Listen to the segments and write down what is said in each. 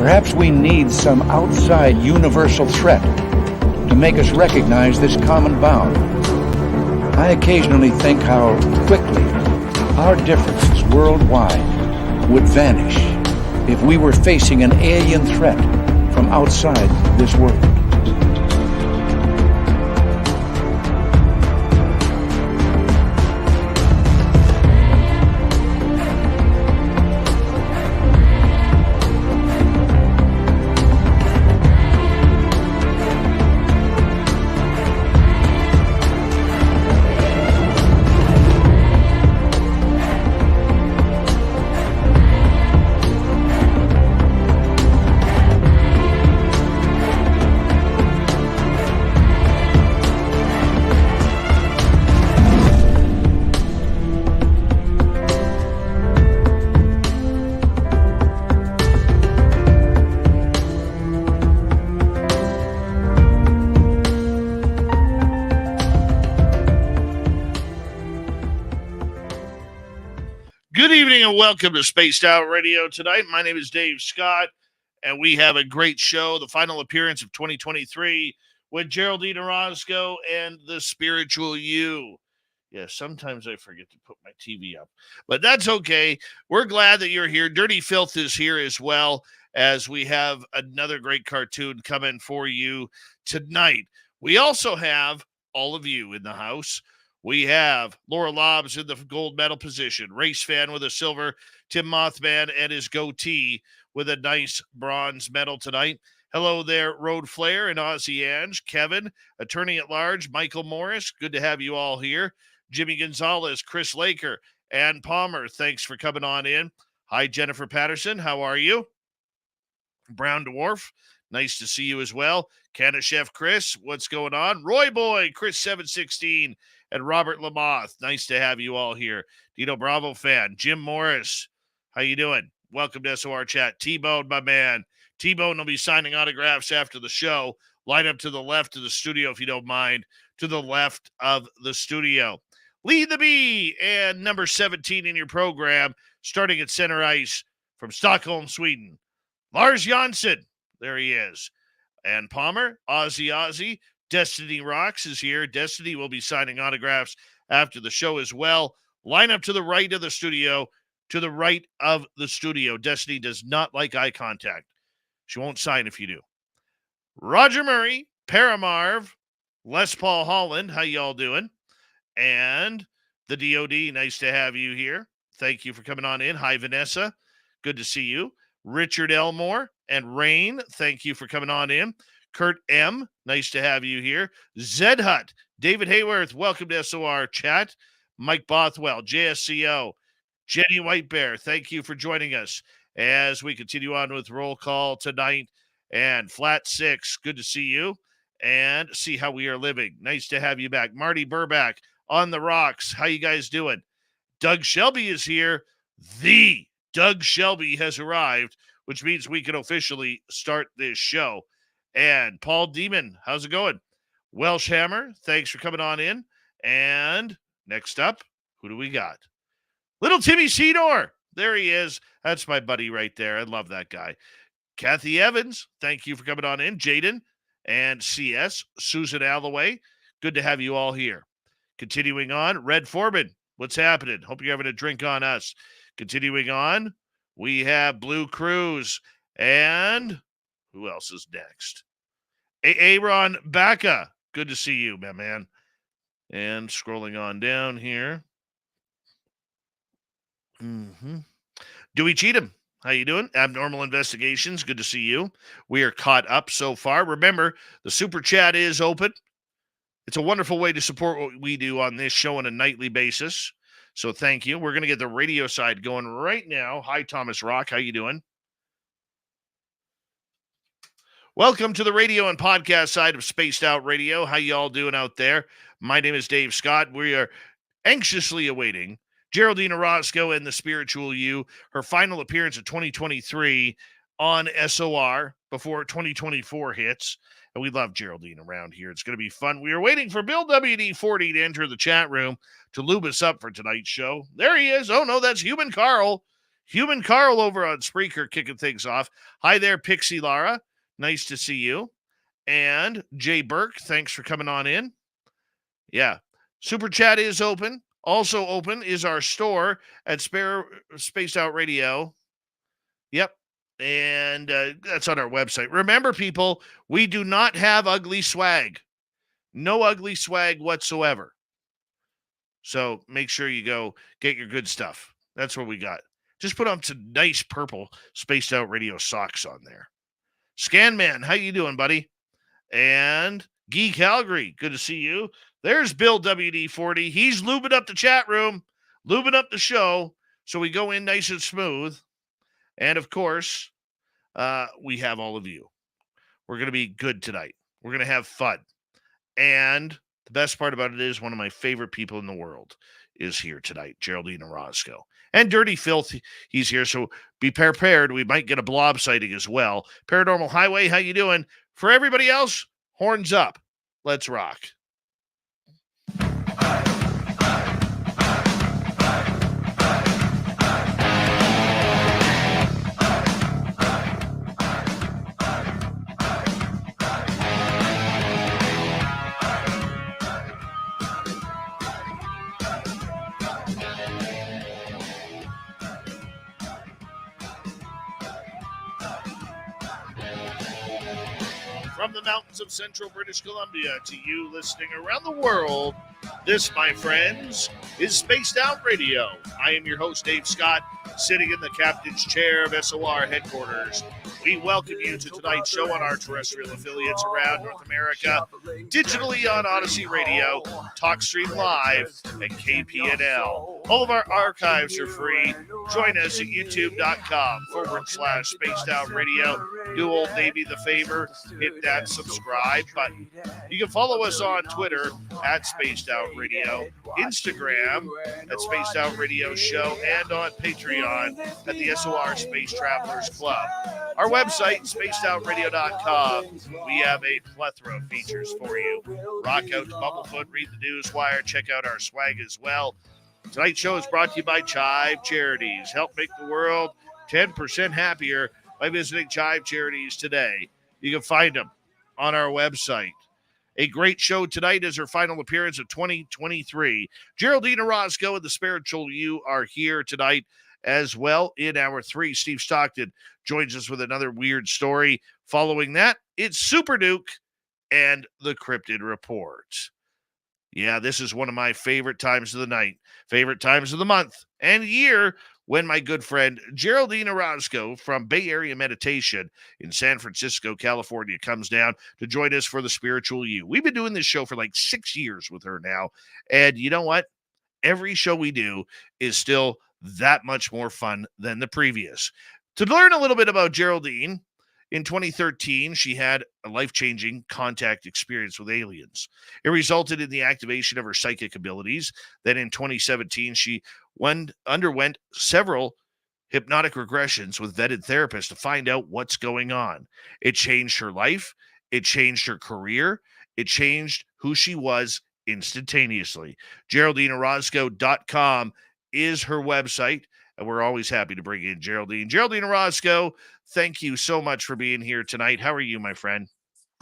Perhaps we need some outside universal threat to make us recognize this common bound. I occasionally think how quickly our differences worldwide would vanish if we were facing an alien threat from outside this world. Welcome to Spaced Out Radio tonight. My name is Dave Scott, and we have a great show, the final appearance of 2023 with Geraldine Orozco and the Spiritual You. Yeah, sometimes I forget to put my TV up, but that's okay. We're glad that you're here. Dirty Filth is here as well, as we have another great cartoon coming for you tonight. We also have all of you in the house. We have Laura Lobbs in the gold medal position, race fan with a silver, Tim Mothman and his goatee with a nice bronze medal tonight. Hello there, Road Flair and Ozzy Ange, Kevin, attorney at large, Michael Morris. Good to have you all here. Jimmy Gonzalez, Chris Laker, Ann Palmer. Thanks for coming on in. Hi, Jennifer Patterson. How are you? Brown Dwarf. Nice to see you as well. Canada Chef Chris, what's going on? Roy Boy, Chris 716. And Robert Lamoth, nice to have you all here. Dino Bravo fan, Jim Morris, how you doing? Welcome to SOR Chat. T-Bone, my man. T-Bone will be signing autographs after the show. Line up to the left of the studio, if you don't mind, to the left of the studio. Lead the Bee and number 17 in your program, starting at center ice from Stockholm, Sweden. Lars Jansson, there he is. And Palmer, Ozzy. Destiny Rocks is here. Destiny will be signing autographs after the show as well. Line up to the right of the studio. To the right of the studio. Destiny does not like eye contact. She won't sign if you do. Roger Murray, Paramarv, Les Paul Holland, how y'all doing? And the DOD, nice to have you here. Thank you for coming on in. Hi, Vanessa. Good to see you. Richard Elmore and Rain, thank you for coming on in. Kurt M., nice to have you here. Zed Hut, David Hayworth, welcome to SOR Chat. Mike Bothwell, JSCO, Jenny White Bear, thank you for joining us as we continue on with roll call tonight. And Flat Six, good to see you and see how we are living. Nice to have you back. Marty Burback on the rocks. How you guys doing? Doug Shelby is here. The Doug Shelby has arrived, which means we can officially start this show. And Paul Demon, how's it going? Welsh Hammer, thanks for coming on in. And next up, who do we got? Little Timmy Cedar. There he is. That's my buddy right there. I love that guy. Kathy Evans, thank you for coming on in. Jaden and CS, Susan Alloway. Good to have you all here. Continuing on, Red Foreman, what's happening? Hope you're having a drink on us. Continuing on, we have Blue Cruise and... who else is next? Aaron Baca. Good to see you, my man. And scrolling on down here. Dewey Cheatham. How you doing? Abnormal Investigations. Good to see you. We are caught up so far. Remember, the Super Chat is open. It's a wonderful way to support what we do on this show on a nightly basis. So thank you. We're going to get the radio side going right now. Hi, Thomas Rock. How you doing? Welcome to the radio and podcast side of Spaced Out Radio. How y'all doing out there? My name is Dave Scott. We are anxiously awaiting Geraldine Orozco and the Spiritual You, her final appearance of 2023 on SOR before 2024 hits. And we love Geraldine around here. It's going to be fun. We are waiting for Bill WD-40 to enter the chat room to lube us up for tonight's show. There he is. Oh, no, that's Human Carl. Human Carl over on Spreaker kicking things off. Hi there, Pixie Lara. Nice to see you. And Jay Burke, thanks for coming on in. Yeah. Super Chat is open. Also open is our store at Spaced Out Radio. Yep. And that's on our website. Remember, people, we do not have ugly swag. No ugly swag whatsoever. So make sure you go get your good stuff. That's what we got. Just put on some nice purple Spaced Out Radio socks on there. Scanman, how you doing, buddy? And Guy Calgary, good to see you. There's Bill WD40. He's lubing up the chat room, lubing up the show, so we go in nice and smooth. And, of course, we have all of you. We're going to be good tonight. We're going to have fun. And the best part about it is one of my favorite people in the world is here tonight, Geraldine Orozco. And Dirty Filth, he's here, so be prepared. We might get a blob sighting as well. Paranormal Highway, how you doing? For everybody else, horns up. Let's rock. From the mountains of central British Columbia to you listening around the world, this, my friends, is Spaced Out Radio. I am your host, Dave Scott, sitting in the captain's chair of SOR headquarters. We welcome you to tonight's show on our terrestrial affiliates around North America, digitally on Odyssey Radio, TalkStream Live, and KPNL. All of our archives are free. Join us at youtube.com/Spaced Out Radio. Do old Davey the favor, hit that subscribe button. You can follow us on Twitter at Spaced Out Radio, Instagram at Spaced Out Radio Show, and on Patreon at the SOR Space Travelers Club. Our website, spacedoutradio.com. We have a plethora of features for you. Rock out to Bumblefoot, read the news wire, check out our swag as well. Tonight's show is brought to you by Chive Charities. Help make the world 10% happier by visiting Chive Charities today. You can find them on our website. A great show tonight is her final appearance of 2023. Geraldine Orozco and the Spiritual You are here tonight as well. In hour 3, Steve Stockton joins us with another weird story. Following that, it's Super Duke and the Crypted Report. Yeah, this is one of my favorite times of the night, favorite times of the month and year, when my good friend Geraldine Orozco from Bay Area Meditation in San Francisco, California, comes down to join us for the Spiritual You. We've been doing this show for like 6 years with her now. And you know what? Every show we do is still that much more fun than the previous. To learn a little bit about Geraldine, in 2013, she had a life-changing contact experience with aliens. It resulted in the activation of her psychic abilities. Then in 2017, she underwent several hypnotic regressions with vetted therapists to find out what's going on. It changed her life. It changed her career. It changed who she was instantaneously. GeraldineOrozco.com is her website, and we're always happy to bring in Geraldine. Geraldine Orozco, thank you so much for being here tonight. How are you, my friend?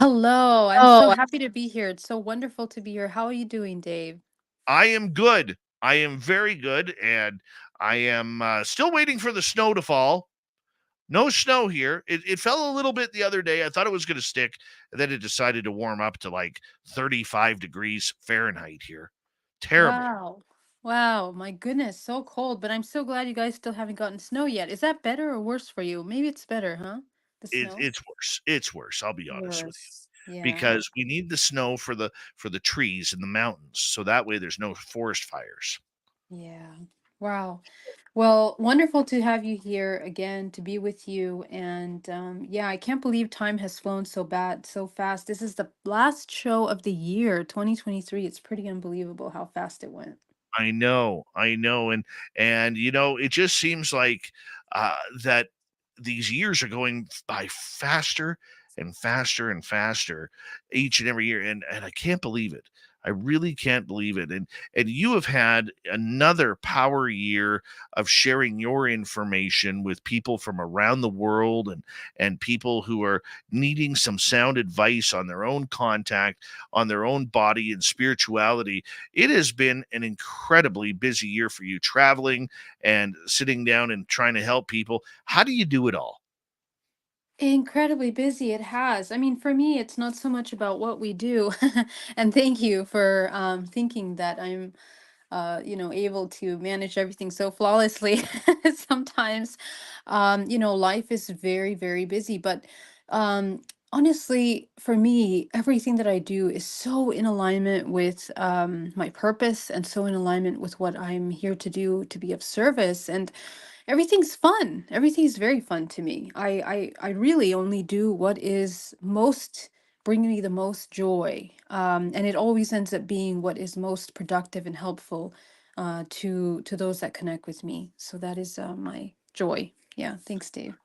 Hello, I'm so happy to be here. It's so wonderful to be here. How are you doing, Dave? I am good. I am very good, and I am still waiting for the snow to fall. No snow here. It fell a little bit the other day. I thought it was going to stick, and then it decided to warm up to like 35 degrees Fahrenheit here. Terrible. Wow. Wow, my goodness, so cold, but I'm so glad you guys still haven't gotten snow yet. Is that better or worse for you? Maybe it's better, huh? The snow? It's worse. It's worse. I'll be honest with you. Worse. Yeah. Because we need the snow for the trees in the mountains, so that way there's no forest fires. Yeah. Wow. Well, wonderful to have you here again, to be with you. And yeah, I can't believe time has flown so fast. This is the last show of the year, 2023. It's pretty unbelievable how fast it went. I know, and you know, it just seems like that these years are going by faster and faster and faster each and every year, and I can't believe it. I really can't believe it. And you have had another power year of sharing your information with people from around the world, and people who are needing some sound advice on their own contact, on their own body and spirituality. It has been an incredibly busy year for you, traveling and sitting down and trying to help people. How do you do it all? Incredibly busy it has. I mean, for me, it's not so much about what we do. And thank you for thinking that I'm able to manage everything so flawlessly. Sometimes, life is very, very busy, but um, honestly, for me, everything that I do is so in alignment with my purpose and so in alignment with what I'm here to do to be of service. And everything's fun. Everything's very fun to me. I really only do what is most bringing me the most joy. And it always ends up being what is most productive and helpful to those that connect with me. So that is my joy. Yeah. Thanks, Dave.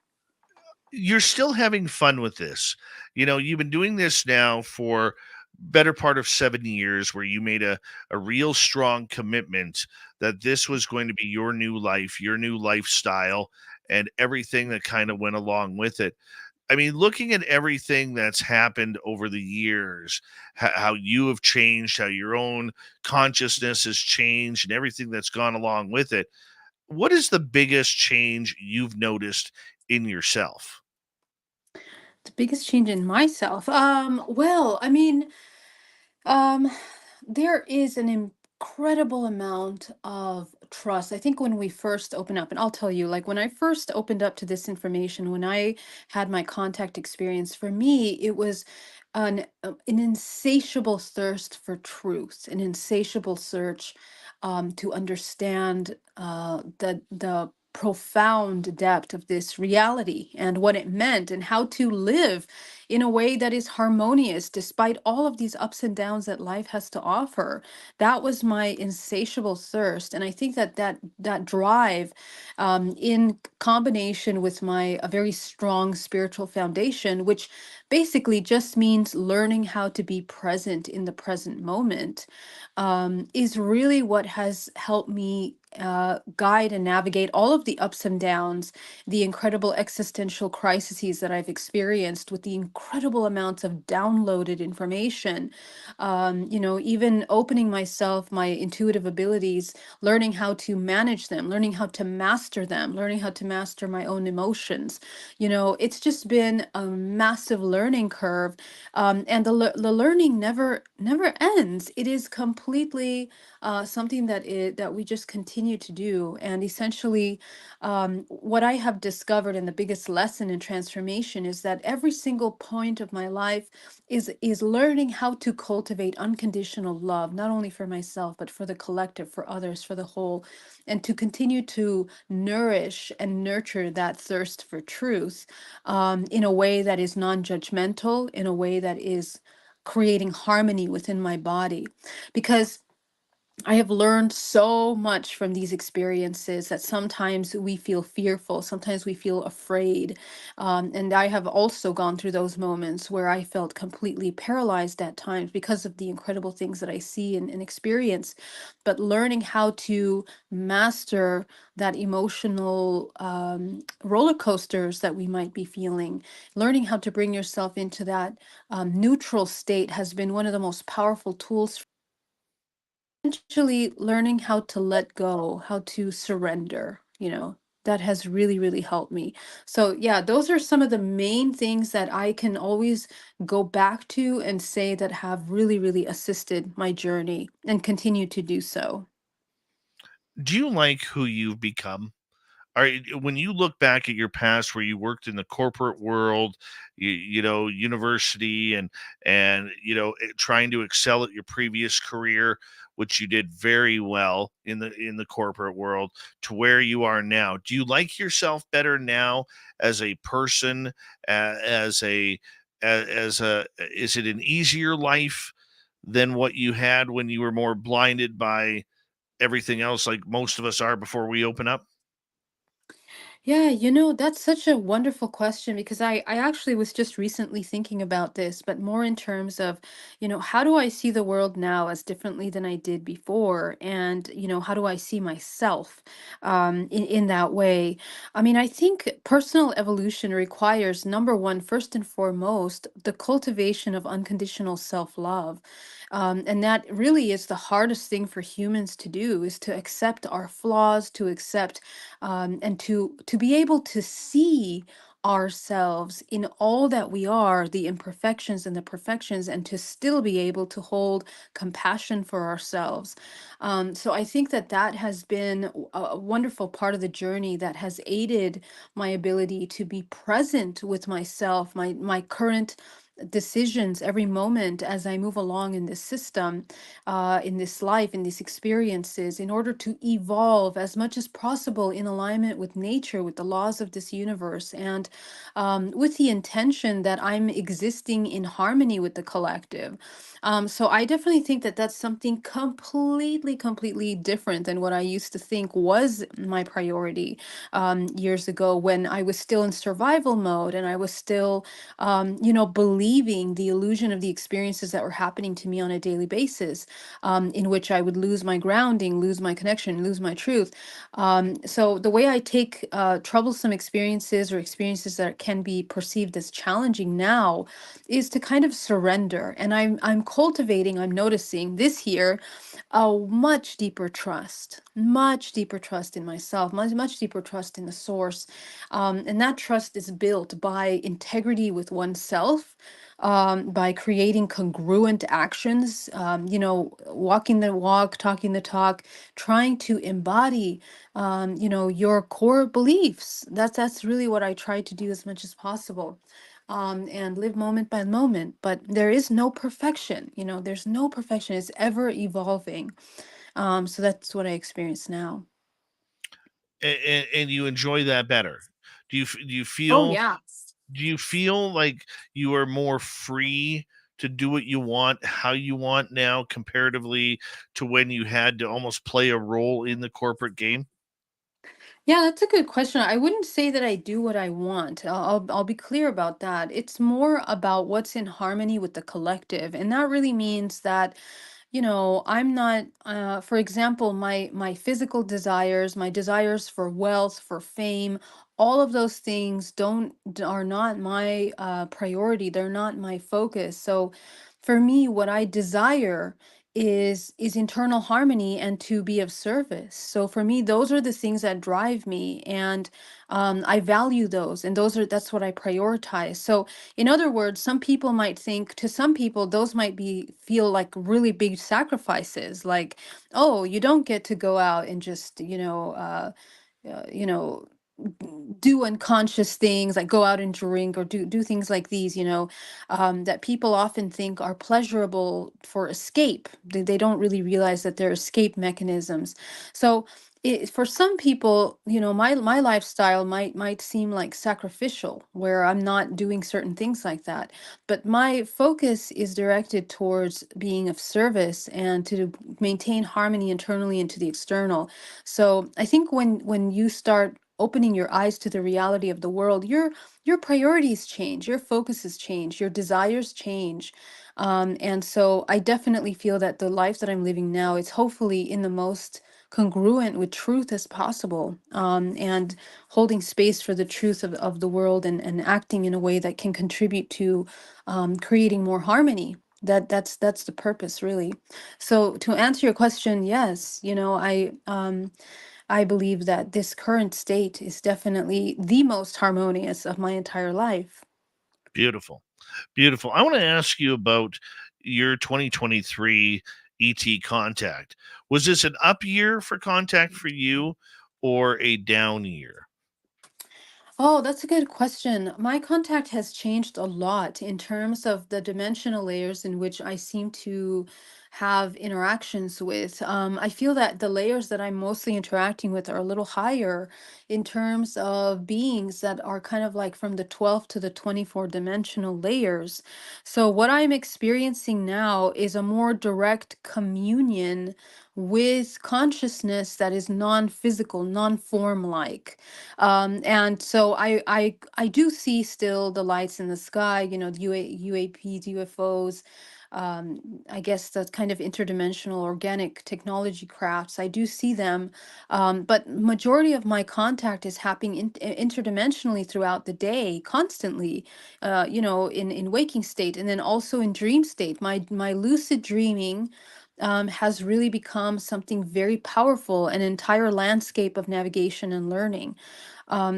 You're still having fun with this. You've been doing this now for better part of 7 years, where you made a real strong commitment that this was going to be your new life, your new lifestyle, and everything that kind of went along with it. I mean, looking at everything that's happened over the years, how you have changed, how your own consciousness has changed, and everything that's gone along with it, what is the biggest change you've noticed in yourself? The biggest change in myself. Well, I mean, Um, there is an incredible amount of trust. I think when we first open up, and I'll tell you, like when I first opened up to this information, when I had my contact experience, for me, it was an insatiable thirst for truth, an insatiable search to understand the profound depth of this reality and what it meant and how to live in a way that is harmonious despite all of these ups and downs that life has to offer. That was my insatiable thirst, and I think that drive, in combination with my a very strong spiritual foundation, which basically just means learning how to be present in the present moment, is really what has helped me guide and navigate all of the ups and downs, the incredible existential crises that I've experienced with the incredible amounts of downloaded information. Even opening myself, my intuitive abilities, learning how to manage them, learning how to master them, learning how to master my own emotions. It's just been a massive learning curve, and the learning never ends. It is completely something that we just continue to do, and essentially what I have discovered, and the biggest lesson in transformation, is that every single point of my life is learning how to cultivate unconditional love, not only for myself, but for the collective, for others, for the whole, and to continue to nourish and nurture that thirst for truth, in a way that is non-judgmental, in a way that is creating harmony within my body. Because I have learned so much from these experiences that sometimes we feel fearful, sometimes we feel afraid. And I have also gone through those moments where I felt completely paralyzed at times because of the incredible things that I see and experience. But learning how to master that emotional roller coasters that we might be feeling, learning how to bring yourself into that neutral state has been one of the most powerful tools. Essentially learning how to let go, how to surrender, that has really, really helped me. So, yeah, those are some of the main things that I can always go back to and say that have really, really assisted my journey and continue to do so. Do you like who you've become? When you look back at your past, where you worked in the corporate world, university, and trying to excel at your previous career, which you did very well in the corporate world, to where you are now, do you like yourself better now as a person, as a as a is it an easier life than what you had when you were more blinded by everything else, like most of us are before we open up? Yeah, that's such a wonderful question because I actually was just recently thinking about this, but more in terms of, how do I see the world now as differently than I did before? And, how do I see myself in that way? I mean, I think personal evolution requires, number one, first and foremost, the cultivation of unconditional self-love. And that really is the hardest thing for humans to do, is to accept our flaws, to accept and to be able to see ourselves in all that we are, the imperfections and the perfections, and to still be able to hold compassion for ourselves. So I think that that has been a wonderful part of the journey that has aided my ability to be present with myself, my current decisions every moment as I move along in this system, in this life, in these experiences, in order to evolve as much as possible in alignment with nature, with the laws of this universe, and with the intention that I'm existing in harmony with the collective. So I definitely think that that's something completely different than what I used to think was my priority years ago, when I was still in survival mode and I was still believing the illusion of the experiences that were happening to me on a daily basis, in which I would lose my grounding, lose my connection, lose my truth. So the way I take troublesome experiences or experiences that can be perceived as challenging now is to kind of surrender. And I'm cultivating, I'm noticing this year a much deeper trust in myself, much deeper trust in the source. And that trust is built by integrity with oneself, by creating congruent actions, walking the walk, talking the talk, trying to embody, your core beliefs. That's really what I try to do as much as possible. And live moment by moment. But there is no perfection, there's no perfection. It's ever evolving. So that's what I experience now. And you enjoy that better? Do you Oh, feel yeah. like you are more free to do what you want, how you want now, comparatively to when you had to almost play a role in the corporate game? Yeah, that's a good question. I wouldn't say that I do what I want. I'll be clear about that. It's more about what's in harmony with the collective, and that really means that, I'm not, for example, my physical desires, my desires for wealth, for fame, all of those things are not my priority. They're not my focus. So for me, what I desire is internal harmony and to be of service. So for me, those are the things that drive me, and I value those, and that's what I prioritize. So in other words, some people might think, to some people, those might feel like really big sacrifices, like, oh, you don't get to go out and just, uh, you know, do unconscious things like go out and drink, or do things like these, that people often think are pleasurable for escape. They don't really realize that they're escape mechanisms. So for some people, my lifestyle might seem like sacrificial, where I'm not doing certain things like that. But my focus is directed towards being of service and to maintain harmony internally and to the external. So I think when you start opening your eyes to the reality of the world, your priorities change, your focuses change, your desires change. And so I definitely feel that the life that I'm living now is hopefully in the most congruent with truth as possible, and holding space for the truth of the world, and acting in a way that can contribute to creating more harmony. That's the purpose, really. So to answer your question, yes, I believe that this current state is definitely the most harmonious of my entire life. Beautiful. Beautiful. I want to ask you about your 2023 ET contact. Was this an up year for contact for you, or a down year? Oh, that's a good question. My contact has changed a lot in terms of the dimensional layers in which I seem to have interactions with. I feel that the layers that I'm mostly interacting with are a little higher in terms of beings that are kind of like from the 12 to the 24 dimensional layers. So, what I'm experiencing now is a more direct communion with consciousness that is non-physical, non-form like. And so I do see still the lights in the sky, you know, the UAPs, UFOs, I guess the kind of interdimensional organic technology crafts. I do see them, but majority of my contact is happening interdimensionally throughout the day, constantly, you know, in waking state, and then also in dream state. My lucid dreaming has really become something very powerful, an entire landscape of navigation and learning.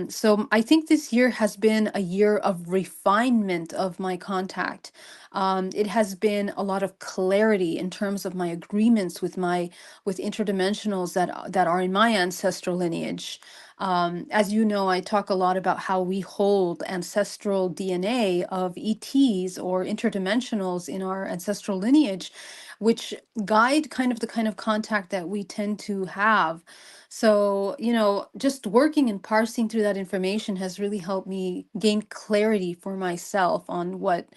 So I think this year has been a year of refinement of my contact. It has been a lot of clarity in terms of my agreements with interdimensionals that are in my ancestral lineage. As you know, I talk a lot about how we hold ancestral DNA of ETs or interdimensionals in our ancestral lineage, which guide the kind of contact that we tend to have. So, you know, just working and parsing through that information has really helped me gain clarity for myself on what,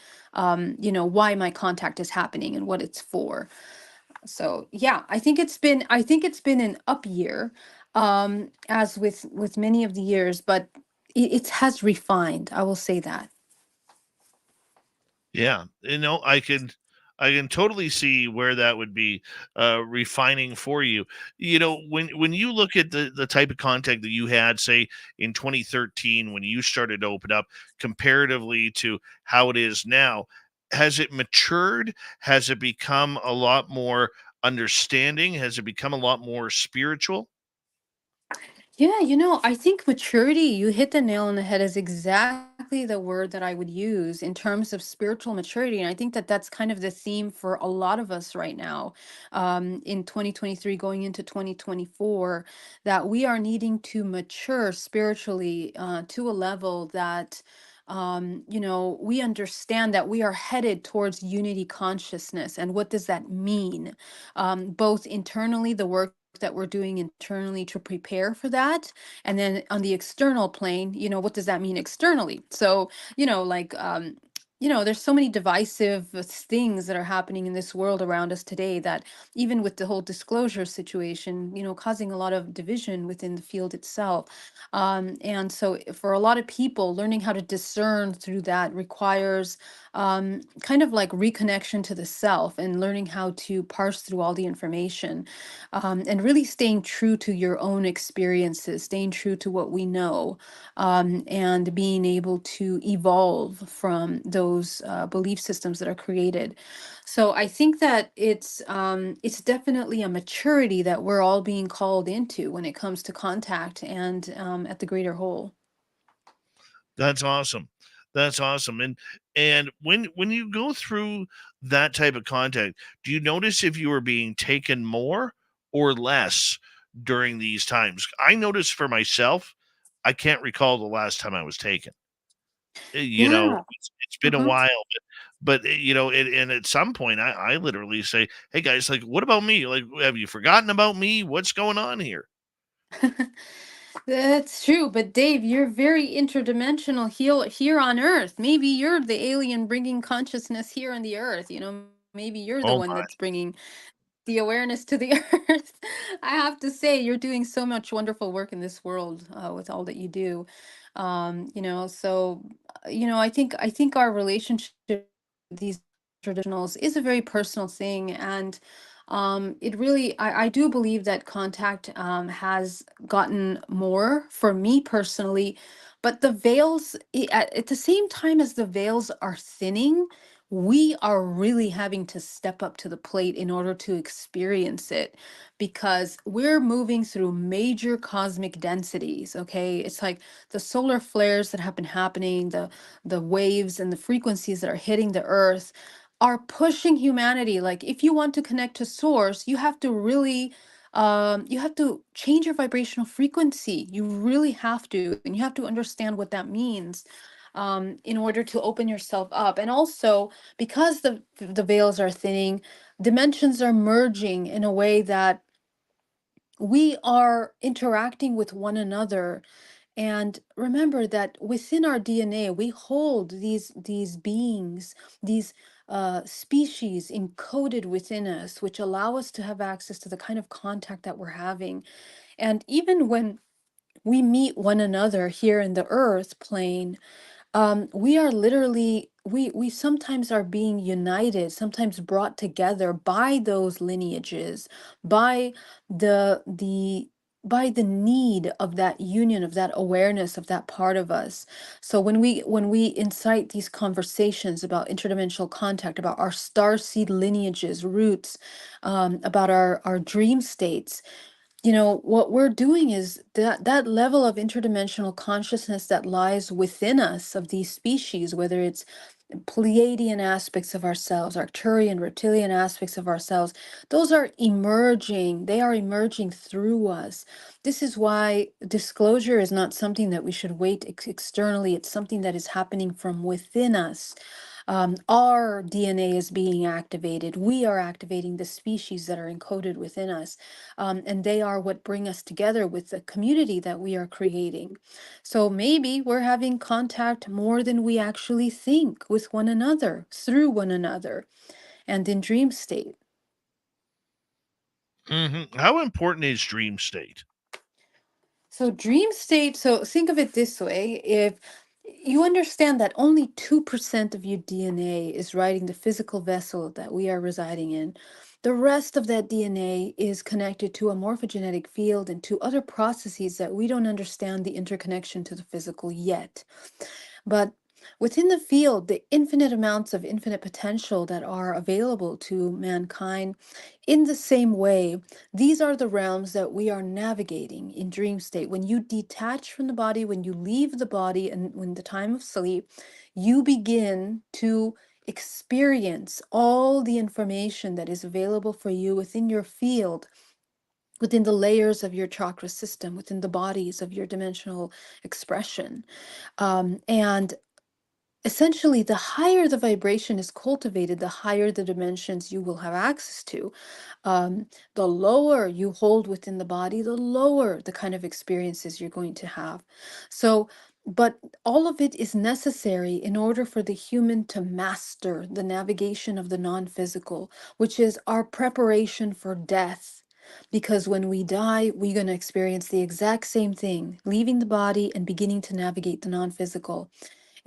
you know, why my contact is happening and what it's for. So, yeah, I think it's been an up year, as with many of the years, but it has refined. I will say that. Yeah, I can totally see where that would be refining for you. When you look at the type of contact that you had, say in 2013 when you started to open up, comparatively to how it is now, has it matured? Has it become a lot more understanding? Has it become a lot more spiritual? Yeah, you know, I think maturity, you hit the nail on the head, is exactly the word that I would use in terms of spiritual maturity. And I think that that's kind of the theme for a lot of us right now, in 2023, going into 2024, that we are needing to mature spiritually, to a level that, you know, we understand that we are headed towards unity consciousness. And what does that mean? Both internally, the work that we're doing internally to prepare for that, and then on the external plane, you know, what does that mean externally? So, you know, like, you know, there's so many divisive things that are happening in this world around us today, that even with the whole disclosure situation, you know, causing a lot of division within the field itself. And so for a lot of people, learning how to discern through that requires, kind of like reconnection to the self, and learning how to parse through all the information, and really staying true to your own experiences, staying true to what we know, and being able to evolve from those belief systems that are created. So I think that it's definitely a maturity that we're all being called into when it comes to contact and, at the greater whole. That's awesome. That's awesome. And when you go through that type of contact, do you notice if you are being taken more or less during these times? I notice for myself, I can't recall the last time I was taken. Yeah. It's been a while, and at some point, I literally say, "Hey guys, like, what about me? Like, have you forgotten about me? What's going on here?" That's true, but Dave, you're very interdimensional here on Earth. Maybe you're the alien bringing consciousness here on the Earth. You know, maybe you're the Oh one my. that's bringing the awareness to the Earth. I have to say, you're doing so much wonderful work in this world, with all that you do. You know, so, you know, I think our relationship with these traditionals is a very personal thing, and, it really, I do believe that contact, has gotten more for me personally, but the veils, at the same time as the veils are thinning, we are really having to step up to the plate in order to experience it, because we're moving through major cosmic densities. Okay, it's like the solar flares that have been happening, the waves and the frequencies that are hitting the earth are pushing humanity. Like, if you want to connect to source, you have to really, you have to change your vibrational frequency. You really have to, and you have to understand what that means. in order to open yourself up. And also, because the veils are thinning, dimensions are merging in a way that we are interacting with one another. And remember that within our DNA, we hold these beings, these species encoded within us, which allow us to have access to the kind of contact that we're having. And even when we meet one another here in the earth plane, we are literally, we sometimes are being united, sometimes brought together by those lineages, by the by the need of that union, of that awareness, of that part of us. So when we incite these conversations about interdimensional contact, about our star seed lineages, roots, about our dream states, what we're doing is that level of interdimensional consciousness that lies within us of these species, whether it's Pleiadian aspects of ourselves, Arcturian, reptilian aspects of ourselves, those are emerging. They are emerging through us. This is why disclosure is not something that we should wait externally. It's something that is happening from within us. Our DNA is being activated. We are activating the species that are encoded within us. And they are what bring us together with the community that we are creating. So maybe we're having contact more than we actually think with one another, through one another, and in dream state. How important is dream state? So dream state, so think of it this way. If you understand that only 2% of your DNA is riding the physical vessel that we are residing in, the rest of that DNA is connected to a morphogenetic field and to other processes that we don't understand the interconnection to the physical yet. But within the field, the infinite amounts of infinite potential that are available to mankind, in the same way, these are the realms that we are navigating in dream state. When you detach from the body, when you leave the body, and when the time of sleep, you begin to experience all the information that is available for you within your field, within the layers of your chakra system, within the bodies of your dimensional expression. And essentially, the higher the vibration is cultivated, the higher the dimensions you will have access to. The lower you hold within the body, the lower the kind of experiences you're going to have. So, but all of it is necessary in order for the human to master the navigation of the non-physical, which is our preparation for death. Because when we die, we're going to experience the exact same thing, leaving the body and beginning to navigate the non-physical.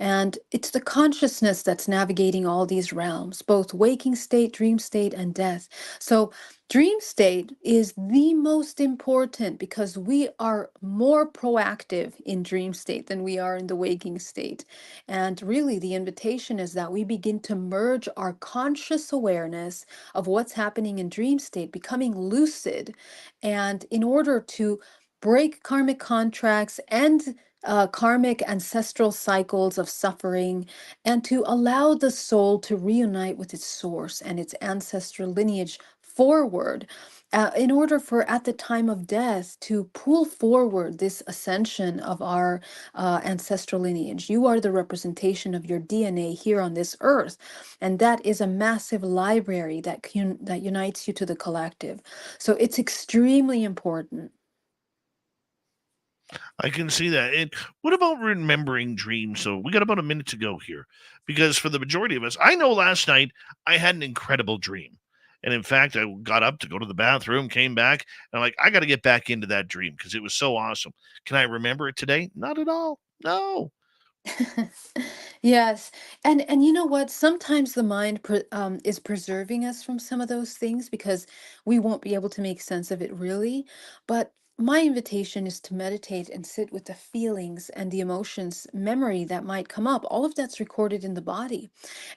And it's the consciousness that's navigating all these realms, both waking state, dream state, and death. So, dream state is the most important because we are more proactive in dream state than we are in the waking state. And really, the invitation is that we begin to merge our conscious awareness of what's happening in dream state, becoming lucid. And in order to break karmic contracts and karmic ancestral cycles of suffering, and to allow the soul to reunite with its source and its ancestral lineage forward, in order for at the time of death to pull forward this ascension of our ancestral lineage. You are the representation of your DNA here on this earth, and that is a massive library that unites you to the collective. So it's extremely important. I can see that. And what about remembering dreams? So we got about a minute to go here, because for the majority of us, I know last night I had an incredible dream. And in fact, I got up to go to the bathroom, came back, and I'm like, I got to get back into that dream because it was so awesome. Can I remember it today? Not at all. No. Yes. And you know what? Sometimes the mind is preserving us from some of those things because we won't be able to make sense of it really. But my invitation is to meditate and sit with the feelings and the emotions, memory that might come up. All of that's recorded in the body.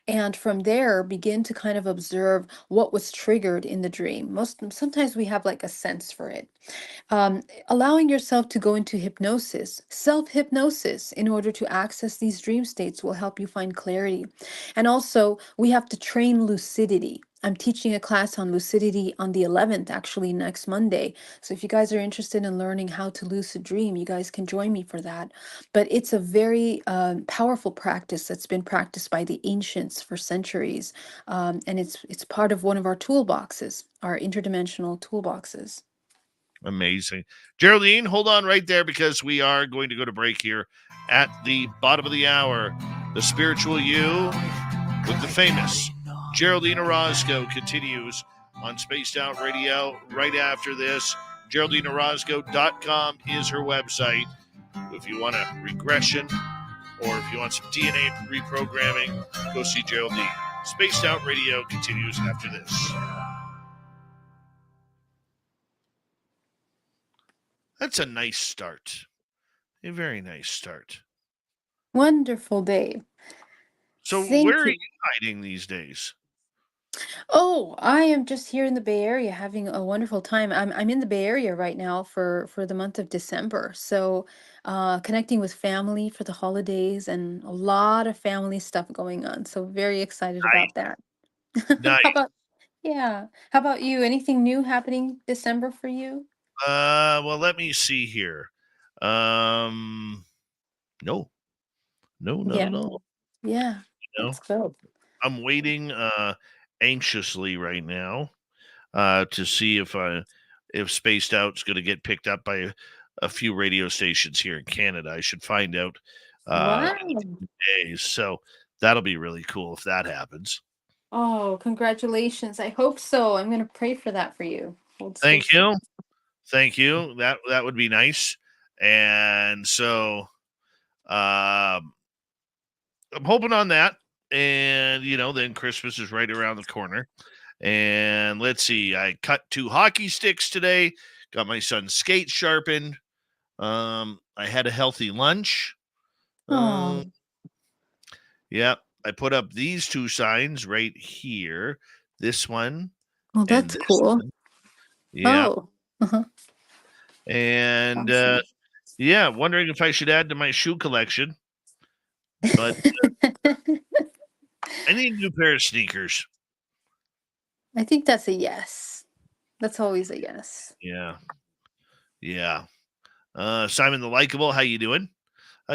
And from there, begin to kind of observe what was triggered in the dream. Sometimes we have like a sense for it. Allowing yourself to go into hypnosis, self hypnosis, in order to access these dream states will help you find clarity. And also, we have to train lucidity. I'm teaching a class on lucidity on the 11th, actually next Monday. So if you guys are interested in learning how to lucid dream, you guys can join me for that. But it's a very powerful practice that's been practiced by the ancients for centuries, and it's part of one of our toolboxes, our interdimensional toolboxes. Amazing. Geraldine, hold on right there because we are going to go to break here at the bottom of the hour. The Spiritual You with the famous Geraldine Orozco continues on Spaced Out Radio right after this. GeraldineOrozco.com is her website. If you want a regression or if you want some DNA reprogramming, go see Geraldine. Spaced Out Radio continues after this. That's a nice start. A very nice start. Wonderful, Dave. So Thank where are you. you hiding these days? Oh, I am just here in the Bay Area having a wonderful time. I'm in the Bay Area right now for the month of December. So, connecting with family for the holidays and a lot of family stuff going on. So very excited about that. Nice. How about yeah? How about you? Anything new happening December for you? Well, let me see here. No, not Yeah. at all. Yeah. You know, Let's go. I'm waiting anxiously right now to see if Spaced Out's going to get picked up by a few radio stations here in Canada. I should find out Wow. in a few days. So that'll be really cool if that happens. Oh, congratulations. I hope so. I'm going to pray for that for you. Hold Thank space. you. Thank you. That would be nice. And so I'm hoping on that. And then Christmas is right around the corner. And let's see, I cut 2 hockey sticks today. Got my son's skate sharpened. I had a healthy lunch. Oh, Yeah, I put up these 2 signs right here. This one well, and that's this cool. one. Yeah. Oh, uh-huh. And Awesome. yeah, wondering if I should add to my shoe collection. But I need a new pair of sneakers. I think that's a yes. That's always a yes. Yeah. Yeah. Simon the Likeable, how you doing?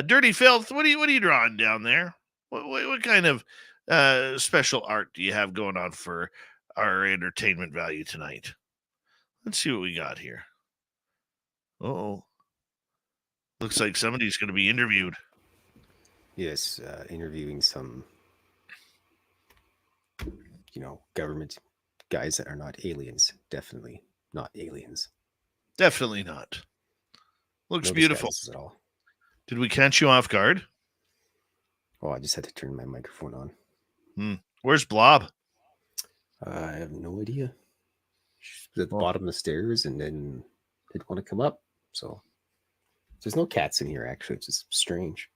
Dirty Filth, what are you drawing down there? What kind of special art do you have going on for our entertainment value tonight? Let's see what we got here. Oh, looks like somebody's going to be interviewed. Yes, interviewing some, government guys that are not aliens. Definitely not aliens. Definitely not. Looks No beautiful. disguises at all. Did we catch you off guard? Oh, I just had to turn my microphone on. Where's Blob? I have no idea. She's at the bottom of the stairs and then didn't want to come up. So there's no cats in here, actually. It's just strange.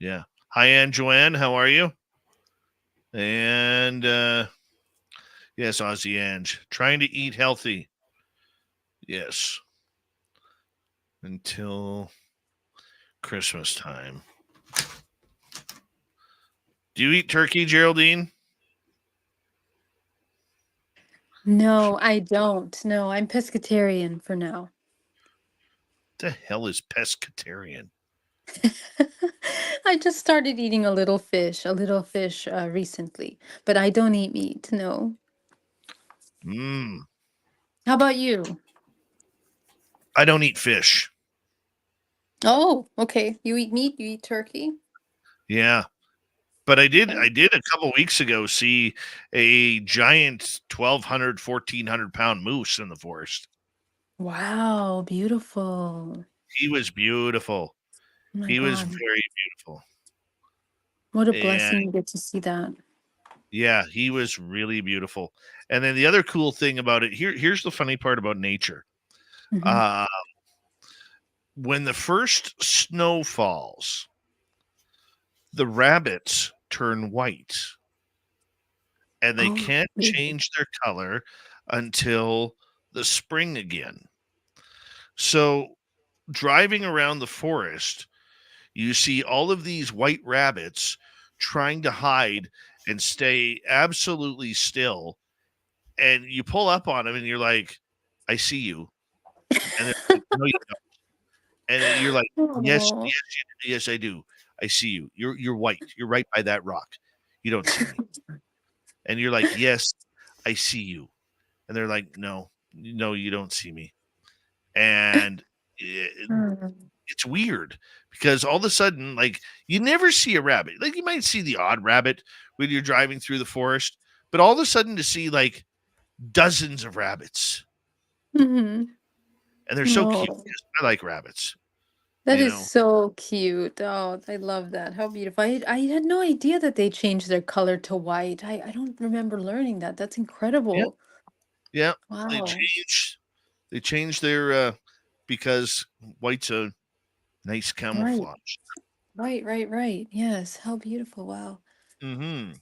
Yeah. Hi, Anne Joanne. How are you? And yes, Aussie Ange. Trying to eat healthy. Yes. Until Christmas time. Do you eat turkey, Geraldine? No, I don't. No, I'm pescatarian for now. What the hell is pescatarian? I just started eating a little fish recently, but I don't eat meat. No. How about you? I don't eat fish. Oh, okay. You eat meat, you eat turkey? Yeah. But I did Okay. a couple weeks ago see a giant 1,200, 1,400 pound moose in the forest. Wow, beautiful. He was beautiful. Oh my He was God. very beautiful. What a And blessing to get to see that. yeah, he was really beautiful. And then the other cool thing about it, here's the funny part about nature. Hmm. Uh, when the first snow falls, the rabbits turn white and they Oh, can't really? change their color until the spring again. So driving around the forest, you see all of these white rabbits trying to hide and stay absolutely still and you pull up on them and you're like, I see you. And they're like, no, you don't. And then you're like, yes, Oh. yes, yes, I do. I see you. You're white. You're right by that rock. You don't see me. And you're like, yes, I see you. And they're like, no, no, you don't see me. And it, Mm. it's weird because all of a sudden, like, you never see a rabbit. Like, you might see the odd rabbit when you're driving through the forest, but all of a sudden to see like dozens of rabbits, Mhm. and they're so cute. Oh, 'Cause I like rabbits, that you is know. so cute. Oh, I love that. How beautiful. I had no idea that they changed their color to white. I don't remember learning that. That's Yeah, incredible. yeah. They Wow. changed. They changed their because white's a nice Right. camouflage. Right, right, right. Yes. How beautiful. Wow. Mm-hmm.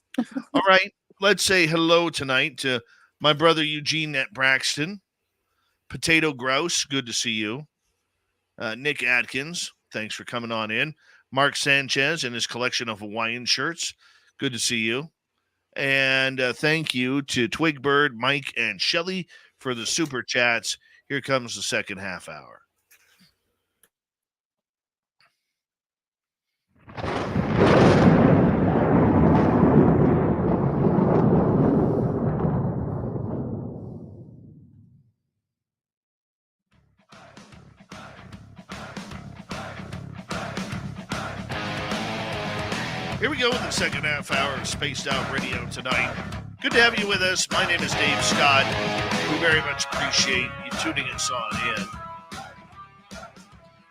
All right. Let's say hello tonight to my brother Eugene at Braxton. Potato Grouse, good to see you. Nick Atkins, thanks for coming on in. Mark Sanchez and his collection of Hawaiian shirts, good to see you. And thank you to Twigbird, Mike, and Shelly for the super chats. Here comes the second half hour. Here we go with the second half hour of Spaced Out Radio tonight. Good to have you with us. My name is Dave Scott. We very much appreciate you tuning us on in.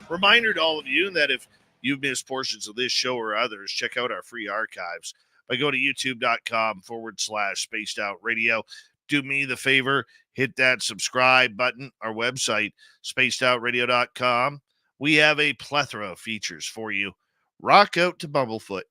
Reminder to all of you that if you've missed portions of this show or others, check out our free archives by going to youtube.com/spaced out radio. Do me the favor, hit that subscribe button. Our website, spacedoutradio.com. We have a plethora of features for you. Rock out to Bumblefoot.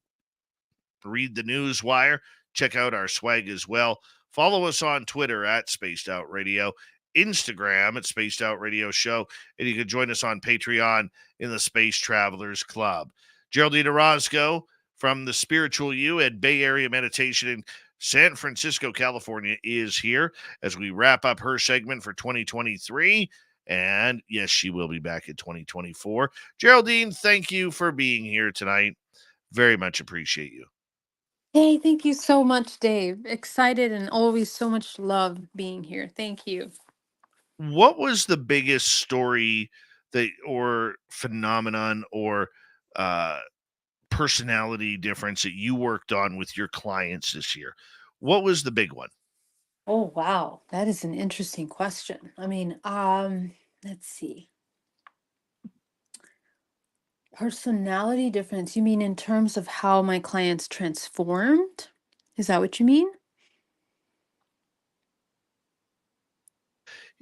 Read the news wire. Check out our swag as well. Follow us on Twitter at Spaced Out Radio, Instagram at Spaced Out Radio Show, and you can join us on Patreon in the Space Travelers Club. Geraldine Orozco from the Spiritual You at Bay Area Meditation in San Francisco, California, is here as we wrap up her segment for 2023. And yes, she will be back in 2024. Geraldine, thank you for being here tonight. Very much appreciate you. Hey, thank you so much, Dave. Excited and always so much love being here. Thank you. What was the biggest story that or phenomenon or uh, personality difference that you worked on with your clients this year? What was the big one? Oh, wow. That is an interesting question. I mean, let's see. Personality difference. You mean in terms of how my clients transformed? Is that what you mean?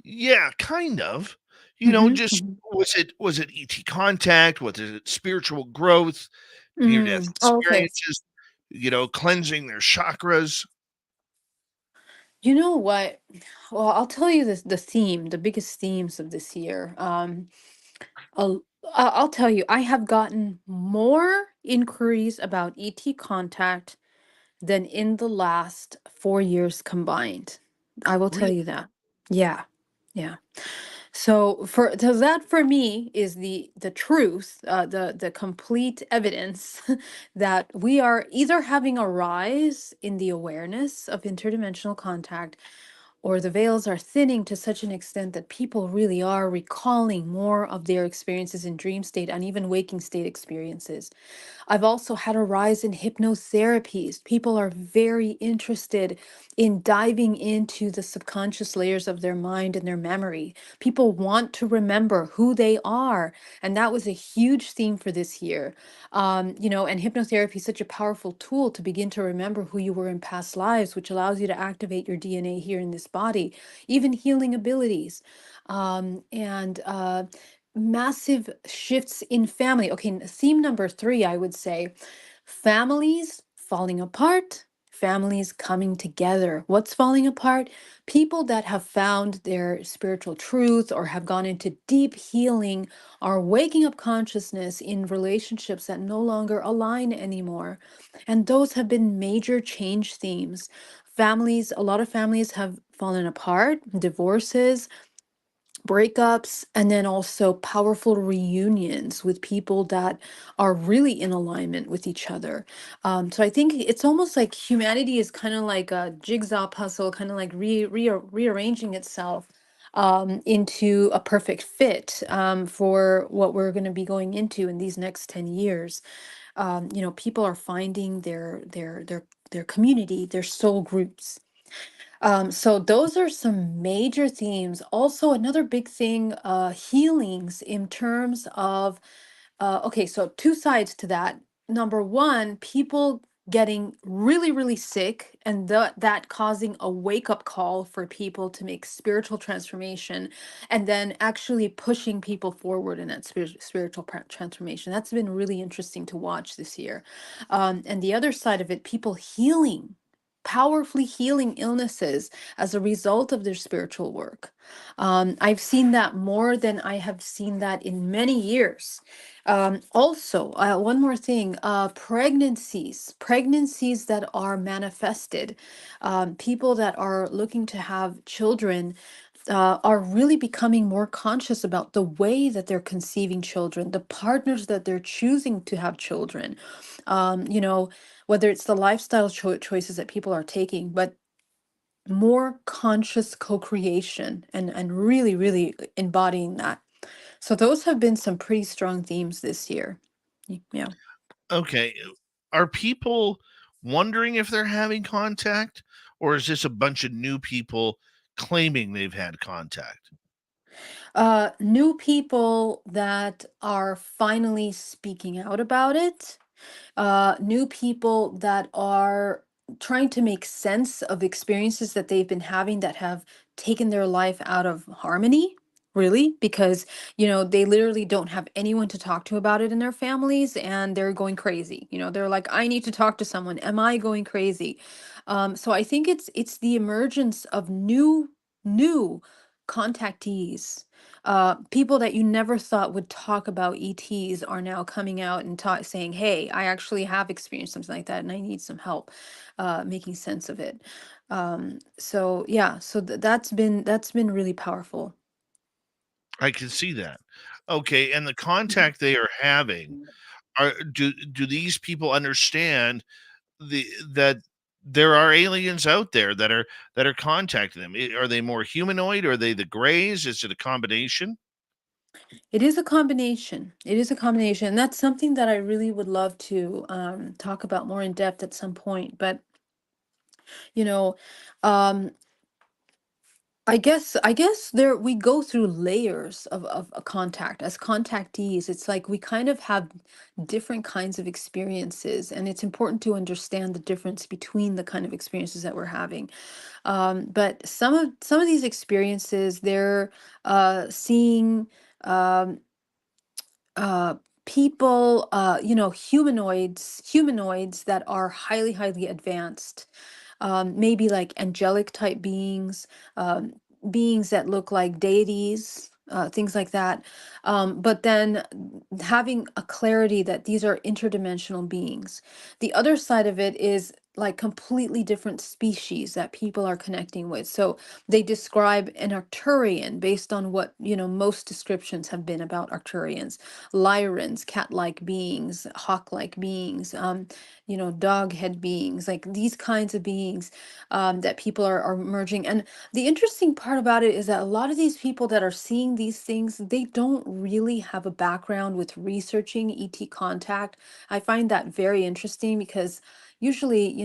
Yeah, kind of. Just Mm-hmm. was it ET contact? Was it spiritual growth, near death Mm. Oh, okay. experiences? Cleansing their chakras. You know what? Well, I'll tell you the theme, the biggest themes of this year. I'll tell you, I have gotten more inquiries about ET contact than in the last 4 years combined. I will tell Really? you that. Yeah. Yeah. So that for me is the truth, the complete evidence that we are either having a rise in the awareness of interdimensional contact, or the veils are thinning to such an extent that people really are recalling more of their experiences in dream state and even waking state experiences. I've also had a rise in hypnotherapies. People are very interested in diving into the subconscious layers of their mind and their memory. People want to remember who they are. And that was a huge theme for this year. And hypnotherapy is such a powerful tool to begin to remember who you were in past lives, which allows you to activate your DNA here in this body, even healing abilities. And massive shifts in family. Okay, theme number three, I would say families falling apart, families coming together. What's falling apart? People that have found their spiritual truth or have gone into deep healing are waking up consciousness in relationships that no longer align anymore. And those have been major change themes families, a lot of families have fallen apart, divorces, breakups, and then also powerful reunions with people that are really in alignment with each other. So I think it's almost like humanity is kind of like a jigsaw puzzle, kind of like rearranging itself into a perfect fit for what we're going to be going into in these next 10 years. People are finding their community, their soul groups. So those are some major themes. Also, another big thing, healings in terms of okay, so two sides to that. Number one, people getting really, really sick, and that causing a wake up call for people to make spiritual transformation, and then actually pushing people forward in that spiritual transformation. That's been really interesting to watch this year. And the other side of it, people healing. Powerfully healing illnesses as a result of their spiritual work. I've seen that more than I have seen that in many years. Also, one more thing, pregnancies that are manifested, people that are looking to have children are really becoming more conscious about the way that they're conceiving children, the partners that they're choosing to have children, you know, whether it's the lifestyle choices that people are taking, but more conscious co-creation and really, really embodying that. So those have been some pretty strong themes this year. Yeah. Okay. Are people wondering if they're having contact, or is this a bunch of new people claiming they've had contact? New people that are finally speaking out about it, new people that are trying to make sense of experiences that they've been having that have taken their life out of harmony, really, because, they literally don't have anyone to talk to about it in their families and they're going crazy. They're like, I need to talk to someone. Am I going crazy? So I think it's the emergence of new contactees, people that you never thought would talk about ETs are now coming out and saying, "Hey, I actually have experienced something like that, and I need some help making sense of it." So yeah, so that's been really powerful. I can see that. Okay, and the contact they are having, do these people understand that there are aliens out there that are contacting them? Are they more humanoid? Are they the grays? Is it a combination? It is a combination. It is a combination. And that's something that I really would love to talk about more in depth at some point. But you know, um, I guess there we go through layers of a contact. As contactees, it's like we kind of have different kinds of experiences, and it's important to understand the difference between the kind of experiences that we're having. But some of these experiences, they're seeing um, uh, people, humanoids that are highly, highly advanced, maybe like angelic type beings, um, beings that look like deities, things like that. But then having a clarity that these are interdimensional beings. The other side of it is like completely different species that people are connecting with. So they describe an Arcturian based on what, most descriptions have been about Arcturians. Lyrans, cat-like beings, hawk-like beings, dog-head beings, like these kinds of beings that people are merging. And the interesting part about it is that a lot of these people that are seeing these things, they don't really have a background with researching ET contact. I find that very interesting because usually,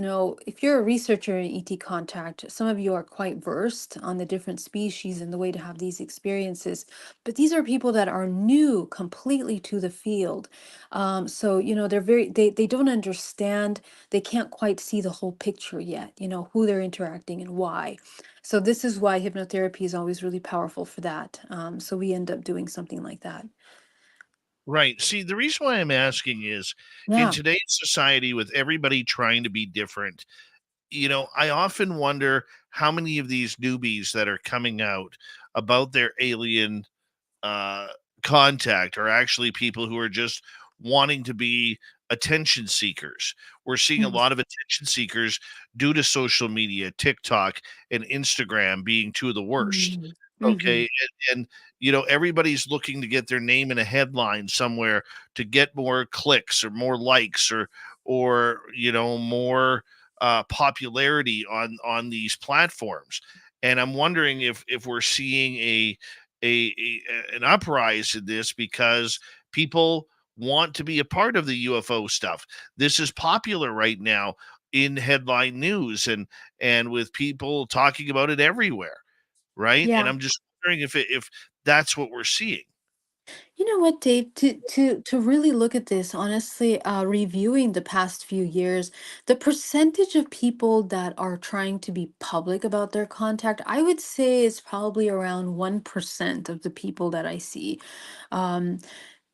if you're a researcher in ET contact, some of you are quite versed on the different species and the way to have these experiences. But these are people that are new completely to the field. So, they don't understand, they can't quite see the whole picture yet, who they're interacting and why. So this is why hypnotherapy is always really powerful for that. So we end up doing something like that. Right. See, the reason why I'm asking is in Yeah. today's society, with everybody trying to be different, I often wonder how many of these newbies that are coming out about their alien uh, contact are actually people who are just wanting to be attention seekers. We're seeing a Mm, lot of attention seekers due to social media, TikTok and Instagram being two of the worst. mm, Okay. mhm. And everybody's looking to get their name in a headline somewhere to get more clicks or more likes or more popularity on these platforms. And I'm wondering if we're seeing an uprise in this because people want to be a part of the UFO stuff. This is popular right now in headline news and with people talking about it everywhere, right? And Yeah. I'm just wondering if that's what we're seeing. You know what, Dave? To really look at this, honestly, reviewing the past few years, the percentage of people that are trying to be public about their contact, I would say is probably around 1% of the people that I see. Um,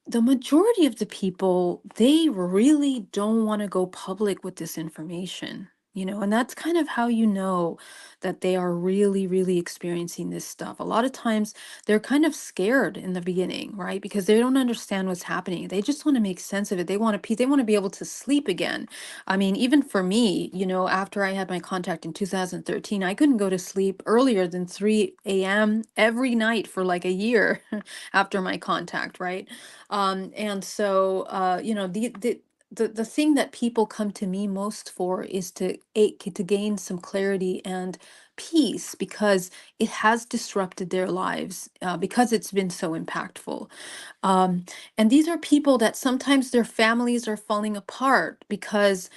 the majority of the people, they really don't want to go public with this information, and that's kind of how you know that they are really, really experiencing this stuff. A lot of times they're kind of scared in the beginning, right? Because they don't understand what's happening. They just want to make sense of it. They want to be able to sleep again. I mean, even for me, after I had my contact in 2013, I couldn't go to sleep earlier than 3 a.m. every night for like a year after my contact, right? And so, the thing that people come to me most for is to gain some clarity and peace because it has disrupted their lives, because it's been so impactful. Um, and these are people that sometimes their families are falling apart because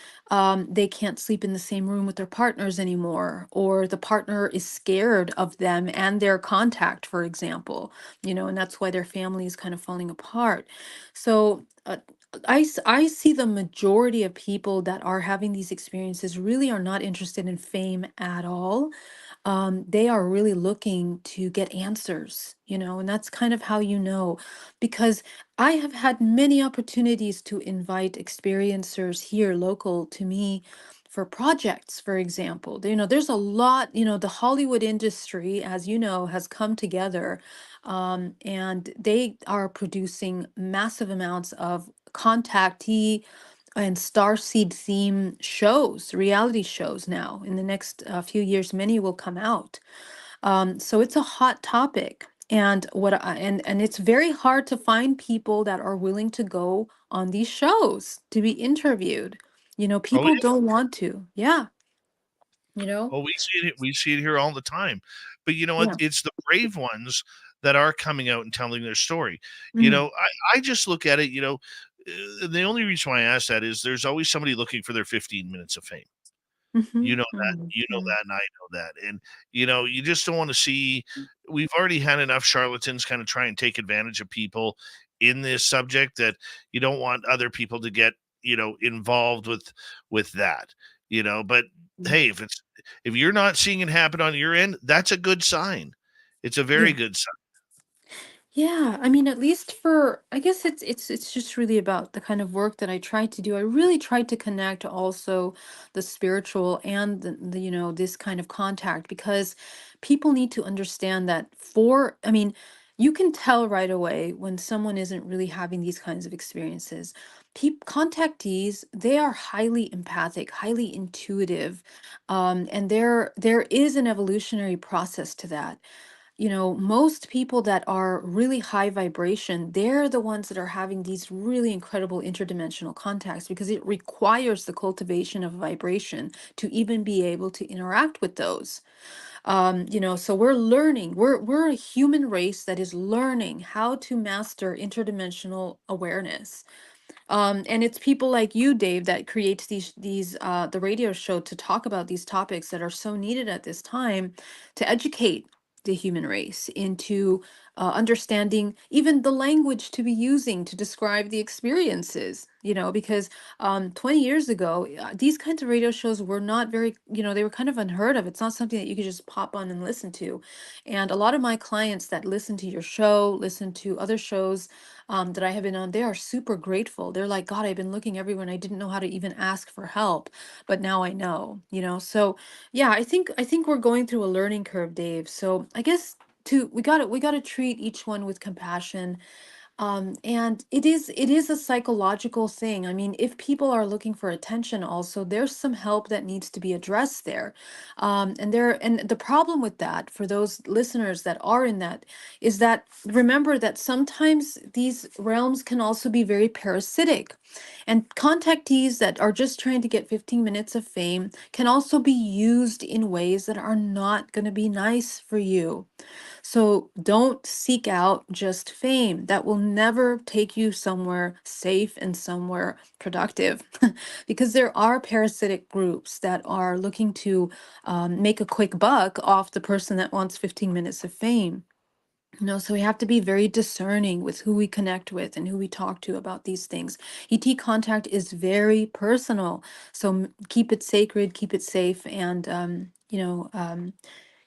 they can't sleep in the same room with their partners anymore, or the partner is scared of them and their contact, for example, and that's why their family is kind of falling apart. So, I see the majority of people that are having these experiences really are not interested in fame at all. They are really looking to get answers, and that's kind of how because I have had many opportunities to invite experiencers here local to me for projects, for example. There's a lot, the Hollywood industry, as you know, has come together, and they are producing massive amounts of contactee and starseed theme shows, reality shows now. In the next few years, many will come out. So it's a hot topic. And it's very hard to find people that are willing to go on these shows to be interviewed. Oh People don't want to. Yeah, you know? Well, we see it here all the time. But you know what? Yeah. It's the brave ones that are coming out and telling their story. Mm, I just look at it, the only reason why I ask that is there's always somebody looking for their 15 minutes of fame. mm-hmm, You know that, mm, you know mm, that, and I know that. And you just don't want to see we've already had enough charlatans kind of try and take advantage of people in this subject that you don't want other people to get, involved with that. But mm. hey, if you're not seeing it happen on your end, that's a good sign. It's a very Yeah. good sign. Yeah, I mean, at least for, I guess it's just really about the kind of work that I tried to do. I really tried to connect also the spiritual and this kind of contact, because people need to understand that I mean, you can tell right away when someone isn't really having these kinds of experiences. Contactees, they are highly empathic, highly intuitive, and there is an evolutionary process to that. Most people that are really high vibration, they're the ones that are having these really incredible interdimensional contacts because it requires the cultivation of vibration to even be able to interact with those. So we're learning, we're a human race that is learning how to master interdimensional awareness. And it's people like you, Dave, that creates these the radio show to talk about these topics that are so needed at this time, to educate the human race into understanding even the language to be using to describe the experiences. Because 20 years ago, these kinds of radio shows were not very, they were kind of unheard of. It's not something that you could just pop on and listen to. And a lot of my clients that listen to your show, listen to other shows that I have been on, they are super grateful. They're like, God, I've been looking everywhere and I didn't know how to even ask for help, but now I know. So yeah, I think we're going through a learning curve, Dave. So I guess we got to treat each one with compassion, And it is a psychological thing. I mean, if people are looking for attention, also there's some help that needs to be addressed there. And the problem with that, for those listeners that are in that, is that remember that sometimes these realms can also be very parasitic, and contactees that are just trying to get 15 minutes of fame can also be used in ways that are not going to be nice for you. So don't seek out just fame. That will never take you somewhere safe and somewhere productive, because there are parasitic groups that are looking to make a quick buck off the person that wants 15 minutes of fame. So we have to be very discerning with who we connect with and who we talk to about these things. ET contact is very personal, so keep it sacred, keep it safe, and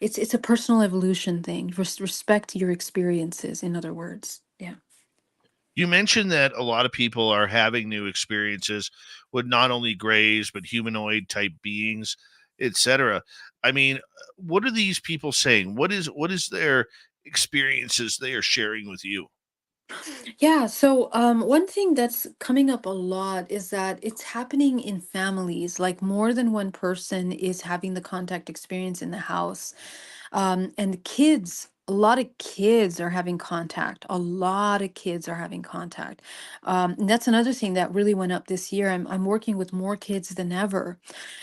it's a personal evolution thing. Respect your experiences, in other words. Yeah. You mentioned that a lot of people are having new experiences with not only grays but humanoid type beings, etc. I mean, what are these people saying? What is their experiences they are sharing with you? Yeah, so one thing that's coming up a lot is that it's happening in families, like more than one person is having the contact experience in the house. And kids, a lot of kids are having contact. A lot of kids are having contact. And that's another thing that really went up this year. I'm working with more kids than ever,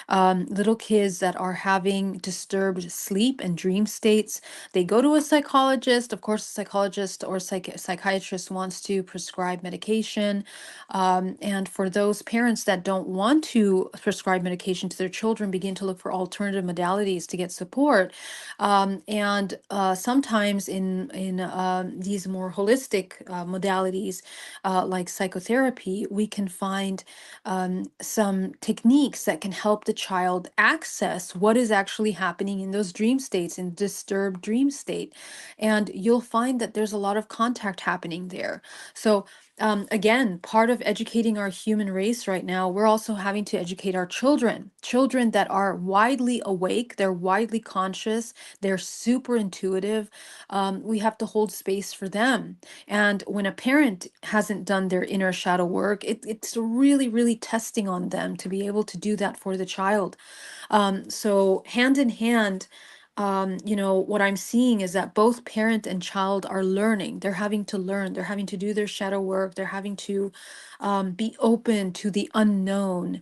little kids that are having disturbed sleep and dream states. They go to a psychologist. Of course, a psychologist or psychiatrist wants to prescribe medication. And for those parents that don't want to prescribe medication to their children, begin to look for alternative modalities to get support. And sometimes in these more holistic modalities, like psychotherapy, we can find some techniques that can help the child access what is actually happening in those dream states, in disturbed dream state. And you'll find that there's a lot of contact happening there. So again, part of educating our human race right now, we're also having to educate our children that are widely awake, they're widely conscious, they're super intuitive. We have to hold space for them. And when a parent hasn't done their inner shadow work, it's really, really testing on them to be able to do that for the child. So hand in hand, what I'm seeing is that both parent and child are learning. They're having to learn. They're having to do their shadow work. They're having to be open to the unknown,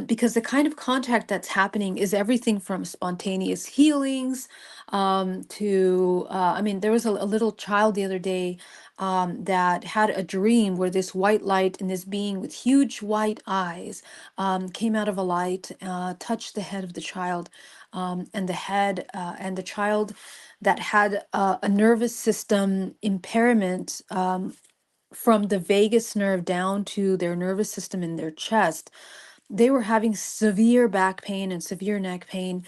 because the kind of contact that's happening is everything from spontaneous healings to, I mean, there was a little child the other day that had a dream where this white light and this being with huge white eyes came out of a light, touched the head of the child, and the head and the child that had a nervous system impairment, from the vagus nerve down to their nervous system in their chest. They were having severe back pain and severe neck pain,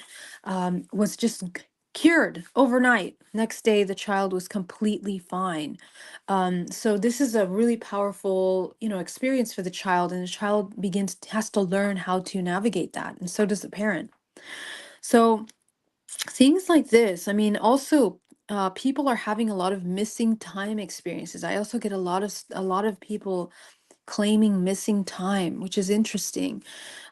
was just cured overnight. Next day, the child was completely fine. So this is a really powerful, experience for the child, and the child has to learn how to navigate that, and so does the parent. So things like this, I mean, also people are having a lot of missing time experiences. I also get a lot of people claiming missing time, which is interesting.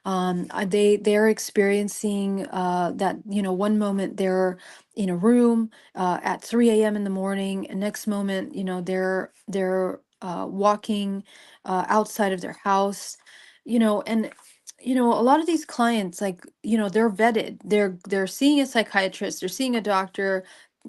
They're experiencing that, one moment they're in a room at 3 a.m. in the morning, and next moment, they're walking outside of their house, and a lot of these clients, like, they're vetted. They're seeing a psychiatrist, they're seeing a doctor,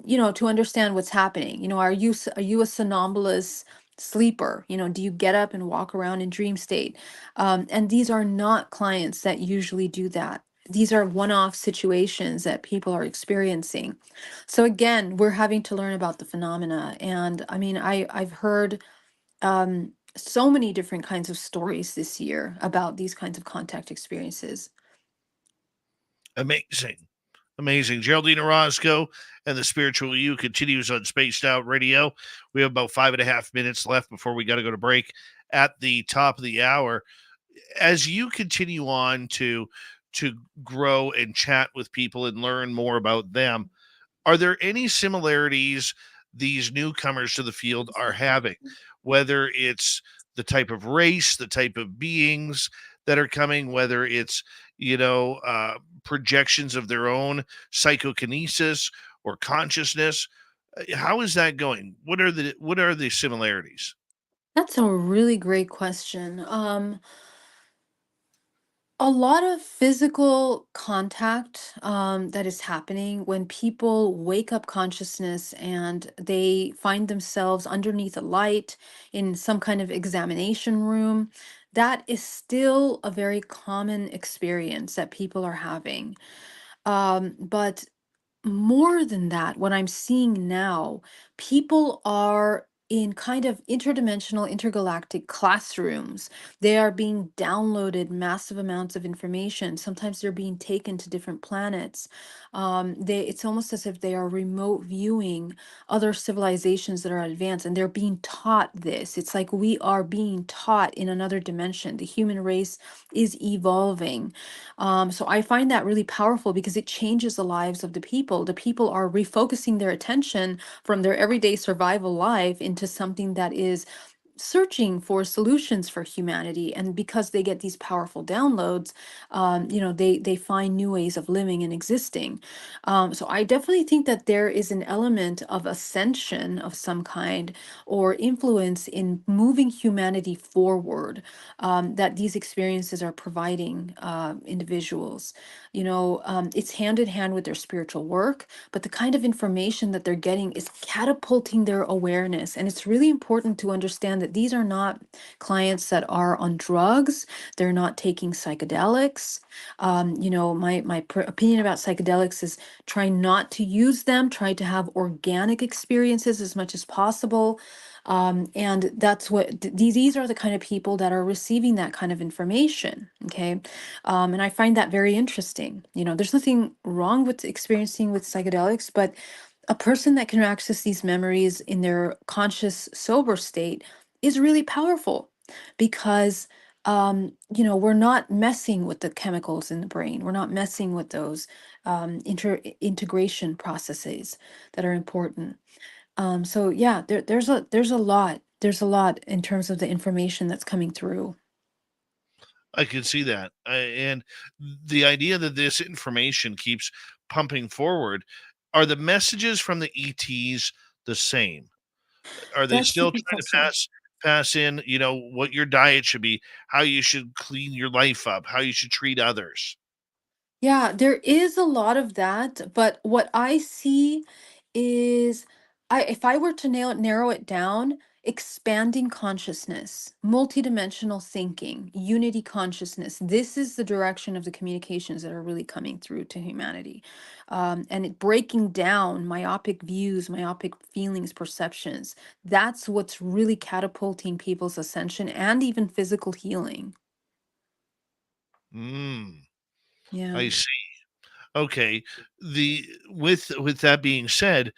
to understand what's happening. Are you a somnambulist sleeper? Do you get up and walk around in dream state? And these are not clients that usually do that. These are one-off situations that people are experiencing. So again, we're having to learn about the phenomena. And I mean, I've heard so many different kinds of stories this year about these kinds of contact experiences. Amazing. Amazing. Geraldine Orozco and the Spiritual You continues on Spaced Out Radio. We have about 5.5 minutes left before we got to go to break at the top of the hour. As you continue on to grow and chat with people and learn more about them, are there any similarities these newcomers to the field are having, whether it's the type of race, the type of beings that are coming, whether it's, projections of their own psychokinesis or consciousness. How is that going? What are the similarities? That's a really great question. A lot of physical contact that is happening when people wake up consciousness and they find themselves underneath a light in some kind of examination room. That is still a very common experience that people are having. But more than that, what I'm seeing now, people are in kind of interdimensional, intergalactic classrooms. They are being downloaded massive amounts of information. Sometimes they're being taken to different planets. It's almost as if they are remote viewing other civilizations that are advanced, and they're being taught this. It's like we are being taught in another dimension. The human race is evolving. So I find that really powerful because it changes the lives of the people. The people are refocusing their attention from their everyday survival life into something that is searching for solutions for humanity. And because they get these powerful downloads, they find new ways of living and existing. So I definitely think that there is an element of ascension of some kind or influence in moving humanity forward, that these experiences are providing individuals. It's hand in hand with their spiritual work, but the kind of information that they're getting is catapulting their awareness. And it's really important to understand that these are not clients that are on drugs. They're not taking psychedelics. My opinion about psychedelics is try not to use them, try to have organic experiences as much as possible. And that's what these are the kind of people that are receiving that kind of information. Okay. And I find that very interesting. There's nothing wrong with experiencing with psychedelics, but a person that can access these memories in their conscious, sober state is really powerful because, we're not messing with the chemicals in the brain. We're not messing with those integration processes that are important. So yeah, there's a lot in terms of the information that's coming through. I can see that. And the idea that this information keeps pumping forward, are the messages from the ETs the same? Are they That's the still key trying to question. pass in, what your diet should be, how you should clean your life up, how you should treat others? Yeah, there is a lot of that, but what I see is if I were to narrow it down, expanding consciousness, multidimensional thinking, unity consciousness. This is the direction of the communications that are really coming through to humanity. And it breaking down myopic views, myopic feelings, perceptions. That's what's really catapulting people's ascension and even physical healing. Mm, Yeah. I see. Okay. The with that being said,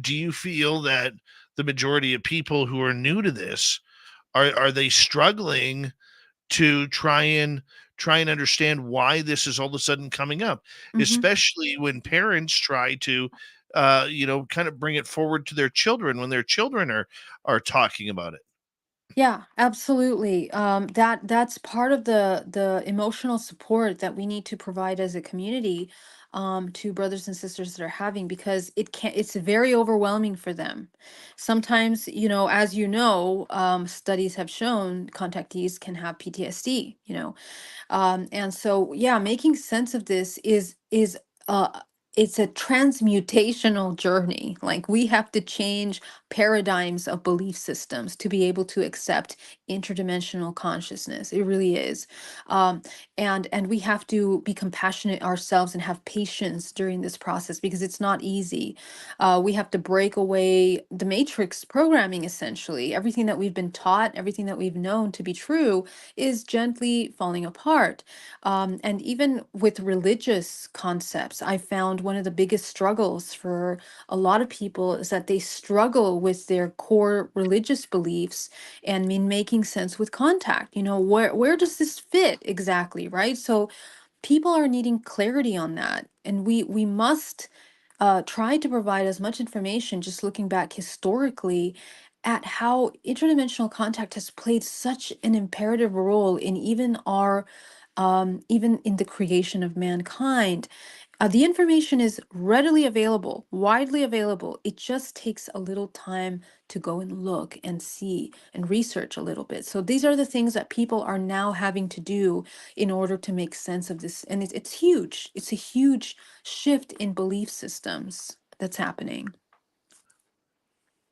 do you feel that the majority of people who are new to this are they struggling to try and understand why this is all of a sudden coming up, Mm-hmm. especially when parents try to kind of bring it forward to their children when their children are talking about it? Yeah, absolutely. That's part of the emotional support that we need to provide as a community, to brothers and sisters that are having, because it's very overwhelming for them. Sometimes, as studies have shown contactees can have PTSD. And so, yeah, making sense of this is uh it's a transmutational journey. Like we have to change paradigms of belief systems to be able to accept interdimensional consciousness. It really is. Um, and we have to be compassionate ourselves and have patience during this process because it's not easy. We have to break away the matrix programming, essentially. Everything that we've been taught, everything that we've known to be true is gently falling apart. And even with religious concepts, I found one of the biggest struggles for a lot of people is that they struggle with their core religious beliefs and in making sense with contact. Where does this fit exactly, right? So people are needing clarity on that, and we must tried to provide as much information, just looking back historically, at how interdimensional contact has played such an imperative role in even our, even in the creation of mankind. The information is readily available, widely available. It just takes a little time to go and look and see and research a little bit. So these are the things that people are now having to do in order to make sense of this. And it's huge. It's a huge shift in belief systems that's happening.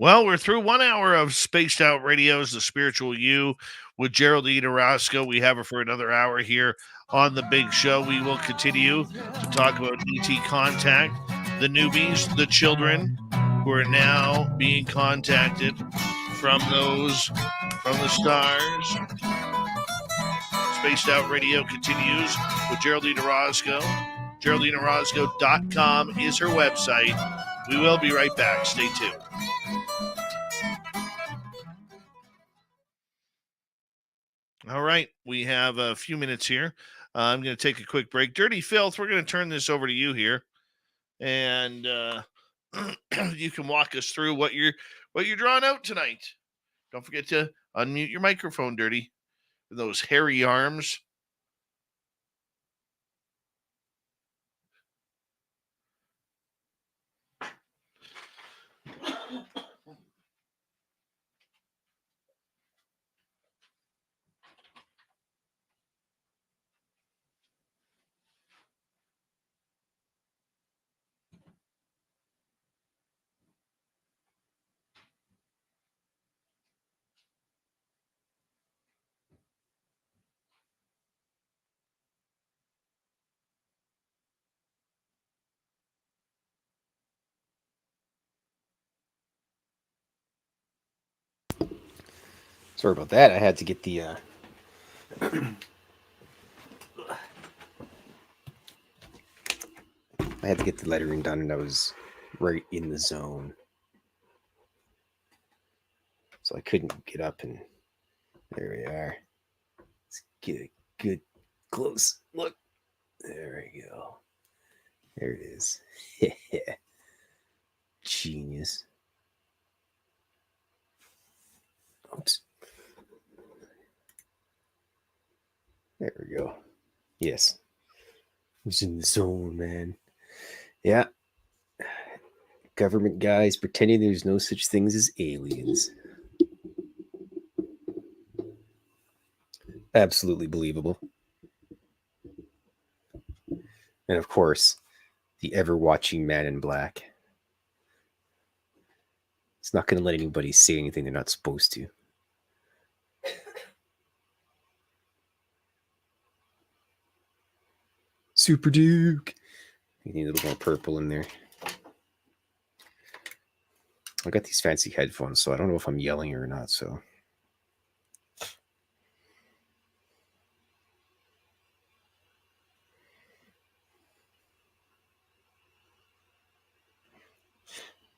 Well, we're through 1 hour of Spaced Out Radio's The Spiritual You with Geraldine Orozco. We have her for another hour here on the big show. We will continue to talk about ET contact, the newbies, the children who are now being contacted from the stars. Spaced Out Radio continues with Geraldine Orozco. GeraldineOrozco.com is her website. We will be right back. Stay tuned. All right, we have a few minutes here. I'm going to take a quick break. Dirty Filth, we're going to turn this over to you here, and you can walk us through what you're drawing out tonight. Don't forget to unmute your microphone, Dirty, with those hairy arms. Sorry about that. I had to get the I had to get the lettering done, and I was right in the zone, so I couldn't get up. And there we are. Let's get a good close look. There we go. There it is. Genius. Oops. There we go. Yes. Who's in the zone, man? Yeah. Government guys pretending there's no such things as aliens. Absolutely believable. And of course, the ever-watching man in black. It's not going to let anybody say anything they're not supposed to. Super Duke. You need a little more purple in there. I got these fancy headphones, so I don't know if I'm yelling or not, so.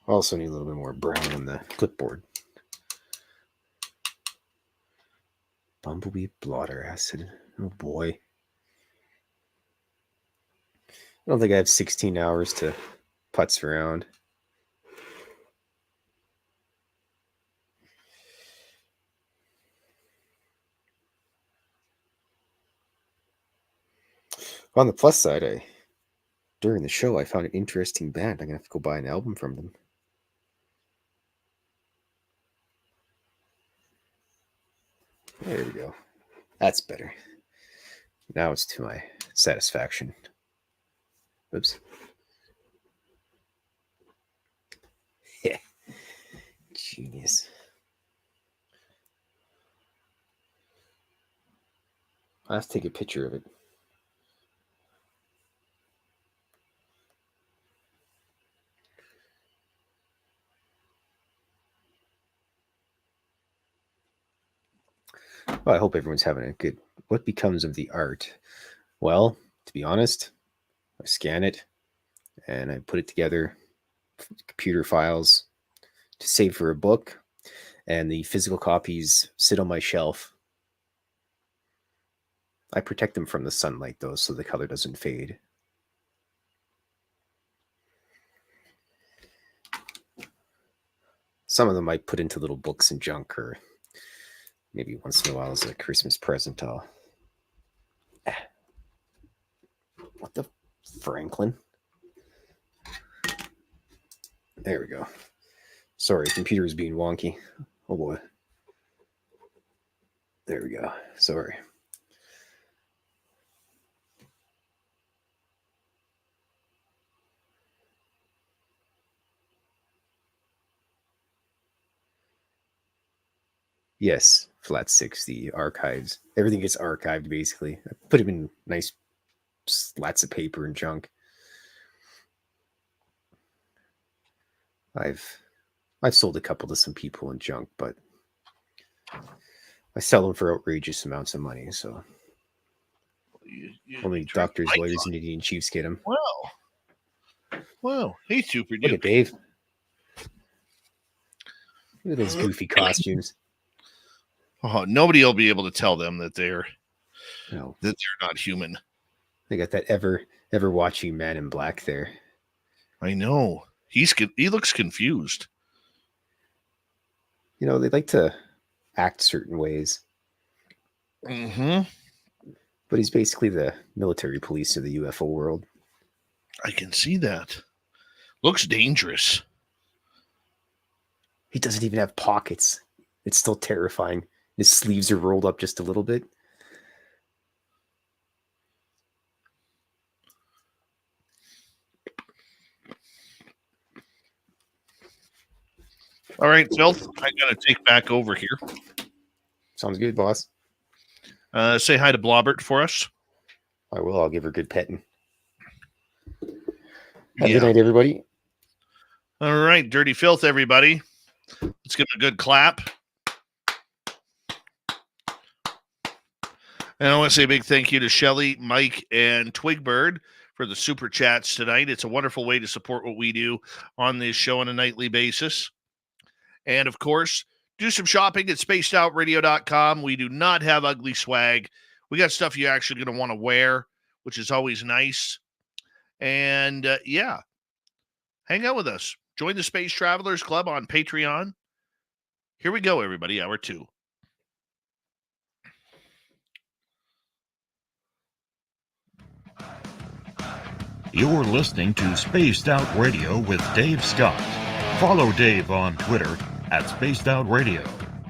Also need a little bit more brown on the clipboard. Bumblebee blotter acid. Oh boy. I don't think I have 16 hours to putz around. On the plus side, during the show, I found an interesting band. I'm going to have to go buy an album from them. There we go. That's better. Now it's to my satisfaction. Oops. Yeah. Genius. I'll have to take a picture of it. Well, I hope everyone's having a good... What becomes of the art? Well, to be honest, I scan it and I put it together, computer files to save for a book, and the physical copies sit on my shelf. I protect them from the sunlight, though, so the color doesn't fade. Some of them I put into little books and junk, or maybe once in a while as a Christmas present. What the Franklin? There we go. Sorry, computer is being wonky. Oh boy. There we go. Sorry. Yes, flat 60 archives. Everything gets archived basically. I put them in nice slats of paper and junk. I've sold a couple to some people in junk, but I sell them for outrageous amounts of money. So only doctors, lawyers, and Indian chiefs get them. Well, hey, Super Duke. Look at Dave. Look at those goofy costumes. Oh, nobody will be able to tell them that they're No, that they're not human. they got that ever watching man in black there. I know. He looks confused. You know, they like to act certain ways. Mm-hmm. But he's basically the military police of the UFO world. I can see that. Looks dangerous. He doesn't even have pockets. It's still terrifying. His sleeves are rolled up just a little bit. All right, Filth, I got to take back over here. Sounds good, boss. Say hi to Blobbert for us. I will. I'll give her good petting. Have a good night, everybody. All right, Dirty Filth, everybody. Let's give him a good clap. And I want to say a big thank you to Shelly, Mike, and Twigbird for the super chats tonight. It's a wonderful way to support what we do on this show on a nightly basis. And, of course, do some shopping at spacedoutradio.com. We do not have ugly swag. We got stuff you're actually going to want to wear, which is always nice. And, hang out with us. Join the Space Travelers Club on Patreon. Here we go, everybody. Hour 2. You're listening to Spaced Out Radio with Dave Scott. Follow Dave on Twitter at Spaced Out Radio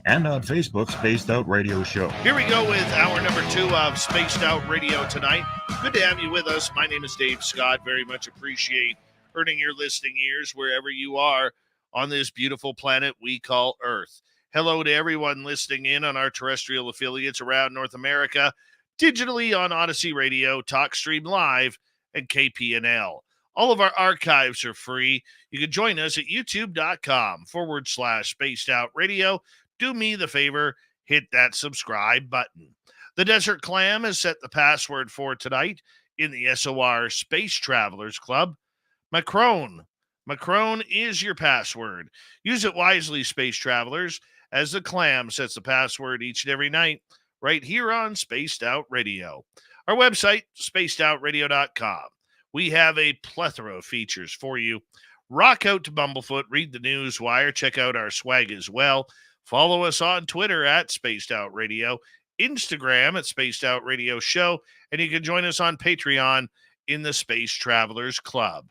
and on Facebook, Spaced Out Radio Show. Here we go with hour number 2 of Spaced Out Radio tonight. Good to have you with us. My name is Dave Scott. Very much appreciate earning your listening ears wherever you are on this beautiful planet we call Earth. Hello to everyone listening in on our terrestrial affiliates around North America, digitally on Odyssey Radio, TalkStream Live, and KPNL. All of our archives are free. You can join us at youtube.com/Spaced Out Radio. Do me the favor, hit that subscribe button. The Desert Clam has set the password for tonight in the SOR Space Travelers Club. Macron. Macron is your password. Use it wisely, Space Travelers, as the Clam sets the password each and every night right here on Spaced Out Radio. Our website, spacedoutradio.com. We have a plethora of features for you. Rock out to Bumblefoot, read the news wire, check out our swag as well. Follow us on Twitter at Spaced Out Radio, Instagram at Spaced Out Radio Show, and you can join us on Patreon in the Space Travelers Club.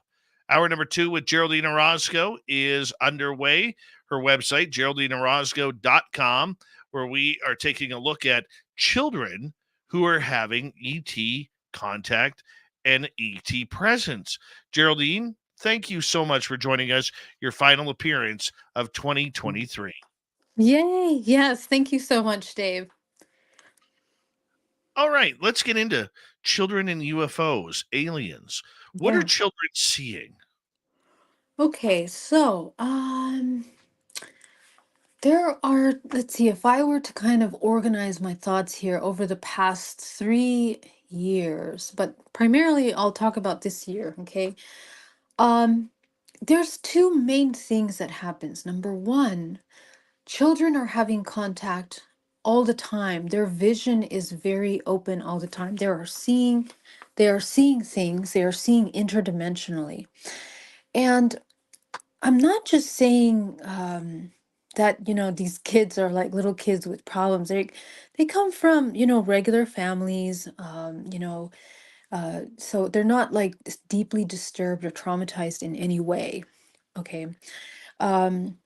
Hour number 2 with Geraldine Orozco is underway. Her website, GeraldineOrozco.com, where we are taking a look at children who are having ET contact and ET presence. Geraldine, thank you so much for joining us, your final appearance of 2023. Yay. Yes. Thank you so much, Dave. All right, let's get into children and UFOs, aliens. What are children seeing? Okay, so there are, let's see, if I were to kind of organize my thoughts here over the past 3 years, but primarily I'll talk about this year, okay? There's two main things that happens. Number one, children are having contact all the time. Their vision is very open all the time. They are seeing things, they are seeing interdimensionally. And I'm not just saying that, these kids are like little kids with problems. They come from, regular families, so they're not like deeply disturbed or traumatized in any way. Okay. Um,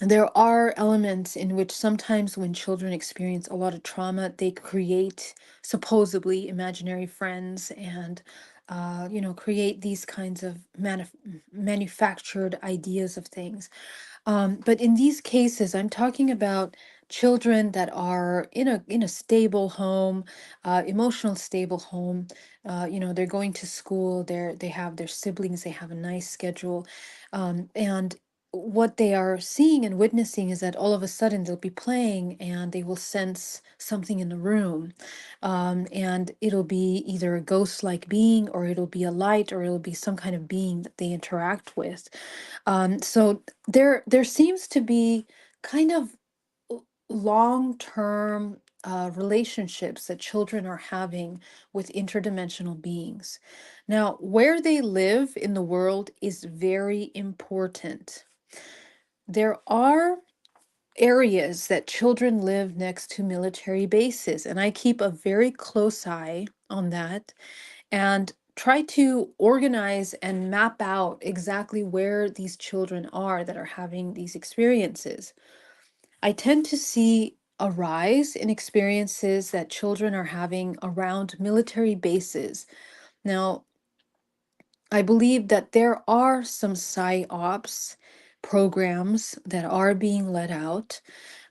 there are elements in which sometimes when children experience a lot of trauma, they create supposedly imaginary friends and, create these kinds of manufactured ideas of things. But in these cases, I'm talking about children that are in a stable home, emotional stable home. They're going to school. They have their siblings. They have a nice schedule, and what they are seeing and witnessing is that all of a sudden they'll be playing and they will sense something in the room, and it'll be either a ghost-like being, or it'll be a light, or it'll be some kind of being that they interact with. So there seems to be kind of long-term relationships that children are having with interdimensional beings. Now, where they live in the world is very important. There are areas that children live next to military bases, and I keep a very close eye on that and try to organize and map out exactly where these children are that are having these experiences. I tend to see a rise in experiences that children are having around military bases. Now, I believe that there are some psyops programs that are being let out,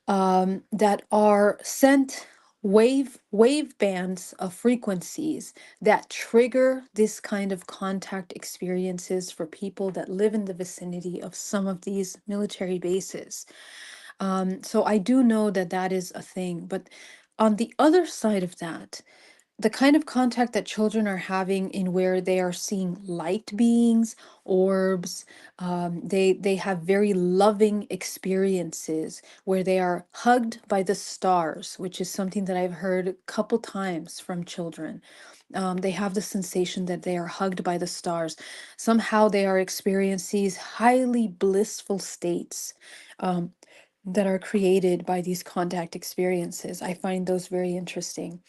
that are sent wave bands of frequencies that trigger this kind of contact experiences for people that live in the vicinity of some of these military bases. So I do know that that is a thing, but on the other side of that, the kind of contact that children are having in where they are seeing light beings, orbs, they have very loving experiences where they are hugged by the stars, which is something that I've heard a couple times from children. They have the sensation that they are hugged by the stars. Somehow they are experiencing these highly blissful states, um, that are created by these contact experiences. I find those very interesting.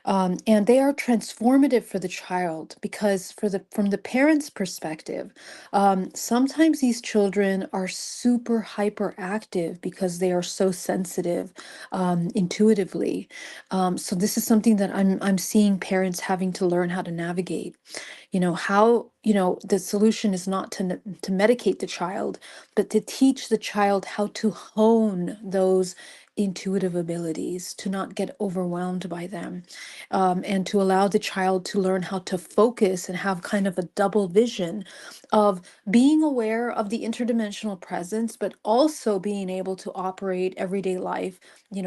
And they are transformative for the child because from the parent's perspective, sometimes these children are super hyperactive because they are so sensitive, intuitively. So this is something that I'm seeing parents having to learn how to navigate. How, the solution is not to medicate the child, but to teach the child how to hone those intuitive abilities, to not get overwhelmed by them, and to allow the child to learn how to focus and have kind of a double vision of being aware of the interdimensional presence, but also being able to operate everyday life,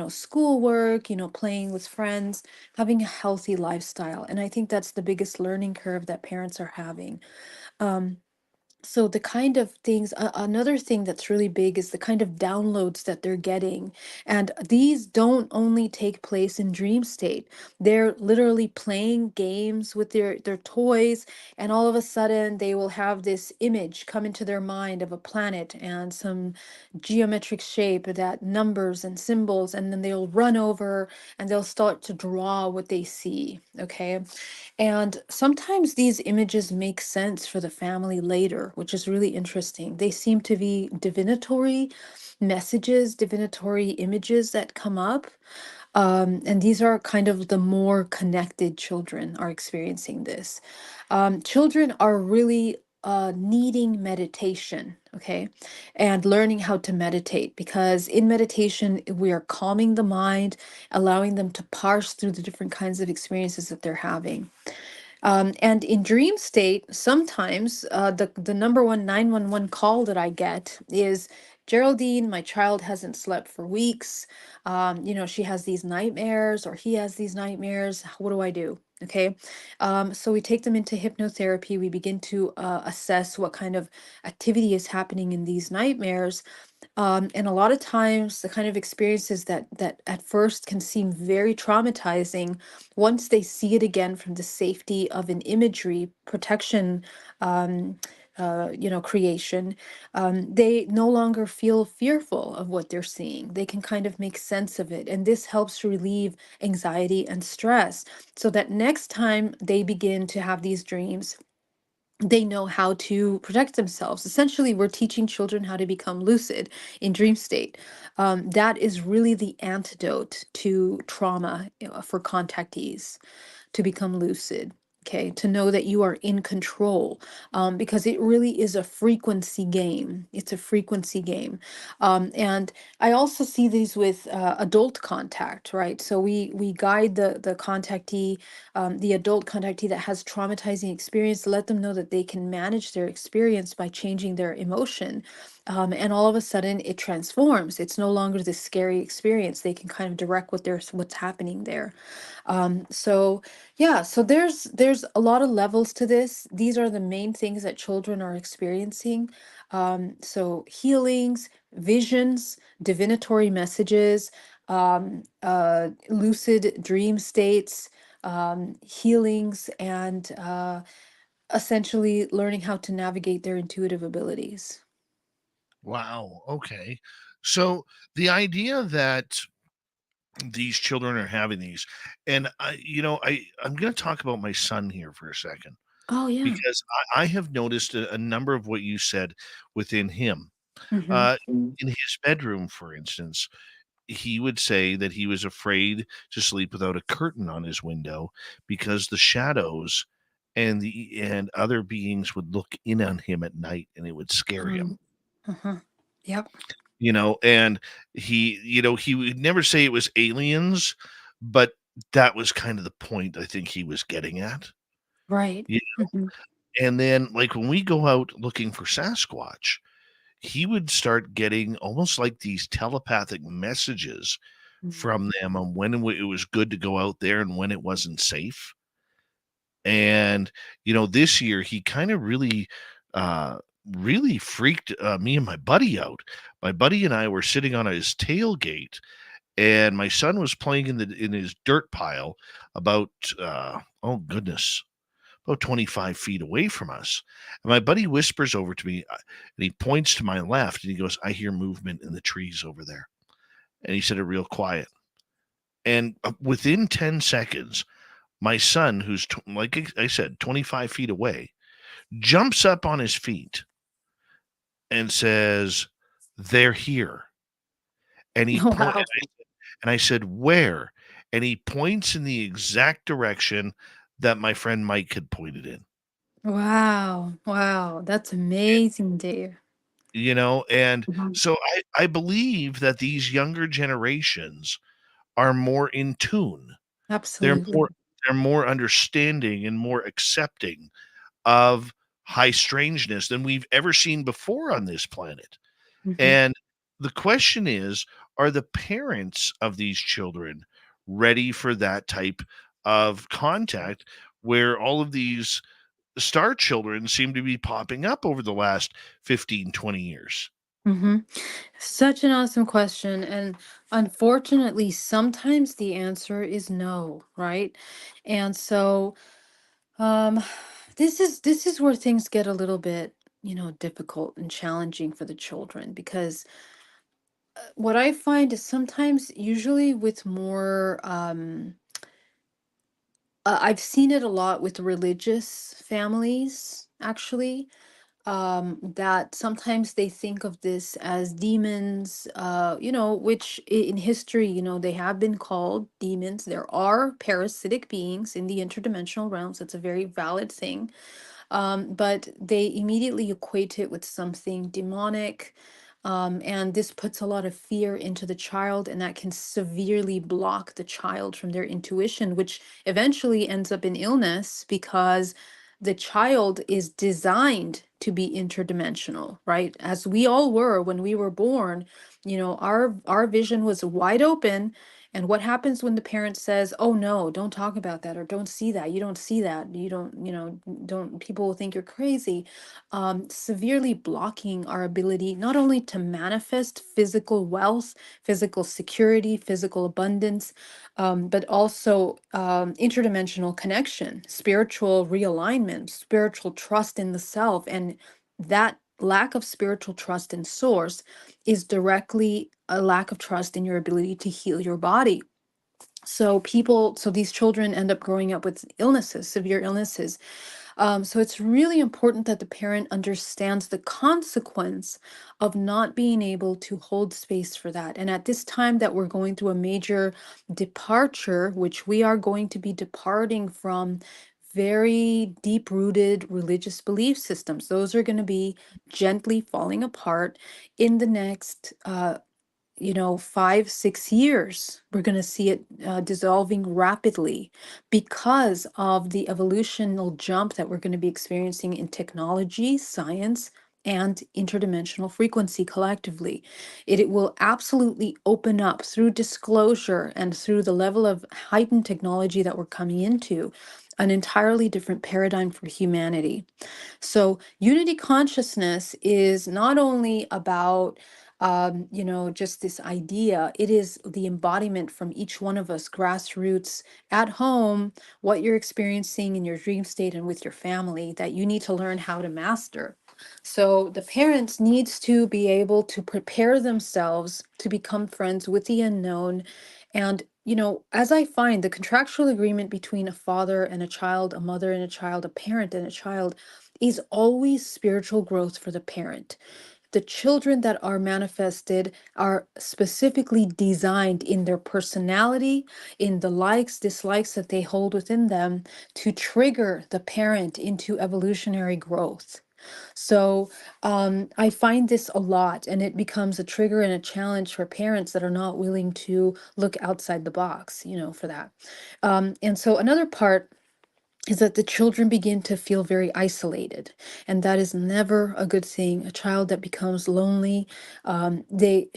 schoolwork, playing with friends, having a healthy lifestyle. And I think that's the biggest learning curve that parents are having. Um, so the kind of things, another thing that's really big is the kind of downloads that they're getting. And these don't only take place in dream state. They're literally playing games with their toys, and all of a sudden they will have this image come into their mind of a planet and some geometric shape, that numbers and symbols, and then they'll run over and they'll start to draw what they see. Okay. And sometimes these images make sense for the family later, which is really interesting. They seem to be divinatory messages, divinatory images that come up. And these are kind of the more connected children are experiencing this. Children are really needing meditation, okay, and learning how to meditate, because in meditation, we are calming the mind, allowing them to parse through the different kinds of experiences that they're having. And in dream state, sometimes the number one 911 call that I get is, Geraldine, my child hasn't slept for weeks. She has these nightmares, or he has these nightmares. What do I do? Okay. So we take them into hypnotherapy. We begin to assess what kind of activity is happening in these nightmares. And a lot of times, the kind of experiences that at first can seem very traumatizing, once they see it again from the safety of an imagery protection, um, creation, they no longer feel fearful of what they're seeing. They can kind of make sense of it. And this helps relieve anxiety and stress so that next time they begin to have these dreams, they know how to protect themselves. Essentially, we're teaching children how to become lucid in dream state. That is really the antidote to trauma, for contactees, to become lucid. Okay, to know that you are in control, because it really is a frequency game. It's a frequency game. And I also see these with adult contact, right? So we guide the contactee, the adult contactee that has traumatizing experience, to let them know that they can manage their experience by changing their emotion. And all of a sudden it transforms. It's no longer this scary experience. They can kind of direct what's happening there. So yeah, so there's a lot of levels to this. These are the main things that children are experiencing. So healings, visions, divinatory messages, lucid dream states, healings, and essentially learning how to navigate their intuitive abilities. Wow. Okay. So the idea that these children are having these, and I'm going to talk about my son here for a second, Oh yeah. because I have noticed a number of what you said within him. Mm-hmm. Uh, in his bedroom, for instance, he would say that he was afraid to sleep without a curtain on his window because the shadows and other beings would look in on him at night and it would scare him. Uh-huh. Yep. And he would never say it was aliens, but that was kind of the point I think he was getting at. Right. Yeah. Mm-hmm. And then, like, when we go out looking for Sasquatch, he would start getting almost like these telepathic messages from them on when it was good to go out there and when it wasn't safe. And this year he kind of really freaked me and my buddy out. My buddy and I were sitting on his tailgate, and my son was playing in his dirt pile about oh goodness, about 25 feet away from us. And my buddy whispers over to me, and he points to my left, and he goes, "I hear movement in the trees over there." And he said it real quiet. And within 10 seconds, my son, who's like I said, 25 feet away, jumps up on his feet and says, "They're here." And he point, Wow. and I said, "Where?" And he points in the exact direction that my friend Mike had pointed in. Wow. Wow. That's amazing, Dave. And Mhm. so I believe that these younger generations are more in tune. They're Absolutely. more they're more understanding and more accepting of high strangeness than we've ever seen before on this planet. Mhm. And the question is, are the parents of these children ready for that type of contact where all of these star children seem to be popping up over the last 15, 20 years? Mhm. Such an awesome question. And unfortunately, sometimes the answer is no, right? And so um this is where things get a little bit, difficult and challenging for the children, because what I find is sometimes, usually with more I've seen it a lot with religious families, actually, that sometimes they think of this as demons, which in history, they have been called demons. There are parasitic beings in the interdimensional realms. That's a very valid thing. But they immediately equate it with something demonic. And this puts a lot of fear into the child, and that can severely block the child from their intuition, which eventually ends up in illness, because the child is designed to be interdimensional, right? As we all were when we were born, our vision was wide open. And what happens when the parent says, "Oh no, don't talk about that," or "Don't see that. You don't see that. You don't, don't, people will think you're crazy." Severely blocking our ability not only to manifest physical wealth, physical security, physical abundance, but also interdimensional connection, spiritual realignment, spiritual trust in the self, and that lack of spiritual trust in source is directly a lack of trust in your ability to heal your body. So these children end up growing up with illnesses, severe illnesses. So it's really important that the parent understands the consequence of not being able to hold space for that. And at this time that we're going through a major departure, which we are going to be departing from very deep rooted religious belief systems, those are going to be gently falling apart in the next 5, 6 years. We're going to see it dissolving rapidly because of the evolutional jump that we're going to be experiencing in technology, science, and interdimensional frequency collectively. It will absolutely open up through disclosure and through the level of heightened technology that we're coming into an entirely different paradigm for humanity. So, unity consciousness is not only about, just this idea, it is the embodiment from each one of us, grassroots, at home, what you're experiencing in your dream state and with your family that you need to learn how to master. So, the parents needs to be able to prepare themselves to become friends with the unknown. And as I find the contractual agreement between a father and a child, a mother and a child, a parent and a child, is always spiritual growth for the parent. The children that are manifested are specifically designed in their personality, in the likes, dislikes that they hold within them to trigger the parent into evolutionary growth. So I find this a lot, and it becomes a trigger and a challenge for parents that are not willing to look outside the box, for that. And so another part is that the children begin to feel very isolated, and that is never a good thing. A child that becomes lonely,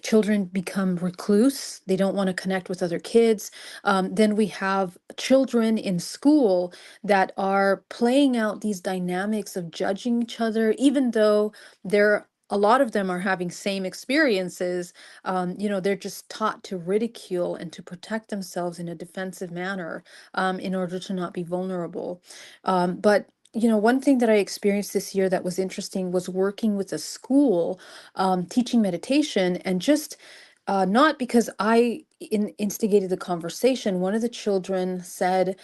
children become recluse. They don't want to connect with other kids. Then we have children in school that are playing out these dynamics of judging each other, even though a lot of them are having same experiences. They're just taught to ridicule and to protect themselves in a defensive manner, in order to not be vulnerable. But one thing that I experienced this year that was interesting was working with a school, teaching meditation, and just not because I instigated the conversation. One of the children said,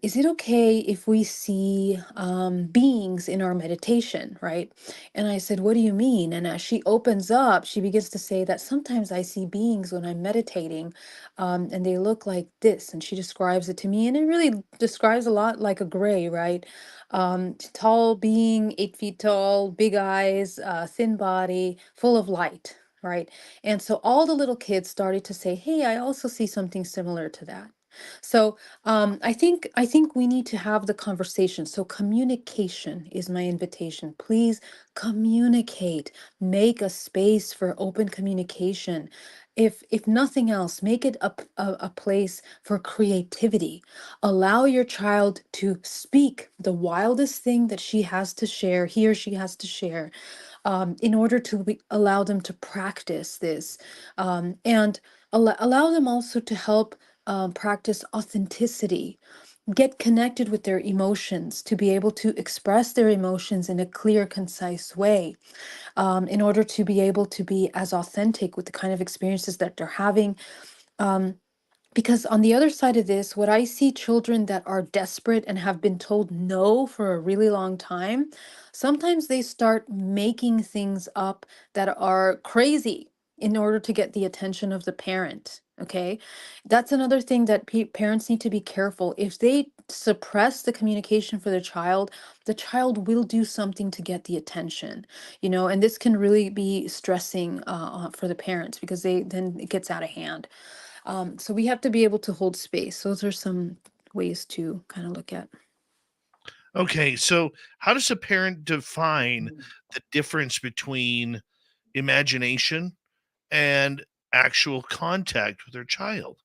is it okay if we see beings in our meditation, right? And I said, what do you mean? And as she opens up, she begins to say that sometimes I see beings when I'm meditating, and they look like this. And she describes it to me, and it really describes a lot like a gray, right? Tall being, 8 feet tall, big eyes, thin body, full of light, right? And so all the little kids started to say, hey, I also see something similar to that. So I think we need to have the conversation. So communication is my invitation. Please communicate. Make a space for open communication. If nothing else, make it a place for creativity. Allow your child to speak the wildest thing that she has to share, he or she has to share, in order to allow them to practice this, and allow them also to help practice authenticity, get connected with their emotions, to be able to express their emotions in a clear, concise way, in order to be able to be as authentic with the kind of experiences that they're having. Um, because on the other side of this, what I see children that are desperate and have been told no for a really long time, sometimes they start making things up that are crazy in order to get the attention of the parent. Okay. That's another thing that parents need to be careful. If they suppress the communication for the child will do something to get the attention, and this can really be stressing for the parents because then it gets out of hand. So we have to be able to hold space. Those are some ways to kind of look at. Okay, so how does a parent define the difference between imagination and actual contact with their child?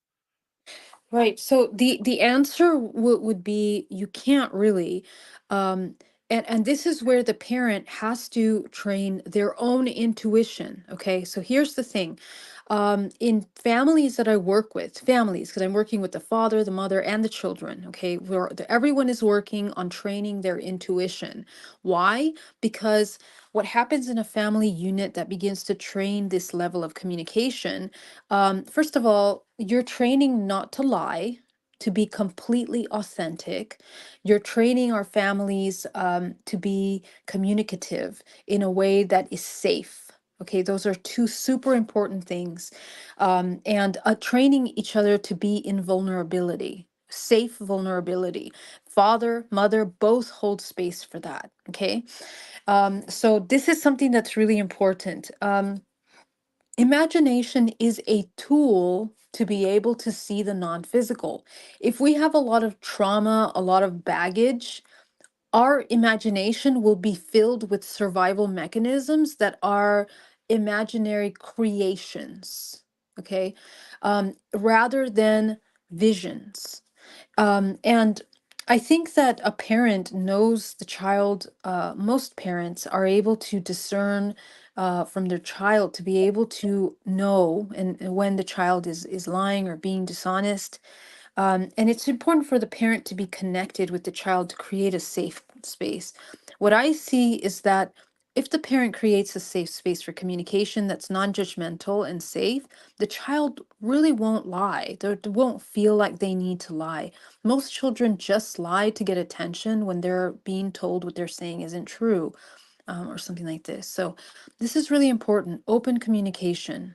Right. So the answer would be you can't really. Um, and this is where the parent has to train their own intuition. Okay. So here's the thing. In families that I work with, families, because I'm working with the father, the mother, and the children, okay, where everyone is working on training their intuition. Why? Because what happens in a family unit that begins to train this level of communication, first of all, you're training not to lie, to be completely authentic. You're training our families to be communicative in a way that is safe. Okay, those are two super important things. And training each other to be in vulnerability, safe vulnerability. Father, mother, both hold space for that. Okay. So this is something that's really important. Imagination is a tool to be able to see the non-physical. If we have a lot of trauma, a lot of baggage, our imagination will be filled with survival mechanisms that are imaginary creations, okay, rather than visions. And I think that a parent knows the child, most parents are able to discern from their child to be able to know and when the child is lying or being dishonest. And it's important for the parent to be connected with the child to create a safe space. What I see is that if the parent creates a safe space for communication that's non-judgmental and safe, the child really won't lie. They won't feel like they need to lie. Most children just lie to get attention when they're being told what they're saying isn't true, or something like this. So this is really important. Open communication.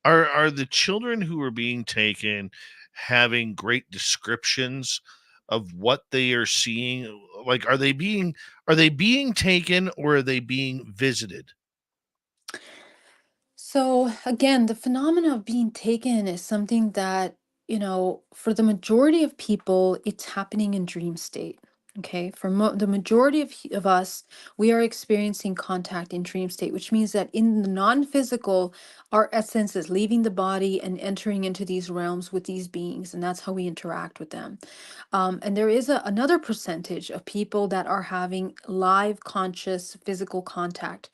Are the children who are being taken having great descriptions of what they are seeing? Like, are they being taken, or are they being visited? So again, the phenomena of being taken is something that, for the majority of people, it's happening in dream state. Okay, for the majority of us, we are experiencing contact in dream state, which means that in the non-physical, our essence is leaving the body and entering into these realms with these beings, and that's how we interact with them. And there is another percentage of people that are having live, conscious, physical contact.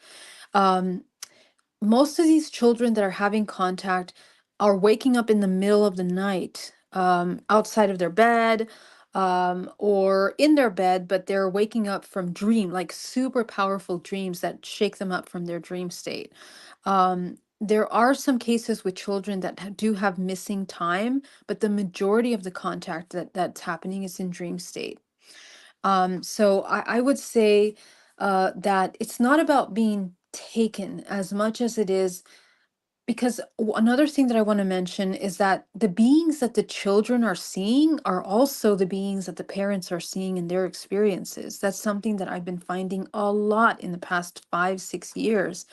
Um, Most of these children that are having contact are waking up in the middle of the night, outside of their bed, or in their bed, but they're waking up from like super powerful dreams that shake them up from their dream state. There are some cases with children that do have missing time, but the majority of the contact that's happening is in dream state. So I would say that it's not about being taken as much as it is, because another thing that I want to mention is that the beings that the children are seeing are also the beings that the parents are seeing in their experiences. That's something that I've been finding a lot in the past 5, 6 years.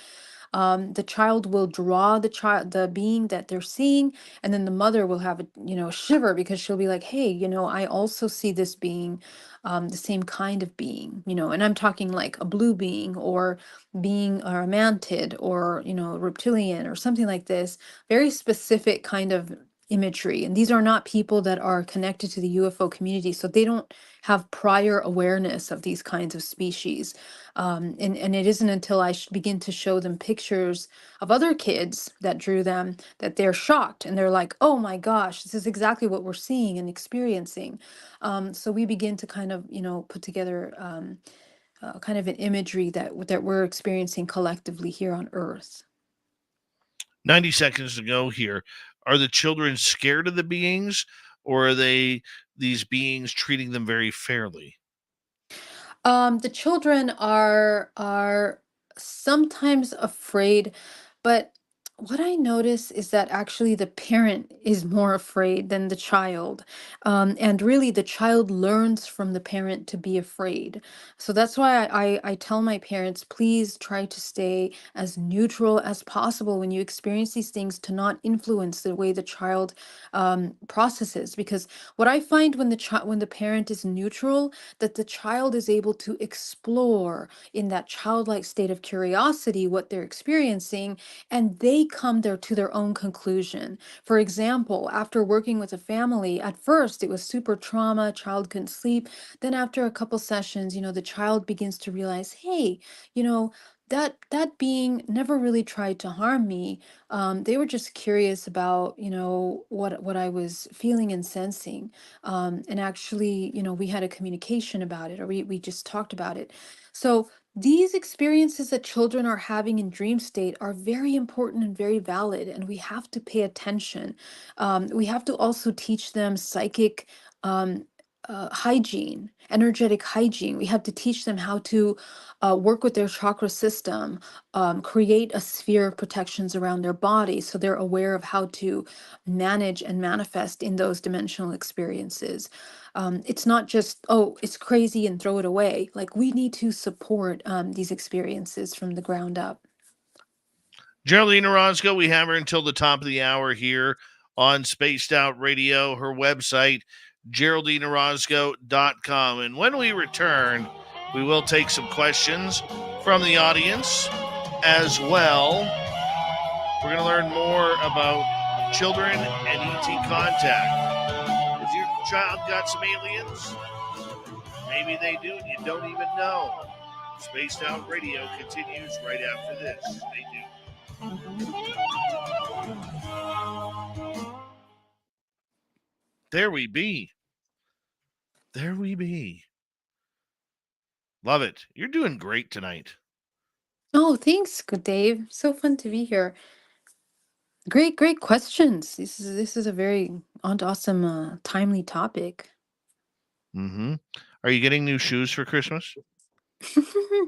The child will draw the being that they're seeing, and then the mother will have a shiver because she'll be like, hey, I also see this being, the same kind of being, and I'm talking like a blue being, or being or a mantid, or a reptilian or something like this. Very specific kind of imagery, and these are not people that are connected to the UFO community, so they don't have prior awareness of these kinds of species. And it isn't until I begin to show them pictures of other kids that drew them that they're shocked, and they're like, oh my gosh, this is exactly what we're seeing and experiencing. So we begin to kind of, put together kind of an imagery that we're experiencing collectively here on Earth. 90 seconds to go here. Are the children scared of the beings, or are these beings treating them very fairly? The children are sometimes afraid, but what I notice is that actually the parent is more afraid than the child. And really the child learns from the parent to be afraid. So that's why I tell my parents, please try to stay as neutral as possible when you experience these things, to not influence the way the child processes. Because what I find when the parent is neutral, that the child is able to explore in that childlike state of curiosity what they're experiencing, and they come there to their own conclusion. For example, after working with a family, at first it was super trauma, child couldn't sleep. Then after a couple sessions, the child begins to realize, hey, you know, that being never really tried to harm me. They were just curious about, what I was feeling and sensing. And actually, we had a communication about it, or we just talked about it. So these experiences that children are having in dream state are very important and very valid, and we have to pay attention. We have to also teach them psychic hygiene, energetic hygiene. We have to teach them how to work with their chakra system, create a sphere of protections around their body so they're aware of how to manage and manifest in those dimensional experiences. It's not just, oh, it's crazy and throw it away. Like, we need to support these experiences from the ground up. Geraldine Orozco, we have her until the top of the hour here on Spaced Out Radio. Her website, GeraldineOrozco.com. And when we return, we will take some questions from the audience as well. We're going to learn more about children and ET contact. Has your child got some aliens? Maybe they do and you don't even know. Spaced Out Radio continues right after this. Stay tuned. There we be. There we be. Love it. You're doing great tonight. Oh, thanks, good Dave. So fun to be here. Great, great questions. This is a very awesome, timely topic. Mm-hmm. Are you getting new shoes for Christmas?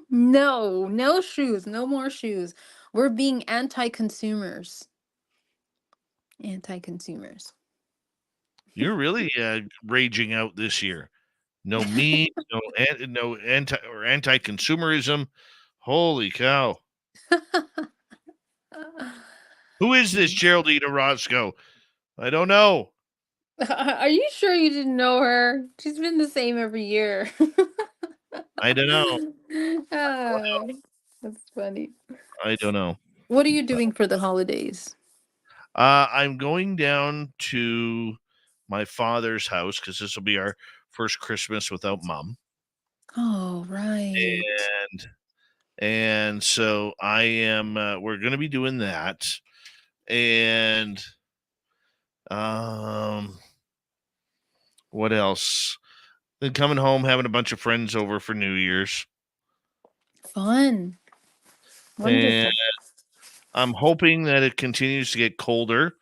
No, no shoes, no more shoes. We're being anti-consumers. Anti-consumers. You're really raging out this year. No meat, no anti-consumerism. Holy cow! Who is this Geraldine Orozco? I don't know. Are you sure you didn't know her? She's been the same every year. I don't know. Ah, that's funny. I don't know. What are you doing for the holidays? I'm going down to my father's house because this will be our first Christmas without Mom. Oh, right. And so I am. We're going to be doing that, and what else? Then coming home, having a bunch of friends over for New Year's. Fun. Wonderful. And I'm hoping that it continues to get colder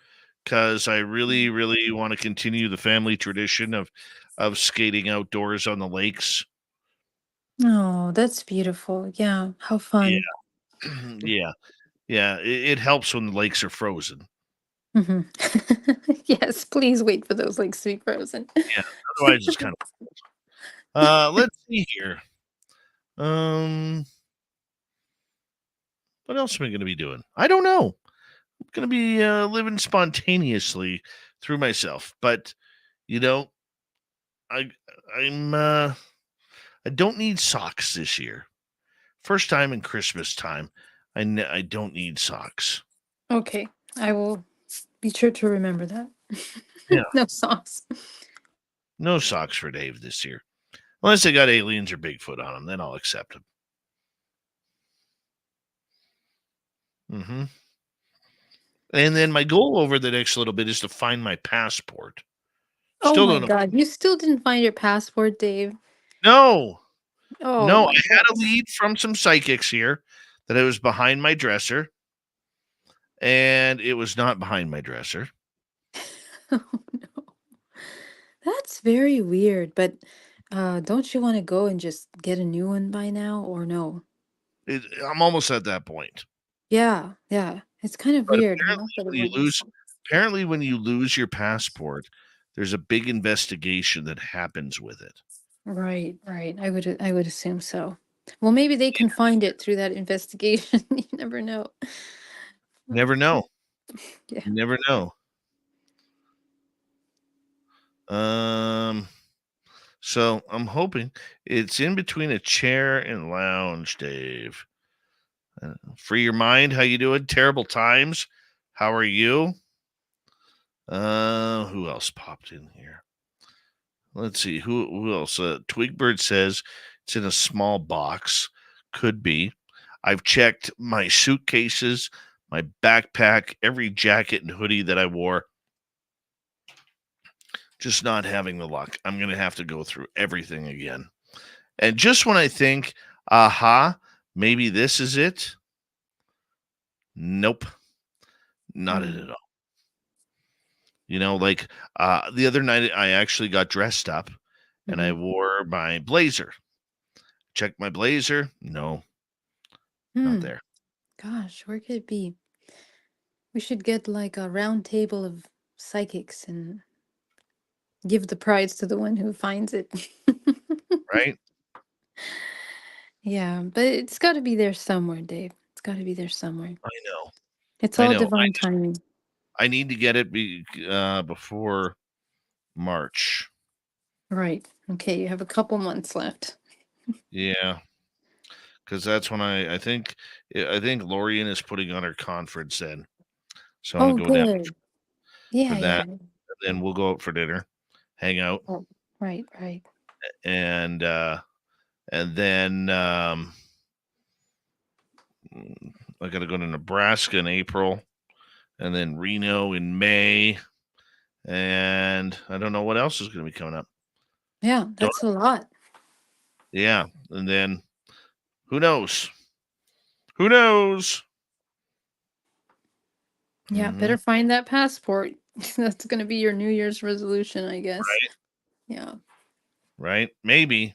because I really, really want to continue the family tradition of skating outdoors on the lakes. Oh, that's beautiful. Yeah, how fun. Yeah. Yeah. It helps when the lakes are frozen. Mhm. Yes, please wait for those lakes to be frozen. Yeah. Otherwise, it's kind of. Let's see here. What else am I going to be doing? I don't know. I'm going to be living spontaneously through myself, but I I'm I don't need socks this year. First time in Christmas time, I don't need socks. Okay, I will be sure to remember that. Yeah. No socks. No socks for Dave this year, unless they got aliens or Bigfoot on them. Then I'll accept them. Mm-hmm. And then my goal over the next little bit is to find my passport. Oh Still my don't know. God, you still didn't find your passport, Dave? No. Oh No, my I had a gosh. lead from some psychics here that it was behind my dresser, and it was not behind my dresser. Oh no. That's very weird, but don't you want to go and just get a new one by now, or no? I'm almost at that point. Yeah, yeah. It's kind of But weird. Not that it was. apparently when you lose your passport, there's a big investigation that happens with it. Right, right. I would assume so. Well, maybe they can find it through that investigation. You never know. Never know. Yeah. You never know. So I'm hoping it's in between a chair and lounge, Dave. Free your mind. How you doing? Terrible times. How are you? Who else popped in here? Let's see. Who else? Twigbird says it's in a small box. Could be. I've checked my suitcases, my backpack, every jacket and hoodie that I wore. Just not having the luck. I'm going to have to go through everything again. And just when I think, aha, maybe this is it. Nope, not it at all. Like the other night, I actually got dressed up and I wore my blazer. Checked my blazer. No, not there. Gosh, where could it be? We should get like a round table of psychics and give the prize to the one who finds it. Right? Yeah, but it's got to be there somewhere, Dave. It's got to be there somewhere. I know. It's I all know. divine timing. I need to get it before March. Right. Okay, you have a couple months left. Yeah, because that's when I think Lorian is putting on her conference then. So I'm Oh, gonna go down good. for Yeah, that, yeah. and then we'll go out for dinner, hang out, Oh, right, right. and then I got to go to Nebraska in April, and then Reno in May, and I don't know what else is going to be coming up. Yeah, that's a lot. Yeah, and then who knows? Who knows? Yeah, better find that passport. That's going to be your New Year's resolution, I guess. Right. Yeah. Right? Maybe.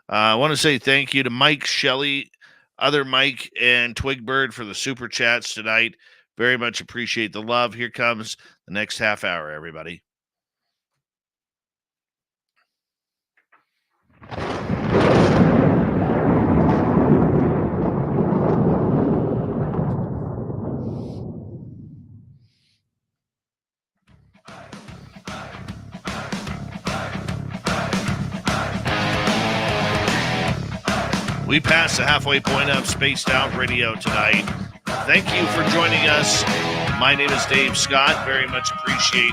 I want to say thank you to Mike, Shelley, other Mike, and Twigbird for the super chats tonight. Very much appreciate the love. Here comes the next half hour, everybody. We passed the halfway point of Spaced Out Radio tonight. Thank you for joining us. My name is Dave Scott. Very much appreciate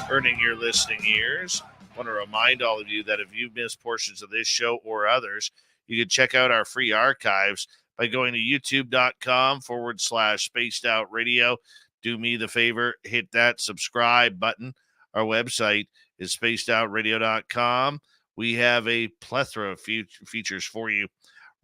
earning your listening ears. I want to remind all of you that if you've missed portions of this show or others, you can check out our free archives by going to youtube.com/Spaced Out Radio. Do me the favor, hit that subscribe button. Our website is spacedoutradio.com. We have a plethora of features for you.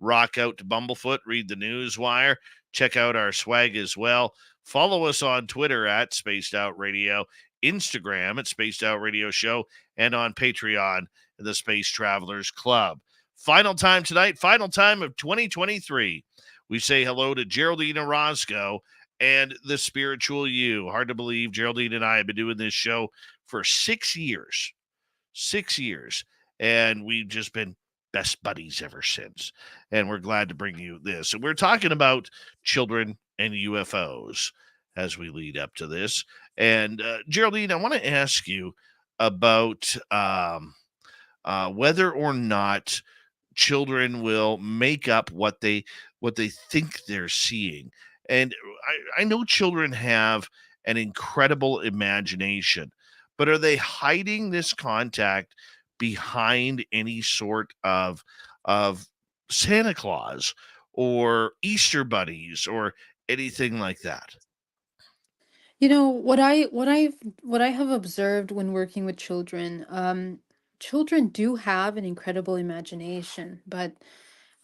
Rock out to Bumblefoot, read the Newswire, check out our swag as well. Follow us on Twitter at Spaced Out Radio, Instagram at Spaced Out Radio Show, and on Patreon, the Space Travelers Club. Final time tonight, final time of 2023. We say hello to Geraldine Orozco and the Spiritual You. Hard to believe Geraldine and I have been doing this show for 6 years. 6 years. And we've just been best buddies ever since. And we're glad to bring you this. And we're talking about children and UFOs as we lead up to this. And Geraldine, I want to ask you about whether or not children will make up what they think they're seeing. And I know children have an incredible imagination, but are they hiding this contact behind any sort of Santa Claus or Easter bunnies or anything like that? You know, what I have observed when working with children, children do have an incredible imagination, but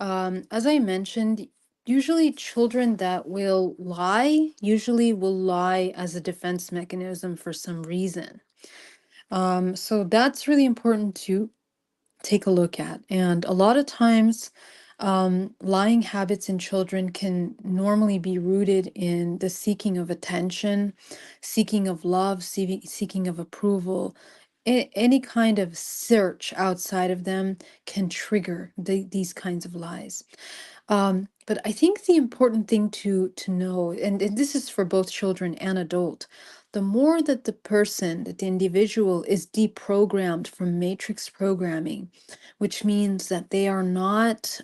as I mentioned, usually children that will lie usually will lie as a defense mechanism for some reason. So that's really important to take a look at. And a lot of times, lying habits in children can normally be rooted in the seeking of attention, seeking of love, seeking of approval. Any kind of search outside of them can trigger these kinds of lies. But I think the important thing to know, and this is for both children and adult, the more that that the individual is deprogrammed from matrix programming, which means that they are not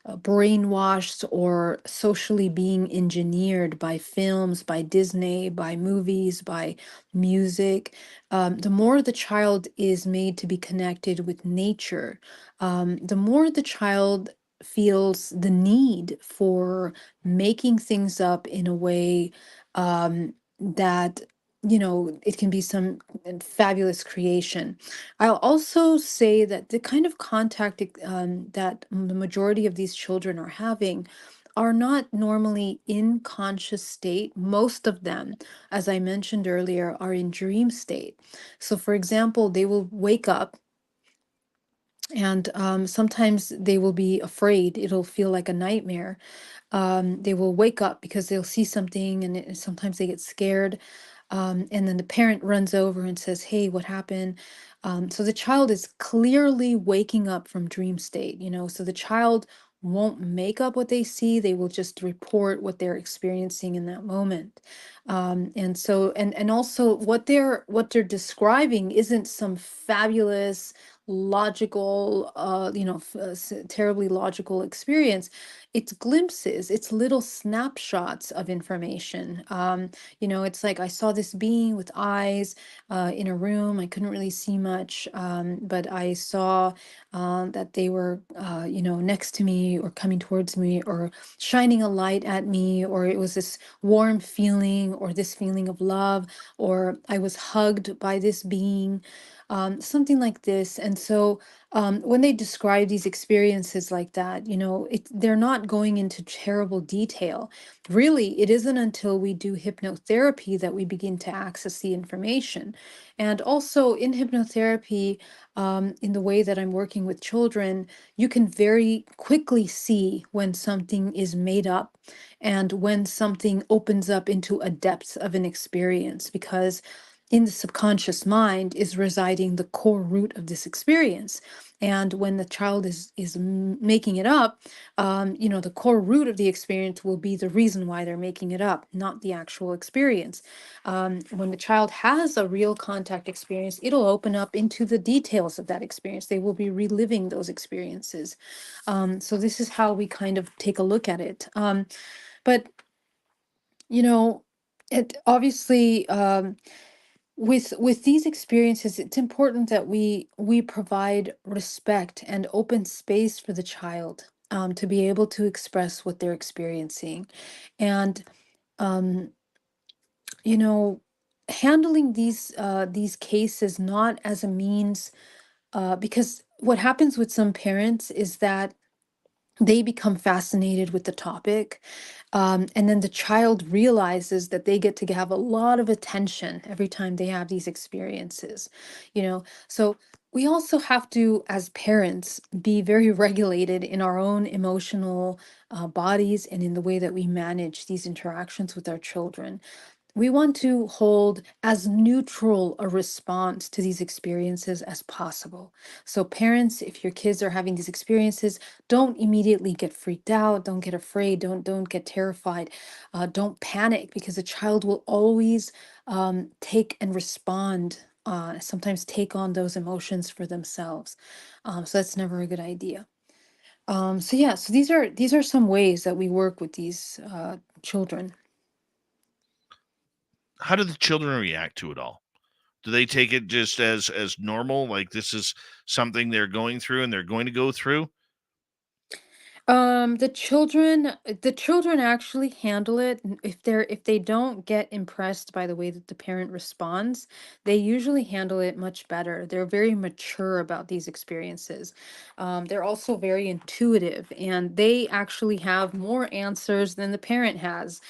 brainwashed or socially being engineered by films, by Disney, by movies, by music. The more the child is made to be connected with nature, the more the child feels the need for making things up in a way that, it can be some fabulous creation. I'll also say that the kind of contact that the majority of these children are having are not normally in conscious state. Most of them, as I mentioned earlier, are in dream state. So, for example, they will wake up and sometimes they will be afraid. It'll feel like a nightmare. They will wake up because they'll see something, and sometimes they get scared. And then the parent runs over and says, "Hey, what happened?" So the child is clearly waking up from dream state, so the child won't make up what they see. They will just report what they're experiencing in that moment. And so, and also what they're describing isn't some fabulous logical, terribly logical experience. It's glimpses, it's little snapshots of information. It's like, I saw this being with eyes in a room. I couldn't really see much, but I saw that they were, next to me or coming towards me or shining a light at me, or it was this warm feeling or this feeling of love, or I was hugged by this being, something like this. And so when they describe these experiences like that, they're not going into terrible detail. Really, it isn't until we do hypnotherapy that we begin to access the information. And also in hypnotherapy, in the way that I'm working with children, you can very quickly see when something is made up and when something opens up into a depth of an experience, because in the subconscious mind is residing the core root of this experience. And when the child is making it up, the core root of the experience will be the reason why they're making it up, not the actual experience. When the child has a real contact experience, it'll open up into the details of that experience. They will be reliving those experiences. So this is how we kind of take a look at it. But it obviously, with these experiences, it's important that we provide respect and open space for the child, to be able to express what they're experiencing. And um, you know handling these cases not as a means, because what happens with some parents is that they become fascinated with the topic. And then the child realizes that they get to have a lot of attention every time they have these experiences. So we also have to, as parents, be very regulated in our own emotional bodies and in the way that we manage these interactions with our children. We want to hold as neutral a response to these experiences as possible. So, parents, if your kids are having these experiences, don't immediately get freaked out. Don't get afraid. Don't get terrified. Don't panic, because a child will always take and respond. Sometimes take on those emotions for themselves. So that's never a good idea. So yeah, so these are some ways that we work with these children. How do the children react to it all? Do they take it just as normal, like this is something they're going through and they're going to go through? The children actually handle it. If they don't get impressed by the way that the parent responds, they usually handle it much better. They're very mature about these experiences. They're also very intuitive, and they actually have more answers than the parent has,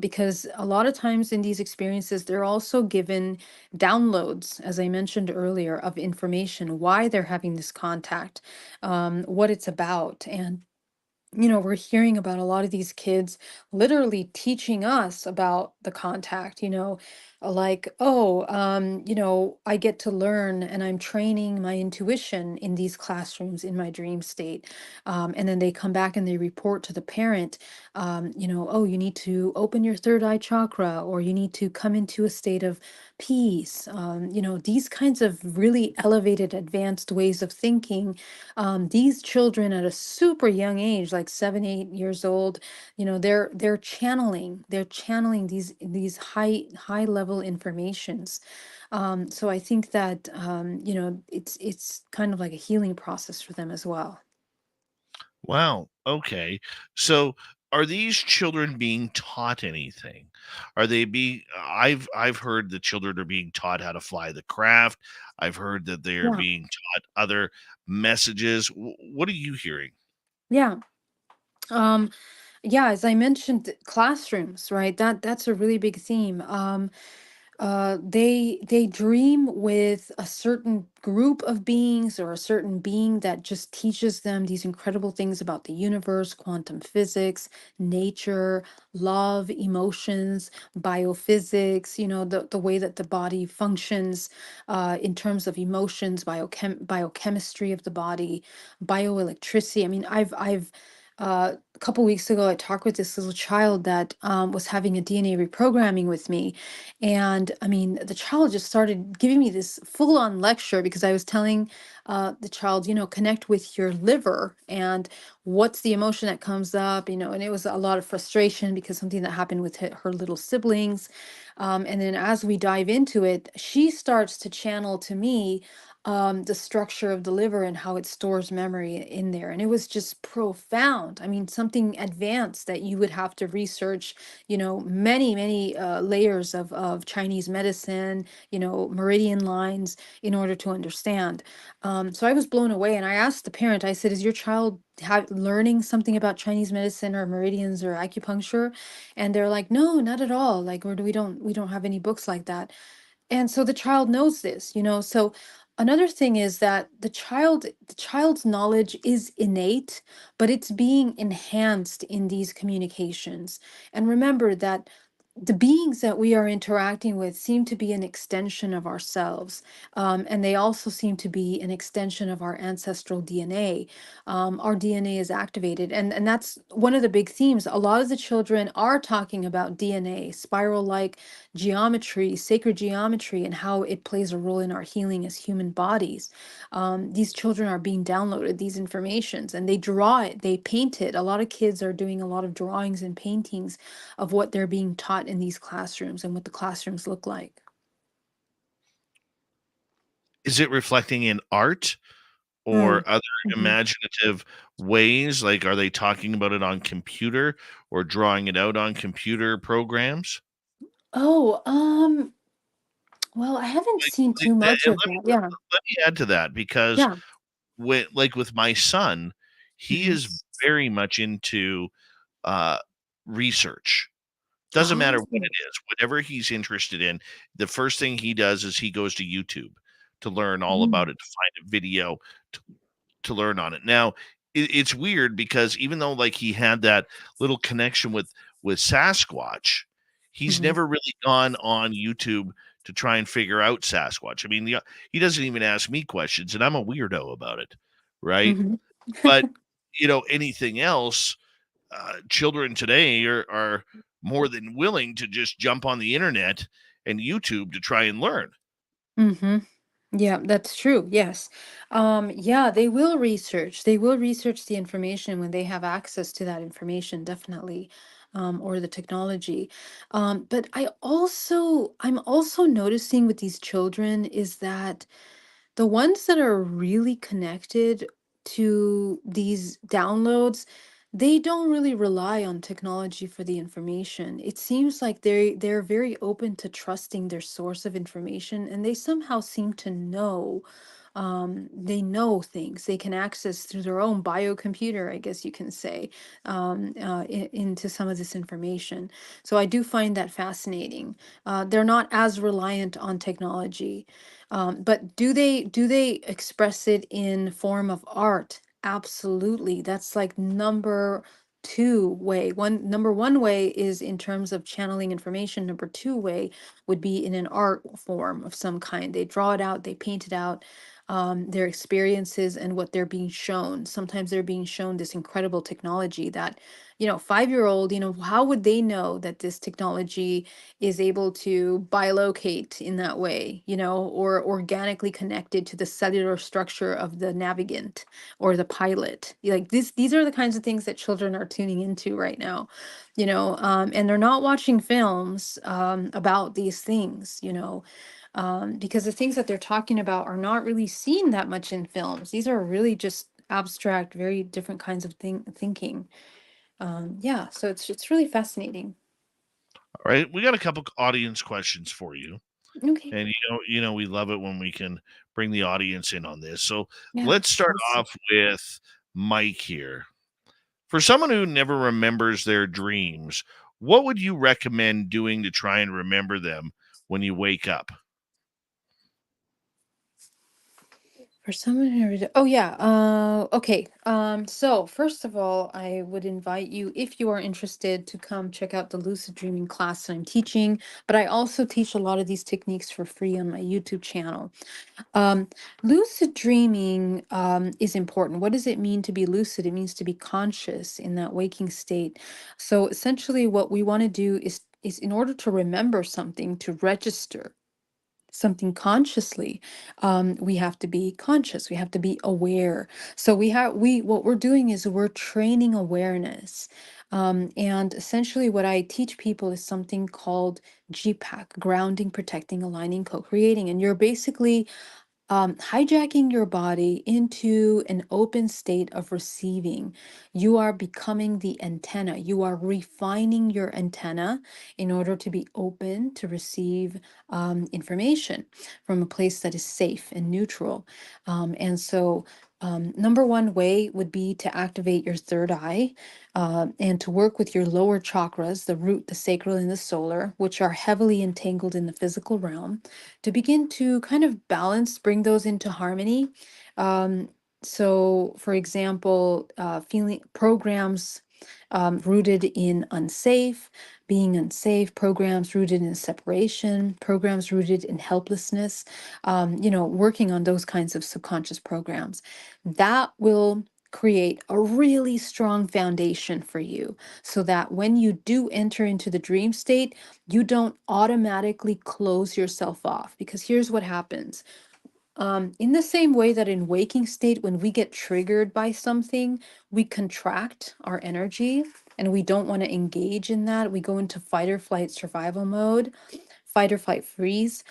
because a lot of times in these experiences, they're also given downloads, as I mentioned earlier, of information, why they're having this contact, what it's about. And we're hearing about a lot of these kids literally teaching us about the contact, like, oh, I get to learn and I'm training my intuition in these classrooms in my dream state. And then they come back and they report to the parent, oh, you need to open your third eye chakra, or you need to come into a state of peace. These kinds of really elevated, advanced ways of thinking, these children at a super young age, like 7, 8 years old, they're channeling these high level informations. So I think that it's kind of like a healing process for them as well. Wow. Okay. So are these children being taught anything? Are they being I've heard the children are being taught how to fly the craft. I've heard that they're Yeah, being taught other messages. What are you hearing? yeah. Um, yeah, as I mentioned, classrooms, right? That's a really big theme. They dream with a certain group of beings or a certain being that just teaches them these incredible things about the universe, quantum physics, nature, love, emotions, biophysics, the way that the body functions in terms of emotions, biochemistry of the body, bioelectricity. I mean, a couple weeks ago, I talked with this little child that was having a DNA reprogramming with me, and I mean, the child just started giving me this full on lecture because I was telling the child, connect with your liver and what's the emotion that comes up, and it was a lot of frustration because something that happened with her little siblings. And then as we dive into it, she starts to channel to me the structure of the liver and how it stores memory in there. And it was just profound. I mean, something advanced that you would have to research, many, many layers of Chinese medicine, meridian lines in order to understand. So I was blown away, and I asked the parent, I said, is your child learning something about Chinese medicine or meridians or acupuncture? And they're like, no, not at all. Like, we don't have any books like that. And so the child knows this, so another thing is that the child's knowledge is innate, but it's being enhanced in these communications. And remember that the beings that we are interacting with seem to be an extension of ourselves. And they also seem to be an extension of our ancestral DNA. Our DNA is activated. And that's one of the big themes. A lot of the children are talking about DNA, spiral like geometry, sacred geometry, and how it plays a role in our healing as human bodies. These children are being downloaded these informations, and they draw it, they paint it. A lot of kids are doing a lot of drawings and paintings of what they're being taught in these classrooms and what the classrooms look like. Is it reflecting in art Mm, or other mhm. imaginative ways? Like, are they talking about it on computer or drawing it out on computer programs? Oh, well, I haven't seen Like, too much and of that. Yeah, let me add to that because yeah. with my son, he Hmm. is very much into uh, research. Doesn't matter what Oh. it is, whatever he's interested in, the first thing he does is he goes to YouTube to learn all about Mm, it, to find a video to, to learn on it. Now, it's weird because even though like he had that little connection with Sasquatch, he's mhm, never really gone on YouTube to try and figure out Sasquatch. I mean, he doesn't even ask me questions, and I'm a weirdo about it, right? mhm. But anything else, children today are more than willing to just jump on the internet and YouTube to try and learn. Mm-hmm. Yeah, that's true. Yes. Yeah, they will research. They will research the information when they have access to that information, definitely, or the technology. But I'm also noticing with these children is that the ones that are really connected to these downloads, they don't really rely on technology for the information. It seems like they're very open to trusting their source of information, and they somehow seem to know, they know things they can access through their own biocomputer, I guess you can say, into some of this information. So I do find that fascinating. They're not as reliant on technology. But do they express it in form of art? Absolutely. That's like number two way. Number one way is in terms of channeling information. Number two way would be in an art form of some kind. They draw it out, they paint it out, their experiences and what they're being shown. Sometimes they're being shown this incredible technology that, 5-year-old, how would they know that this technology is able to bilocate in that way, or organically connected to the cellular structure of the navigant or the pilot. Like these are the kinds of things that children are tuning into right now, and they're not watching films about these things, because the things that they're talking about are not really seen that much in films. These are really just abstract, very different kinds of thinking. Yeah, so it's really fascinating. All right, we got a couple audience questions for you. Okay. And we love it when we can bring the audience in on this. So Yeah. let's start off with Mike here. For someone who never remembers their dreams, what would you recommend doing to try and remember them when you wake up? For someone who, oh yeah, okay. So first of all, I would invite you, if you are interested, to come check out the lucid dreaming class that I'm teaching. But I also teach a lot of these techniques for free on my YouTube channel. Um, Lucid dreaming is important. What does it mean to be lucid? It means to be conscious in that waking state. So essentially, what we want to do is in order to remember something, to register something consciously, we have to be conscious, we have to be aware. So we what we're doing is we're training awareness. And essentially what I teach people is something called GPAC, grounding, protecting, aligning, co-creating. And you're basically hijacking your body into an open state of receiving. You are becoming the antenna. You are refining your antenna in order to be open to receive information from a place that is safe and neutral. And so, number one way would be to activate your third eye and to work with your lower chakras, the root, the sacral, and the solar, which are heavily entangled in the physical realm, to begin to kind of balance, bring those into harmony. Um, so, for example, feeling programs rooted in being unsafe, programs rooted in separation, programs rooted in helplessness, working on those kinds of subconscious programs. That will create a really strong foundation for you so that when you do enter into the dream state, you don't automatically close yourself off. Because here's what happens. In the same way that in waking state, when we get triggered by something, we contract our energy and we don't want to engage in that. We go into fight or flight survival mode, fight or flight freeze.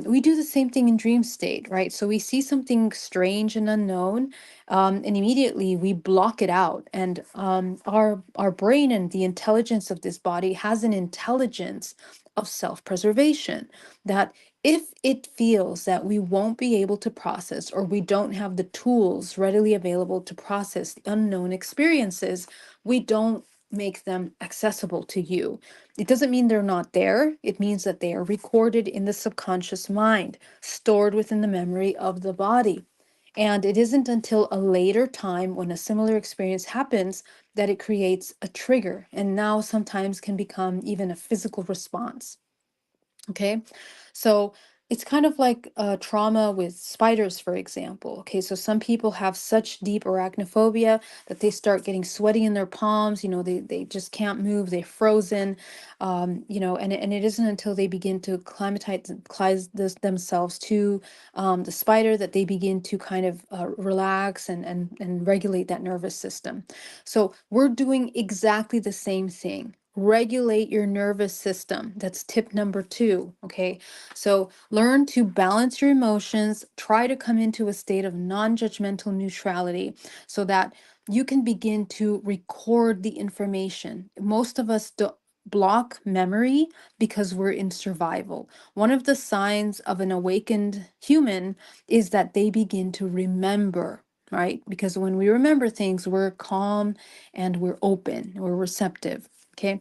We do the same thing in dream state, right? So we see something strange and unknown, and immediately we block it out. And our brain and the intelligence of this body has an intelligence of self-preservation that if it feels that we won't be able to process or we don't have the tools readily available to process the unknown experiences, we don't make them accessible to you. It doesn't mean they're not there. It means that they are recorded in the subconscious mind, stored within the memory of the body. And it isn't until a later time when a similar experience happens that it creates a trigger and now sometimes can become even a physical response. Okay, so it's kind of like trauma with spiders, for example. Okay, so some people have such deep arachnophobia that they start getting sweaty in their palms. They just can't move. They're frozen. And it isn't until they begin to climatize themselves to the spider that they begin to kind of relax and regulate that nervous system. So we're doing exactly the same thing. Regulate your nervous system. That's tip number 2. Okay. So learn to balance your emotions. Try to come into a state of non judgmental neutrality so that you can begin to record the information. Most of us block memory because we're in survival. One of the signs of an awakened human is that they begin to remember. Right? Because when we remember things, we're calm and we're open, we're receptive. Okay.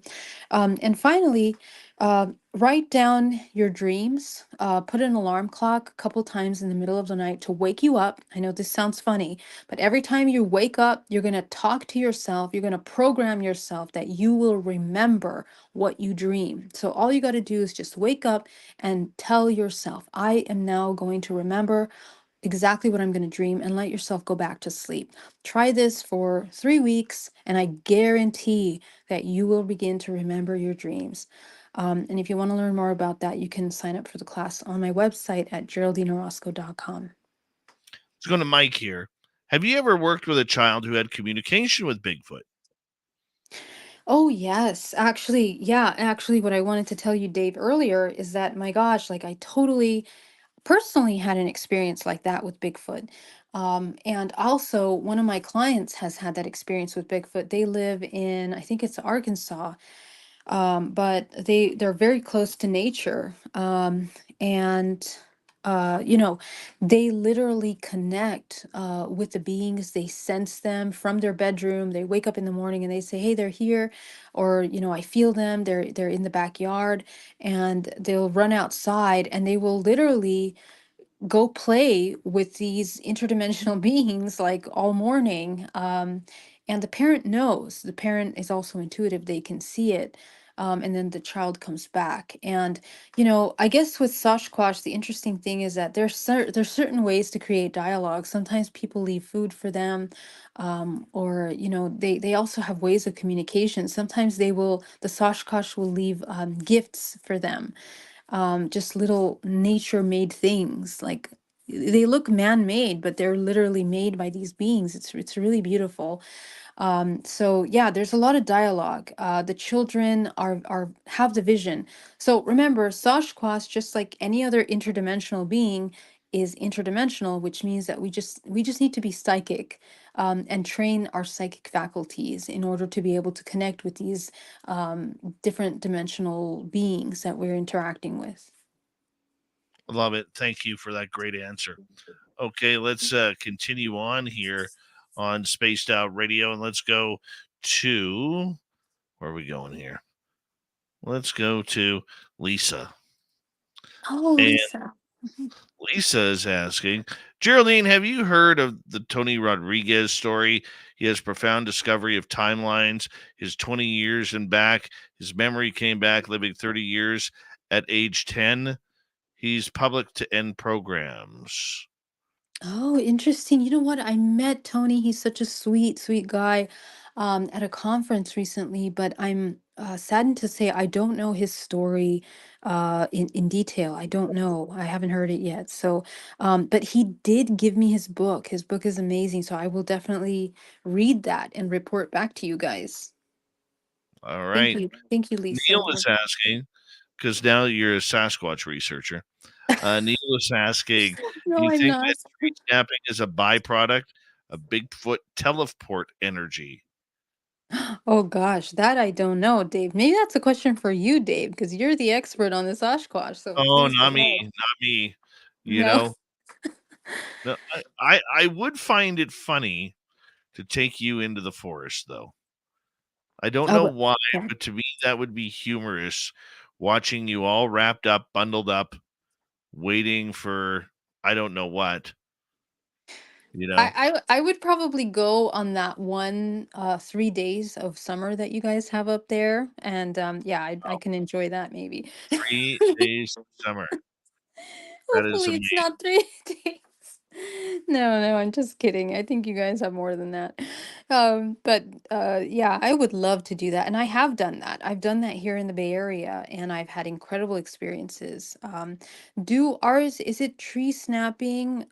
And finally, write down your dreams. Put an alarm clock a couple times in the middle of the night to wake you up. I know this sounds funny, but every time you wake up, you're going to talk to yourself. You're going to program yourself that you will remember what you dream. So all you got to do is just wake up and tell yourself, I am now going to remember exactly what I'm going to dream, and let yourself go back to sleep. Try this for 3 weeks, and I guarantee that you will begin to remember your dreams. And if you want to learn more about that, you can sign up for the class on my website at geraldineorozco.com. Let's go to Mike here. Have you ever worked with a child who had communication with Bigfoot? Oh, yes. Actually, yeah. Actually, what I wanted to tell you, Dave, earlier is that, my gosh, like I totally personally had an experience like that with Bigfoot. And also, one of my clients has had that experience with Bigfoot. They live in, I think it's Arkansas, but they're very close to nature. And you know, they literally connect with the beings. They sense them from their bedroom. They wake up in the morning and they say, "Hey, they're here," or I feel them. They're in the backyard, and they'll run outside and they will literally go play with these interdimensional beings like all morning. And the parent knows, the parent is also intuitive, they can see it. And then the child comes back. And, I guess with Sasquatch, the interesting thing is that there's certain ways to create dialogue. Sometimes people leave food for them, or, they also have ways of communication. Sometimes the Sasquatch will leave gifts for them, just little nature made things. Like, they look man made, but they're literally made by these beings. It's really beautiful. So yeah, there's a lot of dialogue. The children are have the vision. So remember, Sasquatch, just like any other interdimensional being, is interdimensional, which means that we just need to be psychic, and train our psychic faculties in order to be able to connect with these different dimensional beings that we're interacting with. Love it. Thank you for that great answer. Okay, let's continue on here on Spaced Out Radio, and let's go to, where are we going here? Let's go to Lisa. Oh, And Lisa. Lisa is asking, Geraldine, have you heard of the Tony Rodriguez story? He has profound discovery of timelines, his 20 years and back. His memory came back living 30 years at age 10. He's public to end programs. Oh, interesting. You know what? I met Tony. He's such a sweet, sweet guy, at a conference recently, but I'm saddened to say I don't know his story in detail. I don't know. I haven't heard it yet. So, but he did give me his book. His book is amazing. So I will definitely read that and report back to you guys. All Thank right. you. Thank you, Lisa. Neil is asking, because now you're a Sasquatch researcher. Neil is asking, do No, you I'm think not. that tree snapping is a byproduct of Bigfoot teleport energy? Oh gosh, that I don't know, Dave. Maybe that's a question for you, Dave, because you're the expert on this Oshkosh. So Oh, please go not me, ahead. not me. You No. know, no, I would find it funny to take you into the forest, though. I don't Oh, know but why, yeah. but to me that would be humorous, watching you all wrapped up, bundled up, waiting for I don't know what. You know. I would probably go on that one 3 days of summer that you guys have up there, and yeah, I can enjoy that maybe. 3 days of summer. That is Hopefully, it's amazing. not 3 days. No, no, I'm just kidding. I think you guys have more than that. But yeah, I would love to do that. And I have done that. I've done that here in the Bay Area, and I've had incredible experiences. Do ours, is it tree snapping?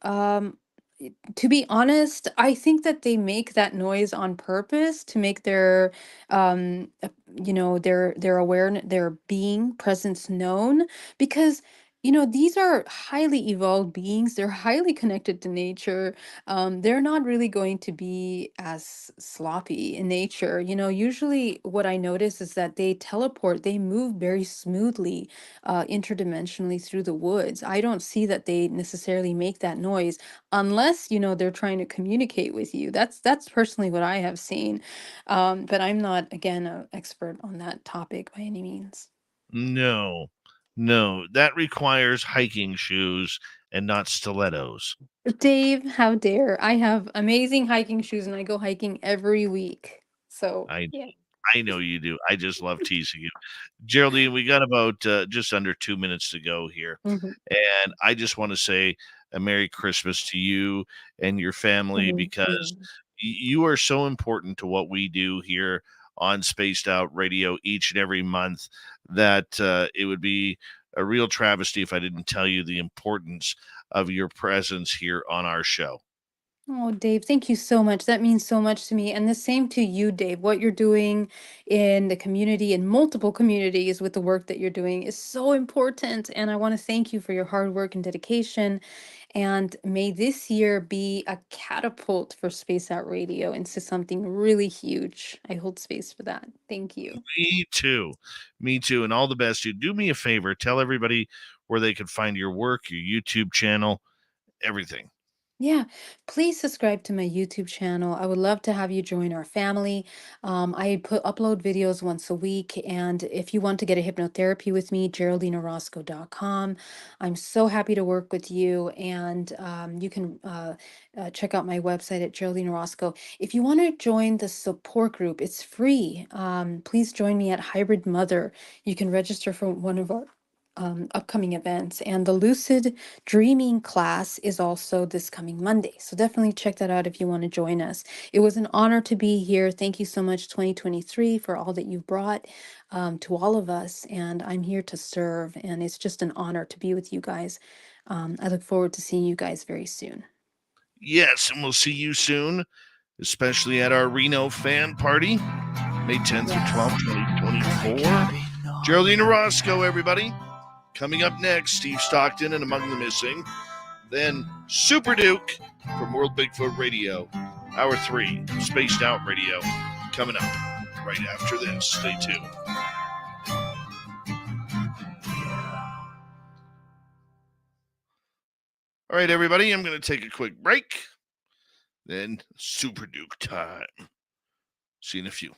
To be honest, I think that they make that noise on purpose to make their, their awareness, their being presence known, because these are highly evolved beings. They're highly connected to nature. They're not really going to be as sloppy in nature. Usually what I notice is that they teleport, they move very smoothly, interdimensionally through the woods. I don't see that they necessarily make that noise unless they're trying to communicate with you. That's personally what I have seen. But I'm not, again, an expert on that topic by any means. No, no, that requires hiking shoes and not stilettos. Dave, how dare. I have amazing hiking shoes and I go hiking every week. So I yeah. I know you do. I just love teasing you. Geraldine, we got about just under 2 minutes to go here. Mhm, And I just want to say a Merry Christmas to you and your family, mhm, because yeah. you are so important to what we do here on Spaced Out Radio each and every month, that it would be a real travesty if I didn't tell you the importance of your presence here on our show. Oh, Dave, thank you so much. That means so much to me. And the same to you, Dave. What you're doing in the community, in multiple communities with the work that you're doing is so important. And I want to thank you for your hard work and dedication. And may this year be a catapult for Space Out Radio into something really huge. I hold space for that. Thank you. Me too. Me too. And all the best. You do me a favor. Tell everybody where they can find your work, your YouTube channel, everything. Yeah, please subscribe to my YouTube channel. I would love to have you join our family. I upload videos once a week, and if you want to get a hypnotherapy with me, GeraldineOrozco.com. I'm so happy to work with you, and you can check out my website at Geraldine Orozco. If you want to join the support group, it's free. Please join me at Hybrid Mother. You can register for one of our upcoming events, and the Lucid Dreaming class is also this coming Monday. So definitely check that out if you want to join us. It was an honor to be here. Thank you so much, 2023, for all that you've brought to all of us. And I'm here to serve. And it's just an honor to be with you guys. I look forward to seeing you guys very soon. Yes, and we'll see you soon, especially at our Reno fan party, May 10th through 12th, 2024. Geraldine Orozco, everybody. Coming up next, Steve Stockton and Among the Missing. Then Super Duke from World Bigfoot Radio. Hour 3, Spaced Out Radio, coming up right after this. Stay tuned. All right, everybody, I'm going to take a quick break. Then Super Duke time. See you in a few.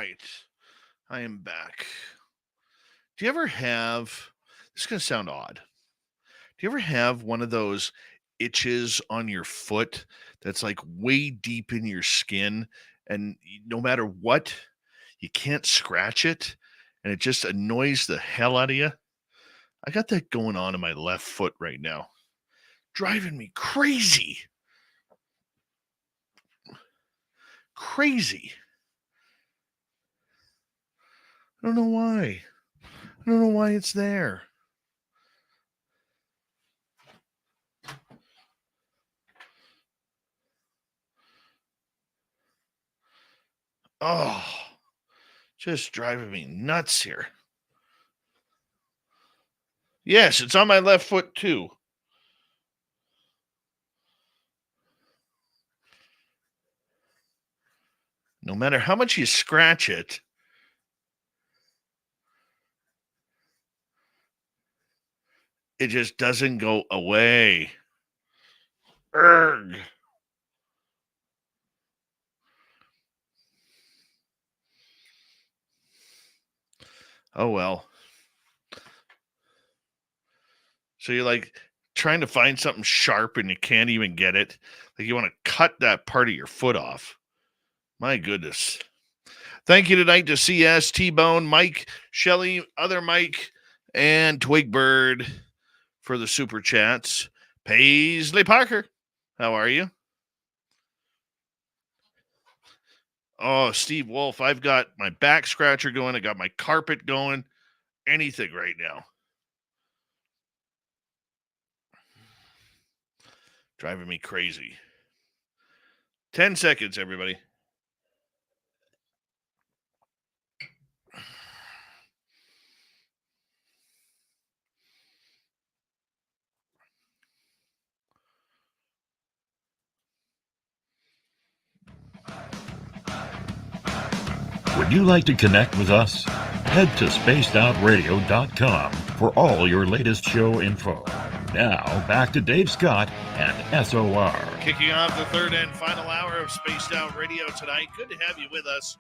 right. I am back. Do you ever have, this is going to sound odd. Do you ever have one of those itches on your foot that's like way deep in your skin, and no matter what, you can't scratch it, and it just annoys the hell out of you? I got that going on in my left foot right now. Driving me crazy. Crazy. I don't know why. I don't know why it's there. Oh, just driving me nuts here. Yes, it's on my left foot too. No matter how much you scratch it, it just doesn't go away. Urgh. Oh, well. So you're like trying to find something sharp and you can't even get it. Like you want to cut that part of your foot off. My goodness. Thank you tonight to CS, T-Bone, Mike, Shelley, other Mike, and Twigbird for the super chats. Paisley Parker, how are you? Oh, Steve Wolf, I've got my back scratcher going. I got my carpet going. Anything right now. Driving me crazy. 10 seconds, everybody. Would you like to connect with us? Head to spacedoutradio.com for all your latest show info. Now, back to Dave Scott and SOR. Kicking off the third and final hour of Spaced Out Radio tonight. Good to have you with us.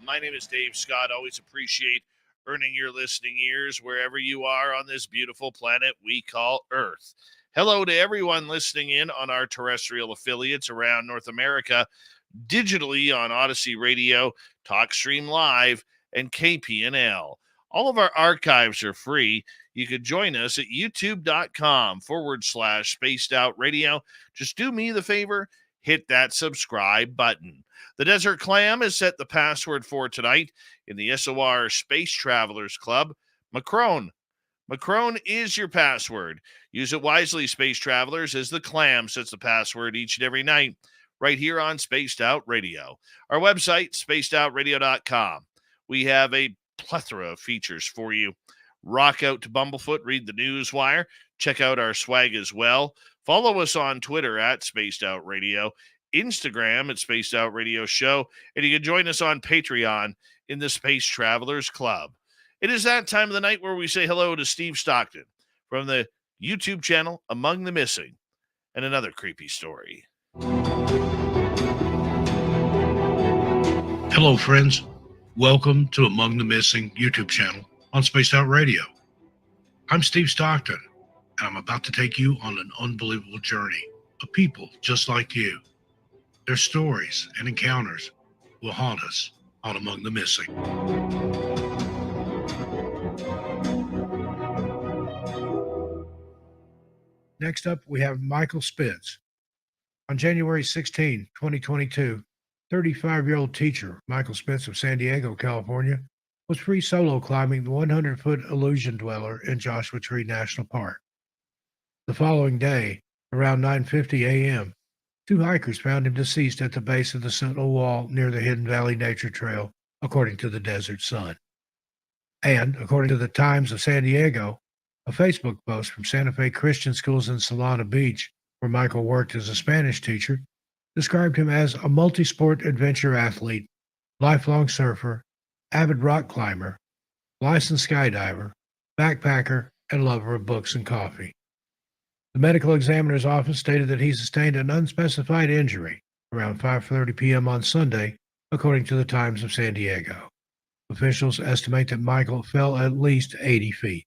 My name is Dave Scott. Always appreciate earning your listening ears wherever you are on this beautiful planet we call Earth. Hello to everyone listening in on our terrestrial affiliates around North America, digitally on Odyssey Radio, TalkStream Live, and KPNL. All of our archives are free. You could join us at youtube.com/Spaced Out Radio. Just do me the favor, hit that subscribe button. The Desert Clam has set the password for tonight in the SOR Space Travelers Club. Macron is your password. Use it wisely, Space Travelers, as the Clam sets the password each and every night right here on Spaced Out Radio. Our website, spacedoutradio.com. We have a plethora of features for you. Rock out to Bumblefoot, read the Newswire, check out our swag as well. Follow us on Twitter at Spaced Out Radio, Instagram at Spaced Out Radio Show, and you can join us on Patreon in the Space Travelers Club. It is that time of the night where we say hello to Steve Stockton from the YouTube channel Among the Missing and another creepy story. Hello, friends. Welcome to Among the Missing YouTube channel on Spaced Out Radio. I'm Steve Stockton, and I'm about to take you on an unbelievable journey of people just like you. Their stories and encounters will haunt us on Among the Missing. Next up, we have Michael Spitz. On January 16, 2022, 35-year-old teacher Michael Spitz of San Diego, California, was free solo climbing the 100-foot Illusion Dweller in Joshua Tree National Park. The following day, around 9:50 a.m., two hikers found him deceased at the base of the Sentinel Wall near the Hidden Valley Nature Trail, according to the Desert Sun. And, according to the Times of San Diego, a Facebook post from Santa Fe Christian Schools in Solana Beach, where Michael worked as a Spanish teacher, described him as a multi-sport adventure athlete, lifelong surfer, avid rock climber, licensed skydiver, backpacker, and lover of books and coffee. The medical examiner's office stated that he sustained an unspecified injury around 5:30 p.m. on Sunday, according to the Times of San Diego. Officials estimate that Michael fell at least 80 feet.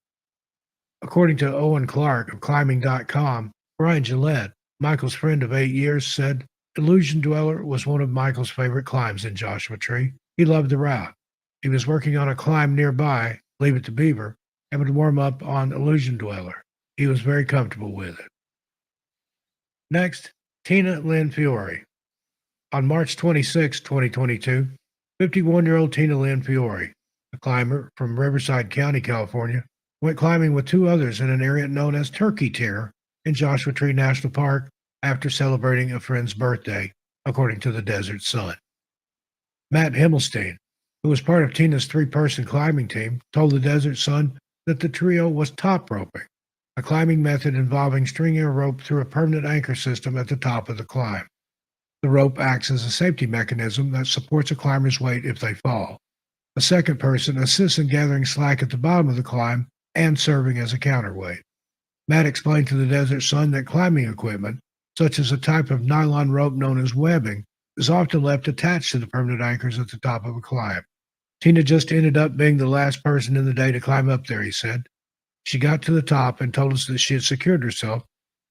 According to Owen Clark of climbing.com, Brian Gillette, Michael's friend of 8 years, said Illusion Dweller was one of Michael's favorite climbs in Joshua Tree. He loved the route. He was working on a climb nearby, Leave It to Beaver, and would warm up on Illusion Dweller. He was very comfortable with it. Next, Tina Lynn Fiore. On March 26, 2022, 51-year-old Tina Lynn Fiore, a climber from Riverside County, California, went climbing with two others in an area known as Turkey Terror in Joshua Tree National Park after celebrating a friend's birthday, according to the Desert Sun. Matt Himmelstein, who was part of Tina's three-person climbing team, told the Desert Sun that the trio was top roping, a climbing method involving stringing a rope through a permanent anchor system at the top of the climb. The rope acts as a safety mechanism that supports a climber's weight if they fall. A second person assists in gathering slack at the bottom of the climb and serving as a counterweight. Matt explained to the Desert Sun that climbing equipment, such as a type of nylon rope known as webbing, is often left attached to the permanent anchors at the top of a climb. Tina just ended up being the last person in the day to climb up there, he said. She got to the top and told us that she had secured herself,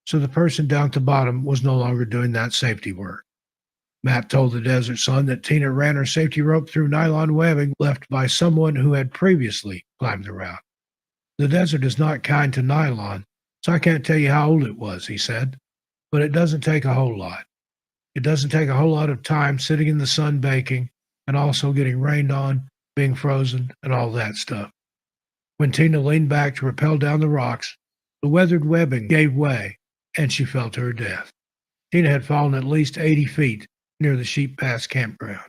so the person down at the bottom was no longer doing that safety work. Matt told the Desert Sun that Tina ran her safety rope through nylon webbing left by someone who had previously climbed the route. The desert is not kind to nylon, so I can't tell you how old it was, he said, but it doesn't take a whole lot. It doesn't take a whole lot of time sitting in the sun baking and also getting rained on, being frozen, and all that stuff. When Tina leaned back to rappel down the rocks, the weathered webbing gave way, and she fell to her death. Tina had fallen at least 80 feet near the Sheep Pass campground.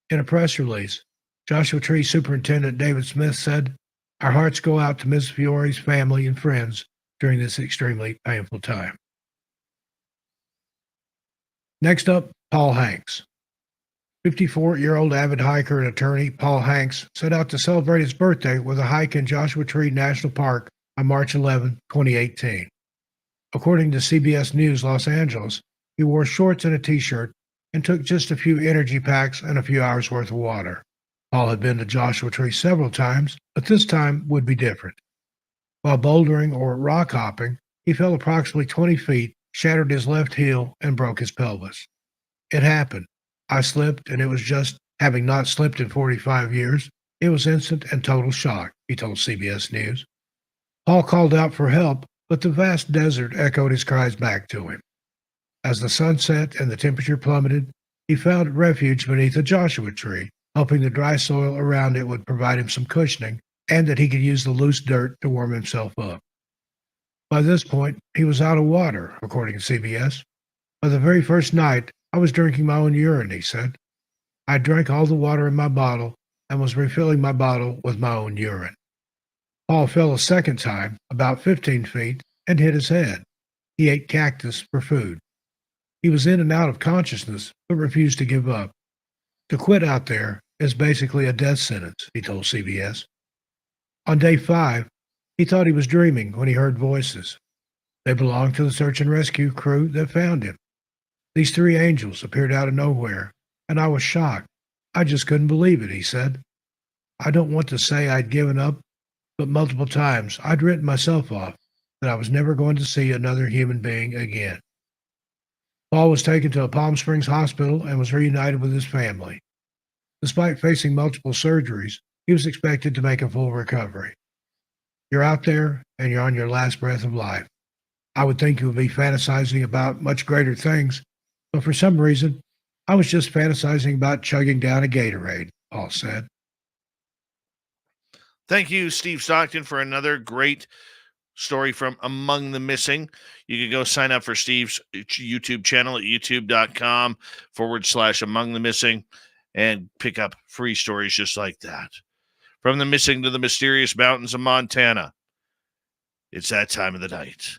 In a press release, Joshua Tree Superintendent David Smith said, "Our hearts go out to Ms. Fiore's family and friends during this extremely painful time." Next up, Paul Hanks. 54-year-old avid hiker and attorney Paul Hanks set out to celebrate his birthday with a hike in Joshua Tree National Park on March 11, 2018. According to CBS News Los Angeles, he wore shorts and a t-shirt and took just a few energy packs and a few hours' worth of water. Paul had been to Joshua Tree several times, but this time would be different. While bouldering or rock hopping, he fell approximately 20 feet, shattered his left heel, and broke his pelvis. It happened. I slipped, and it was just, having not slipped in 45 years, it was instant and total shock, he told CBS News. Paul called out for help, but the vast desert echoed his cries back to him. As the sun set and the temperature plummeted, he found refuge beneath a Joshua tree, hoping the dry soil around it would provide him some cushioning and that he could use the loose dirt to warm himself up. By this point, he was out of water, according to CBS. By the very first night, I was drinking my own urine, he said. I drank all the water in my bottle and was refilling my bottle with my own urine. Paul fell a second time, about 15 feet, and hit his head. He ate cactus for food. He was in and out of consciousness, but refused to give up. To quit out there is basically a death sentence, he told CBS. On day 5, he thought he was dreaming when he heard voices. They belonged to the search and rescue crew that found him. These 3 angels appeared out of nowhere, and I was shocked. I just couldn't believe it, he said. I don't want to say I'd given up, but multiple times I'd written myself off, that I was never going to see another human being again. Paul was taken to a Palm Springs hospital and was reunited with his family. Despite facing multiple surgeries, he was expected to make a full recovery. You're out there, and you're on your last breath of life. I would think you would be fantasizing about much greater things, but for some reason, I was just fantasizing about chugging down a Gatorade, Paul said. Thank you, Steve Stockton, for another great story from Among the Missing. You can go sign up for Steve's YouTube channel at youtube.com/Among the Missing and pick up free stories just like that. From the missing to the mysterious mountains of Montana, it's that time of the night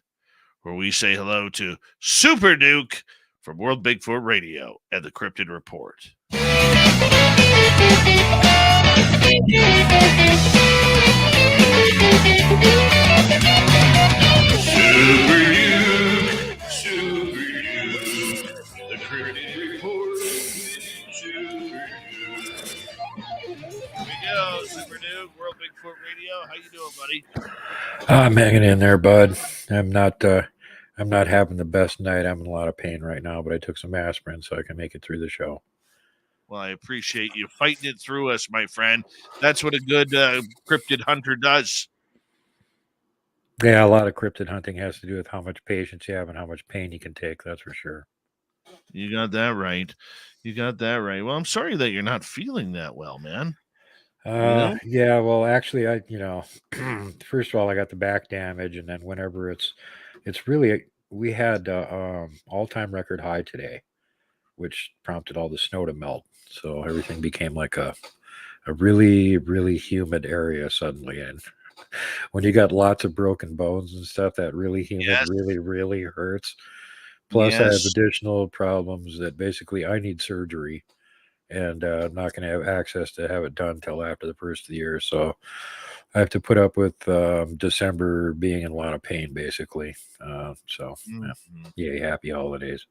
where we say hello to Super Duke from World Bigfoot Radio and the Crypted Report. Super Duke, the Crypted Report. Super Duke. Here we go. buddy? I'm hanging in there, bud. I'm not having the best night. I'm in a lot of pain right now, but I took some aspirin so I can make it through the show. Well, I appreciate you fighting it through us, my friend. That's what a good cryptid hunter does. Yeah, a lot of cryptid hunting has to do with how much patience you have and how much pain you can take. That's for sure. You got that right. You got that right. Well, I'm sorry that you're not feeling that well, man. know? Yeah, well, actually, first of all, I got the back damage, and then whenever it's really, we had all-time record high today, which prompted all the snow to melt. So everything became like a really, really humid area suddenly. And when you got lots of broken bones and stuff, that really humid Yes. really, really hurts. Plus, I have Yes. additional problems that basically I need surgery, and I'm not going to have access to have it done till after the first of the year. So I have to put up with December being in a lot of pain, basically. Yay, happy holidays.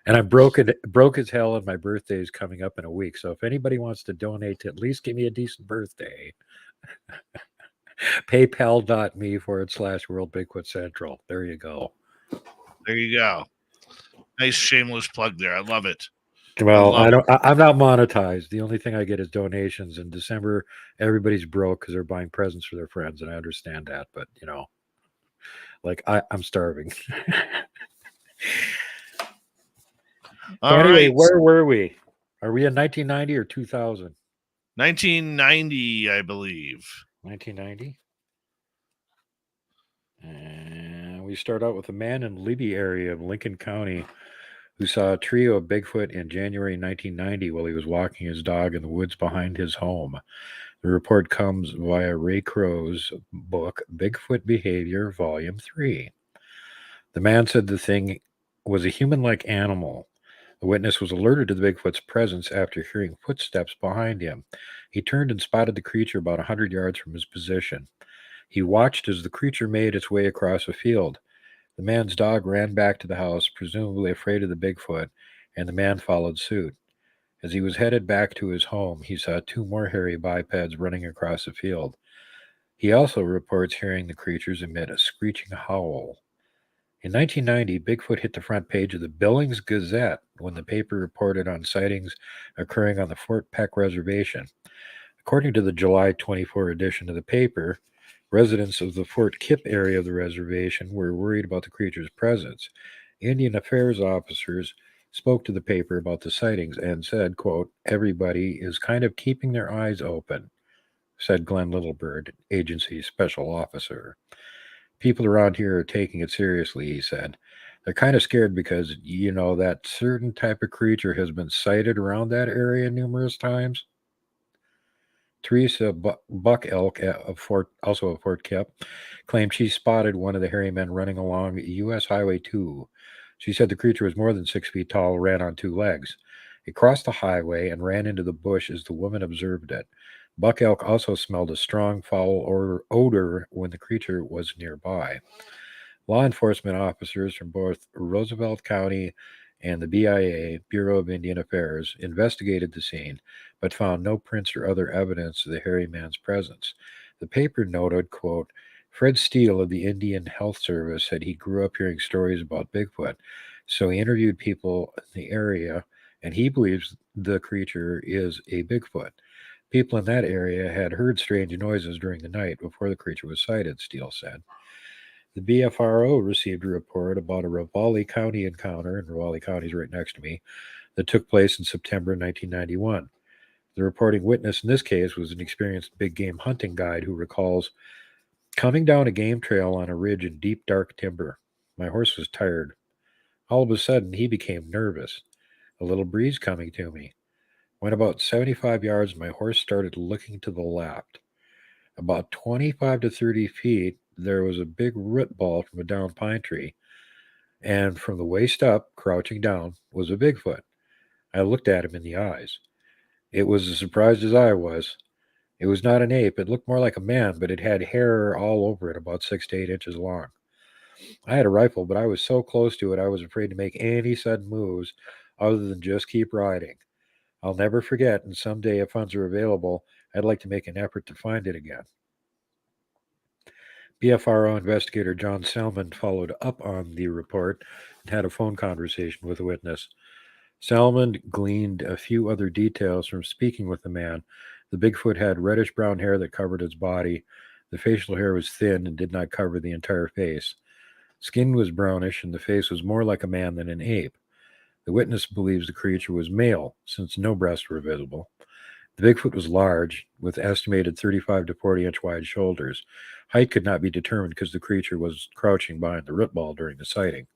And I'm broke as hell, and my birthday is coming up in a week. So if anybody wants to donate to at least give me a decent birthday, paypal.me/World Bigfoot Central. There you go. There you go. Nice shameless plug there. I love it. Well, I'm not monetized. The only thing I get is donations. In December, everybody's broke because they're buying presents for their friends, and I understand that. But like I'm starving. All anyway, right. where were we? Are we in 1990 or 2000? 1990, I believe. 1990. And we start out with a man in the Libby area of Lincoln County who saw a trio of Bigfoot in January 1990 while he was walking his dog in the woods behind his home. The report comes via Ray Crow's book, Bigfoot Behavior, Volume 3. The man said the thing was a human-like animal. The witness was alerted to the Bigfoot's presence after hearing footsteps behind him. He turned and spotted the creature about 100 yards from his position. He watched as the creature made its way across a field. The man's dog ran back to the house, presumably afraid of the Bigfoot, and the man followed suit. As he was headed back to his home, he saw two more hairy bipeds running across the field. He also reports hearing the creatures emit a screeching howl. In 1990, Bigfoot hit the front page of the Billings Gazette when the paper reported on sightings occurring on the Fort Peck Reservation. According to the July 24 edition of the paper, residents of the Fort Kipp area of the reservation were worried about the creature's presence. Indian Affairs officers spoke to the paper about the sightings and said, quote, "Everybody is kind of keeping their eyes open," said Glenn Littlebird, agency special officer. "People around here are taking it seriously," he said. "They're kind of scared because, that certain type of creature has been sighted around that area numerous times." Teresa Buck Elk, also of Fort Kipp, claimed she spotted one of the hairy men running along U.S. Highway 2. She said the creature was more than 6 feet tall, ran on two legs. It crossed the highway and ran into the bush as the woman observed it. Buck Elk also smelled a strong foul odor when the creature was nearby. Law enforcement officers from both Roosevelt County and the BIA, Bureau of Indian Affairs, investigated the scene, but found no prints or other evidence of the hairy man's presence. The paper noted, quote, "Fred Steele of the Indian Health Service said he grew up hearing stories about Bigfoot, so he interviewed people in the area, and he believes the creature is a Bigfoot. People in that area had heard strange noises during the night before the creature was sighted," Steele said. The BFRO received a report about a Ravalli County encounter, and Ravalli County is right next to me, that took place in September 1991. The reporting witness in this case was an experienced big game hunting guide who recalls coming down a game trail on a ridge in deep dark timber. My horse was tired. All of a sudden, he became nervous. A little breeze coming to me. Went about 75 yards, and my horse started looking to the left. About 25 to 30 feet, there was a big root ball from a downed pine tree, and from the waist up, crouching down, was a Bigfoot. I looked at him in the eyes. It was as surprised as I was. It was not an ape. It looked more like a man, but it had hair all over it, about 6 to 8 inches long. I had a rifle, but I was so close to it, I was afraid to make any sudden moves other than just keep riding. I'll never forget, and someday, if funds are available, I'd like to make an effort to find it again. BFRO investigator John Salmon followed up on the report and had a phone conversation with the witness. Salmon gleaned a few other details from speaking with the man. The Bigfoot had reddish brown hair that covered its body. The facial hair was thin and did not cover the entire face. Skin was brownish, and the face was more like a man than an ape. The witness believes the creature was male, since no breasts were visible. The Bigfoot was large, with estimated 35 to 40-inch wide shoulders. Height could not be determined because the creature was crouching behind the root ball during the sighting.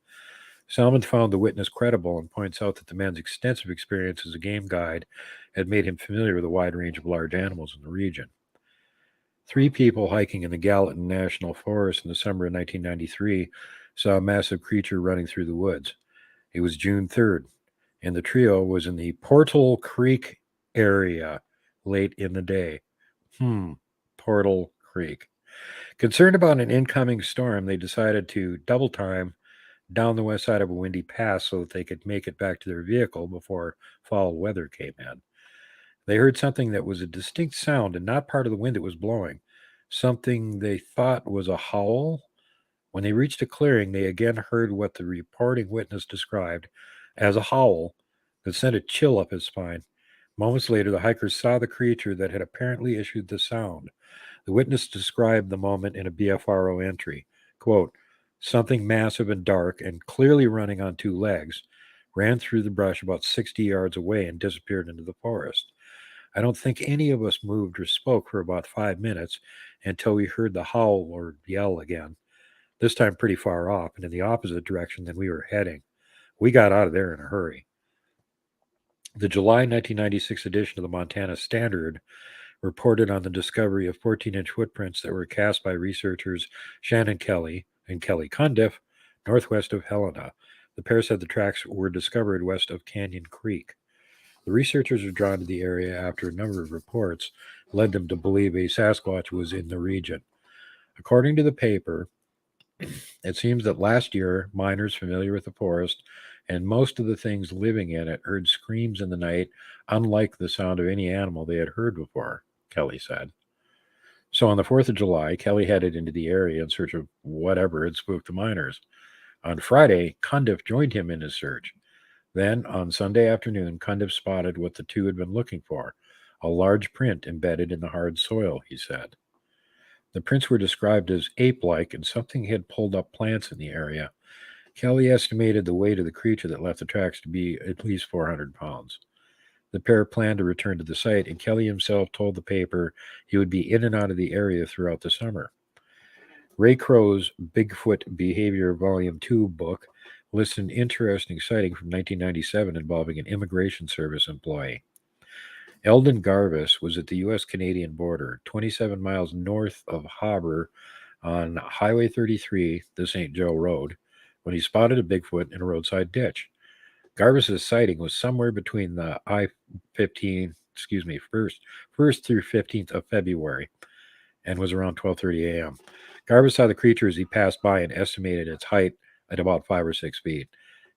Salmon found the witness credible and points out that the man's extensive experience as a game guide had made him familiar with a wide range of large animals in the region. 3 people hiking in the Gallatin National Forest in the summer of 1993 saw a massive creature running through the woods. It was June 3rd, and the trio was in the Portal Creek area late in the day. Portal Creek. Concerned about an incoming storm, they decided to double time down the west side of a windy pass so that they could make it back to their vehicle before foul weather came in. They heard something that was a distinct sound and not part of the wind it was blowing. Something they thought was a howl. When they reached a clearing, they again heard what the reporting witness described as a howl that sent a chill up his spine. Moments later, the hikers saw the creature that had apparently issued the sound. The witness described the moment in a BFRO entry. Quote, something massive and dark and clearly running on 2 legs ran through the brush about 60 yards away and disappeared into the forest. I don't think any of us moved or spoke for about 5 minutes until we heard the howl or yell again, this time pretty far off and in the opposite direction than we were heading. We got out of there in a hurry. The July 1996 edition of the Montana Standard reported on the discovery of 14-inch footprints that were cast by researchers Shannon Kelly and Kelly Cundiff northwest of Helena. The pair said the tracks were discovered west of Canyon Creek. The researchers were drawn to the area after a number of reports led them to believe a Sasquatch was in the region. According to the paper, it seems that last year, miners familiar with the forest and most of the things living in it heard screams in the night, unlike the sound of any animal they had heard before, Kelly said. So on the 4th of July, Kelly headed into the area in search of whatever had spooked the miners. On Friday, Cundiff joined him in his search. Then, on Sunday afternoon, Cundiff spotted what the two had been looking for, a large print embedded in the hard soil, he said. The prints were described as ape-like, and something had pulled up plants in the area. Kelly estimated the weight of the creature that left the tracks to be at least 400 pounds. The pair planned to return to the site, and Kelly himself told the paper he would be in and out of the area throughout the summer. Ray Crow's Bigfoot Behavior Volume 2 book lists an interesting sighting from 1997 involving an Immigration Service employee. Eldon Garvis was at the U.S.-Canadian border, 27 miles north of Harbor on Highway 33, the St. Joe Road, when he spotted a Bigfoot in a roadside ditch. Garvis's sighting was somewhere between the first through 15th of February, and was around 12:30 a.m. Garvis saw the creature as he passed by and estimated its height at about 5 or 6 feet.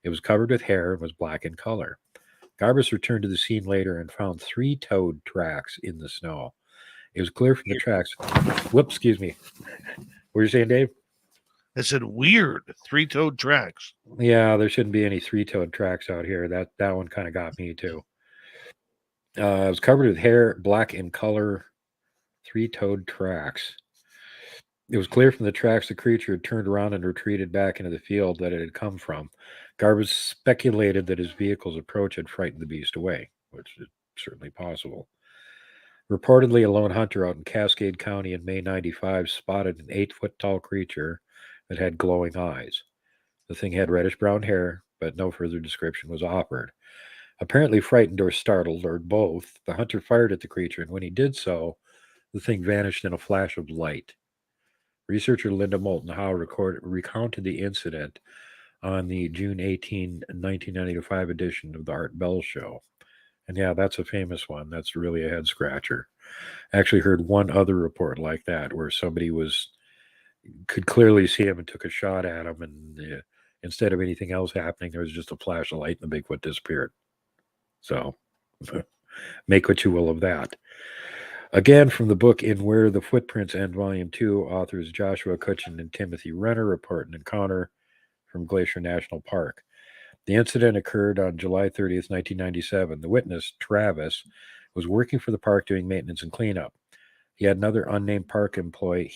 It was covered with hair and was black in color. Garvis returned to the scene later and found 3-toed tracks in the snow. It was clear from the tracks. Whoops, excuse me. What were you saying, Dave? I said weird 3-toed tracks. Yeah, there shouldn't be any 3-toed tracks out here. That one kind of got me too. It was covered with hair, black in color, 3-toed tracks. It was clear from the tracks the creature had turned around and retreated back into the field that it had come from. Garvis speculated that his vehicle's approach had frightened the beast away, which is certainly possible. Reportedly, a lone hunter out in Cascade County in May 95 spotted an 8-foot-tall creature that had glowing eyes. The thing had reddish-brown hair, but no further description was offered. Apparently frightened or startled, or both, the hunter fired at the creature, and when he did so, the thing vanished in a flash of light. Researcher Linda Moulton Howe recounted the incident on the June 18, 1995 edition of the Art Bell Show. And yeah, that's a famous one. That's really a head-scratcher. I actually heard one other report like that where somebody could clearly see him and took a shot at him, and instead of anything else happening, there was just a flash of light and the Bigfoot disappeared. So make what you will of that. Again, from the book In Where the Footprints End, Volume 2, authors Joshua Cutchin and Timothy Renner report an encounter from Glacier National Park. The incident occurred on July 30th, 1997. The witness, Travis, was working for the park doing maintenance and cleanup. He and another unnamed park employee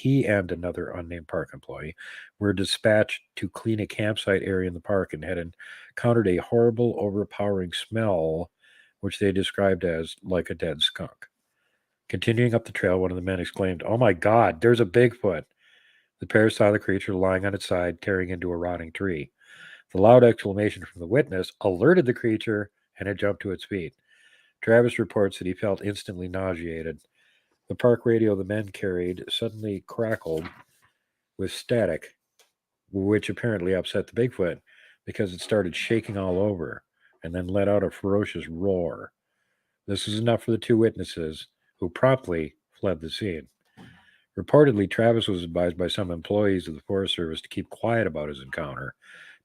were dispatched to clean a campsite area in the park and had encountered a horrible, overpowering smell, which they described as like a dead skunk. Continuing up the trail, one of the men exclaimed, "Oh my God, there's a Bigfoot." The pair saw the creature lying on its side, tearing into a rotting tree. The loud exclamation from the witness alerted the creature, and it jumped to its feet. Travis reports that he felt instantly nauseated. The park radio the men carried suddenly crackled with static, which apparently upset the Bigfoot because it started shaking all over and then let out a ferocious roar. This was enough for the two witnesses, who promptly fled the scene. Reportedly, Travis was advised by some employees of the Forest Service to keep quiet about his encounter,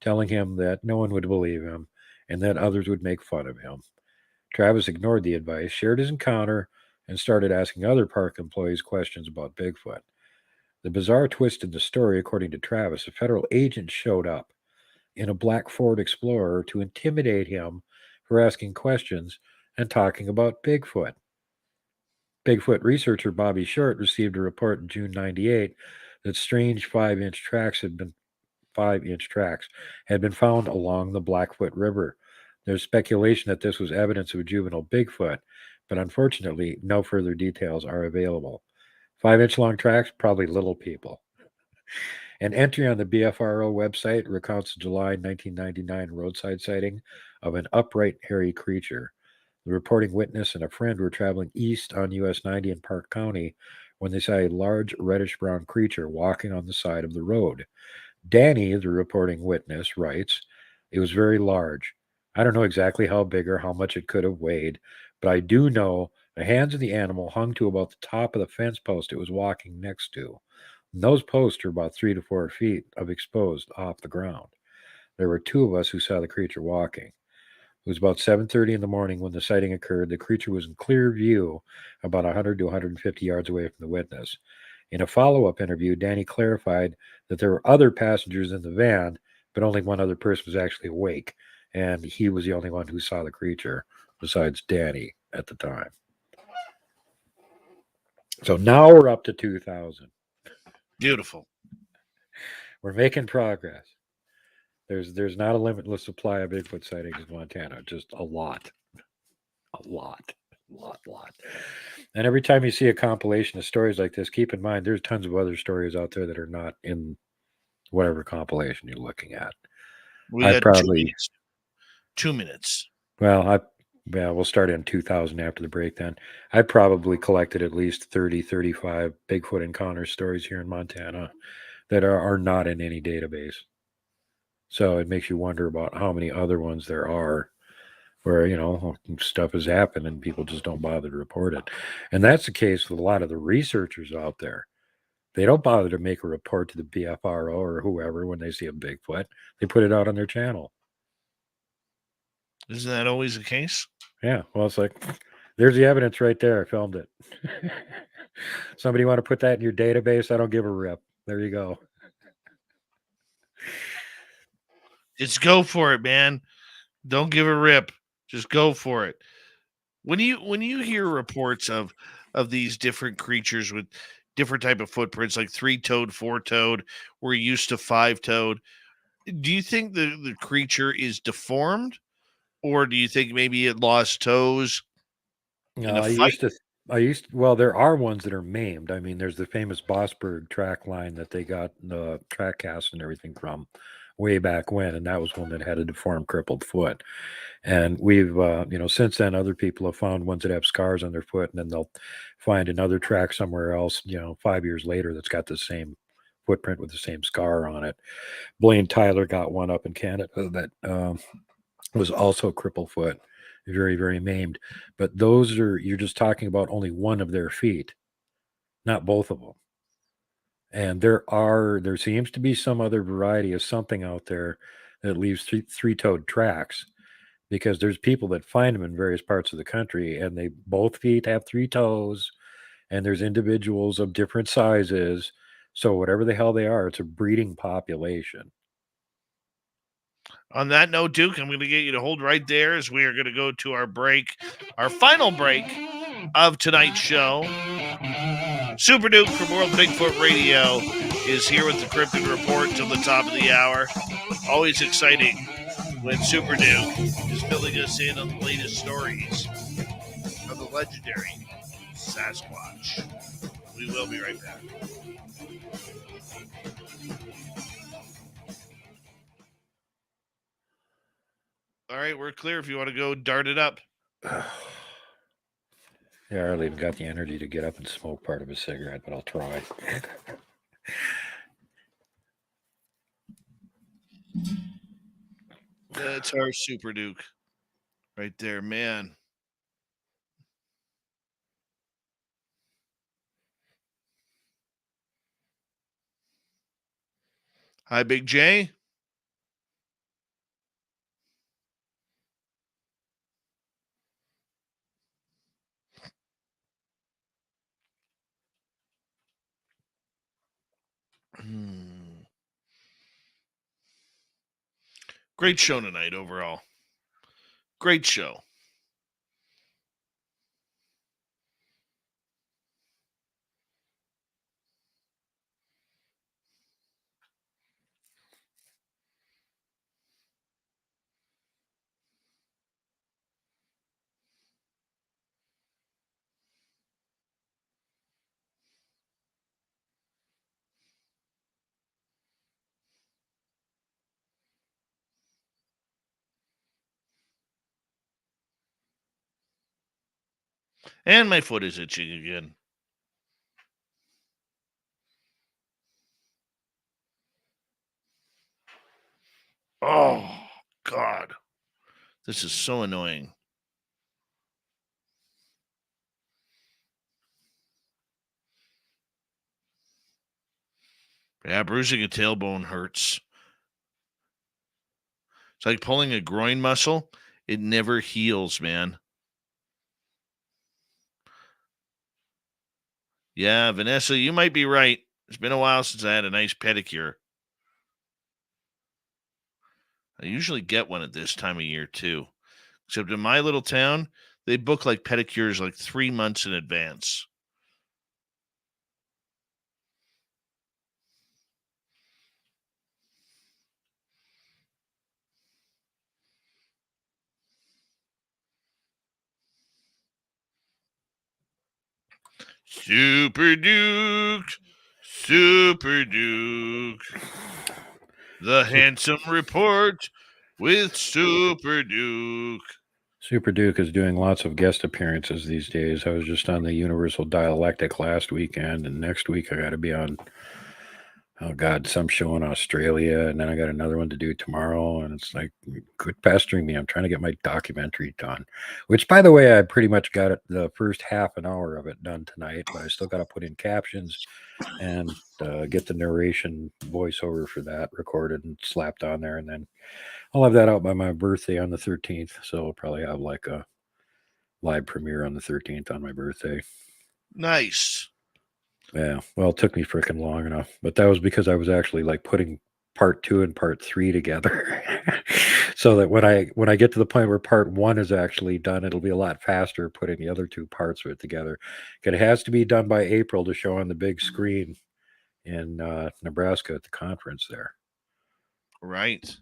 telling him that no one would believe him and that others would make fun of him. Travis ignored the advice, shared his encounter, and started asking other park employees questions about Bigfoot. The bizarre twist in the story, according to Travis, a federal agent showed up in a black Ford Explorer to intimidate him for asking questions and talking about Bigfoot. Bigfoot researcher Bobby Short received a report in June 98 that strange 5-inch tracks had been found along the Blackfoot River. There's speculation that this was evidence of a juvenile Bigfoot, but unfortunately, no further details are available. 5-inch long tracks, probably little people. An entry on the BFRO website recounts a July 1999 roadside sighting of an upright, hairy creature. The reporting witness and a friend were traveling east on US 90 in Park County when they saw a large reddish-brown creature walking on the side of the road. Danny, the reporting witness, writes, "It was very large. I don't know exactly how big or how much it could have weighed, but I do know the hands of the animal hung to about the top of the fence post it was walking next to. And those posts are about 3 to 4 feet of exposed off the ground. There were two of us who saw the creature walking. It was about 7:30 in the morning when the sighting occurred. The creature was in clear view about 100 to 150 yards away from the witness. In a follow-up interview, Danny clarified that there were other passengers in the van, but only one other person was actually awake, and he was the only one who saw the creature, besides Danny at the time." So now we're up to 2,000. Beautiful. We're making progress. There's not a limitless supply of Bigfoot sightings in Montana, just a lot. A lot. And every time you see a compilation of stories like this, keep in mind there's tons of other stories out there that are not in whatever compilation you're looking at. We I got probably 2 minutes. Well, we'll start in 2000 after the break then. I probably collected at least 30, 35 Bigfoot encounter stories here in Montana that are not in any database. So it makes you wonder about how many other ones there are where, stuff has happened and people just don't bother to report it. And that's the case with a lot of the researchers out there. They don't bother to make a report to the BFRO or whoever when they see a Bigfoot. They put it out on their channel. Isn't that always the case? Yeah, well, it's like, there's the evidence right there. I filmed it. Somebody want to put that in your database? I don't give a rip. There you go. Just go for it, man. Don't give a rip. Just go for it. When you hear reports of these different creatures with different type of footprints, like 3-toed, 4-toed, we're used to 5-toed, do you think the creature is deformed, or do you think maybe it lost toes in a fight? Well, there are ones that are maimed. I mean, there's the famous Bossberg track line that they got the track cast and everything from way back when, and that was one that had a deformed, crippled foot. And we've, since then, other people have found ones that have scars on their foot, and then they'll find another track somewhere else, 5 years later that's got the same footprint with the same scar on it. Blaine Tyler got one up in Canada that was also crippled foot, very, very maimed. But you're just talking about only one of their feet, not both of them. And there seems to be some other variety of something out there that leaves three-toed tracks, because there's people that find them in various parts of the country, and both feet have 3 toes, and there's individuals of different sizes. So whatever the hell they are, it's a breeding population. On that note, Duke, I'm going to get you to hold right there as we are going to go to our break, our final break of tonight's show. Super Duke from World Bigfoot Radio is here with the Crypted Report till the top of the hour. Always exciting when Super Duke is filling us in on the latest stories of the legendary Sasquatch. We will be right back. All right, we're clear if you want to go dart it up. Yeah, I hardly even got the energy to get up and smoke part of a cigarette, but I'll try. That's our Super Duke right there, man. Hi, Big J. Great show tonight overall. Great show. And my foot is itching again. Oh, God. This is so annoying. Yeah, bruising a tailbone hurts. It's like pulling a groin muscle. It never heals, man. Yeah, Vanessa, you might be right. It's been a while since I had a nice pedicure. I usually get one at this time of year, too. Except in my little town, they book like pedicures like 3 months in advance. Super Duke, Super Duke, the handsome report with Super Duke. Super Duke is doing lots of guest appearances these days. I was just on the Universal Dialectic last weekend, and next week I got to be on, oh God, some show in Australia, and then I got another one to do tomorrow. And it's like, quit pestering me. I'm trying to get my documentary done, which, by the way, I pretty much got it, the first half an hour of it done tonight, but I still got to put in captions and get the narration voiceover for that recorded and slapped on there, and then I'll have that out by my birthday on the 13th. So I'll probably have like a live premiere on the 13th on my birthday. Nice. Yeah. Well, it took me freaking long enough, but that was because I was actually like putting part 2 and part 3 together. So that when I get to the point where part 1 is actually done, it'll be a lot faster putting the other 2 parts of it together. It has to be done by April to show on the big screen in Nebraska at the conference there. Right.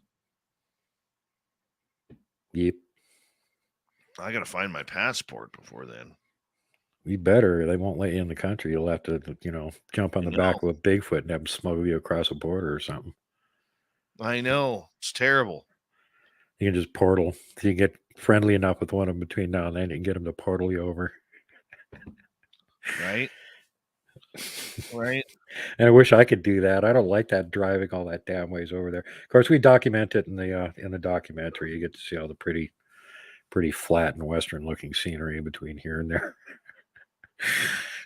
Yep. I got to find my passport before then. We better. They won't let you in the country. You'll have to, jump on the back of a Bigfoot and have them smuggle you across a border or something. I know. It's terrible. You can just portal. If you get friendly enough with one of them between now and then, you can get them to portal you over. Right? Right. And I wish I could do that. I don't like that driving all that damn ways over there. Of course, we document it in the documentary. You get to see all the pretty flat and western looking scenery between here and there.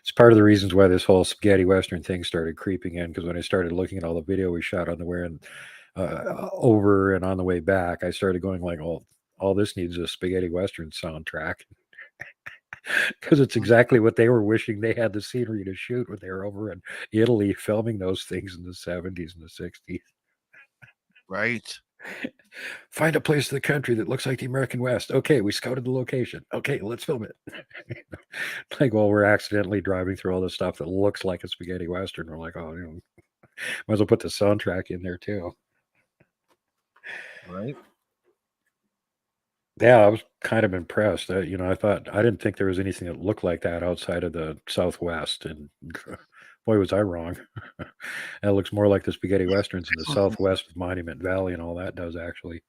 It's part of the reasons why this whole spaghetti western thing started creeping in, because when I started looking at all the video we shot on the way and over and on the way back, I started going like, all this needs a spaghetti western soundtrack. Because it's exactly what they were wishing they had the scenery to shoot when they were over in Italy filming those things in the 70s and the 60s. Right. Find a place in the country that looks like the American West. Okay, we scouted the location. Okay, let's film it. Like, well, we're accidentally driving through all this stuff that looks like a spaghetti western. We're like, oh, might as well put the soundtrack in there too. Right. Yeah, I was kind of impressed. I didn't think there was anything that looked like that outside of the Southwest, and boy, was I wrong. That looks more like the spaghetti westerns in the Southwest of Monument Valley and all that does actually.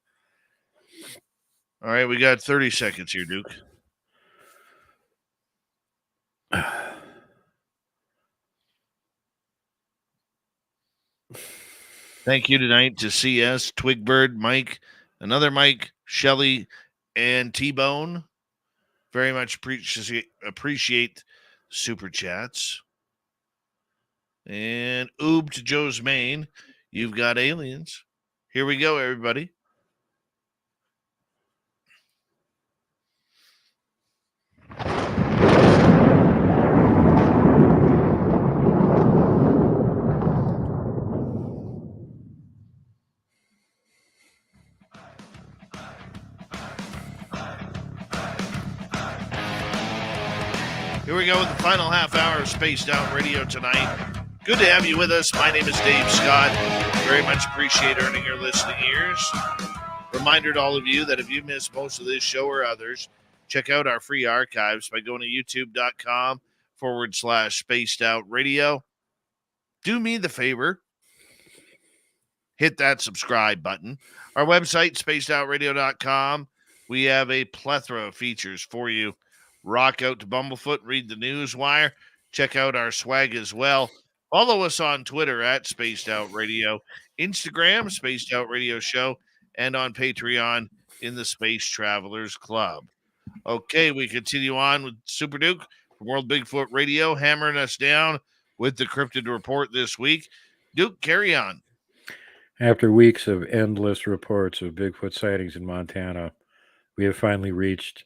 All right, we got 30 seconds here, Duke. Thank you tonight to CS, Twigbird, Mike, another Mike, Shelly, and T-Bone. Very much appreciate super chats. And oob to Joe's Main. You've got aliens. Here we go, everybody. Here we go with the final half hour of Spaced Out Radio tonight. Good to have you with us. My name is Dave Scott. Very much appreciate earning your listening ears. Reminder to all of you that if you missed most of this show or others, check out our free archives by going to youtube.com/Spaced Out Radio. Do me the favor, hit that subscribe button. Our website, spacedoutradio.com. We have a plethora of features for you. Rock out to Bumblefoot, read the Newswire, check out our swag as well. Follow us on Twitter at Spaced Out Radio, Instagram, Spaced Out Radio Show, and on Patreon in the Space Travelers Club. Okay, we continue on with Super Duke from World Bigfoot Radio, hammering us down with the Crypted Report this week. Duke, carry on. After weeks of endless reports of Bigfoot sightings in Montana, we have finally reached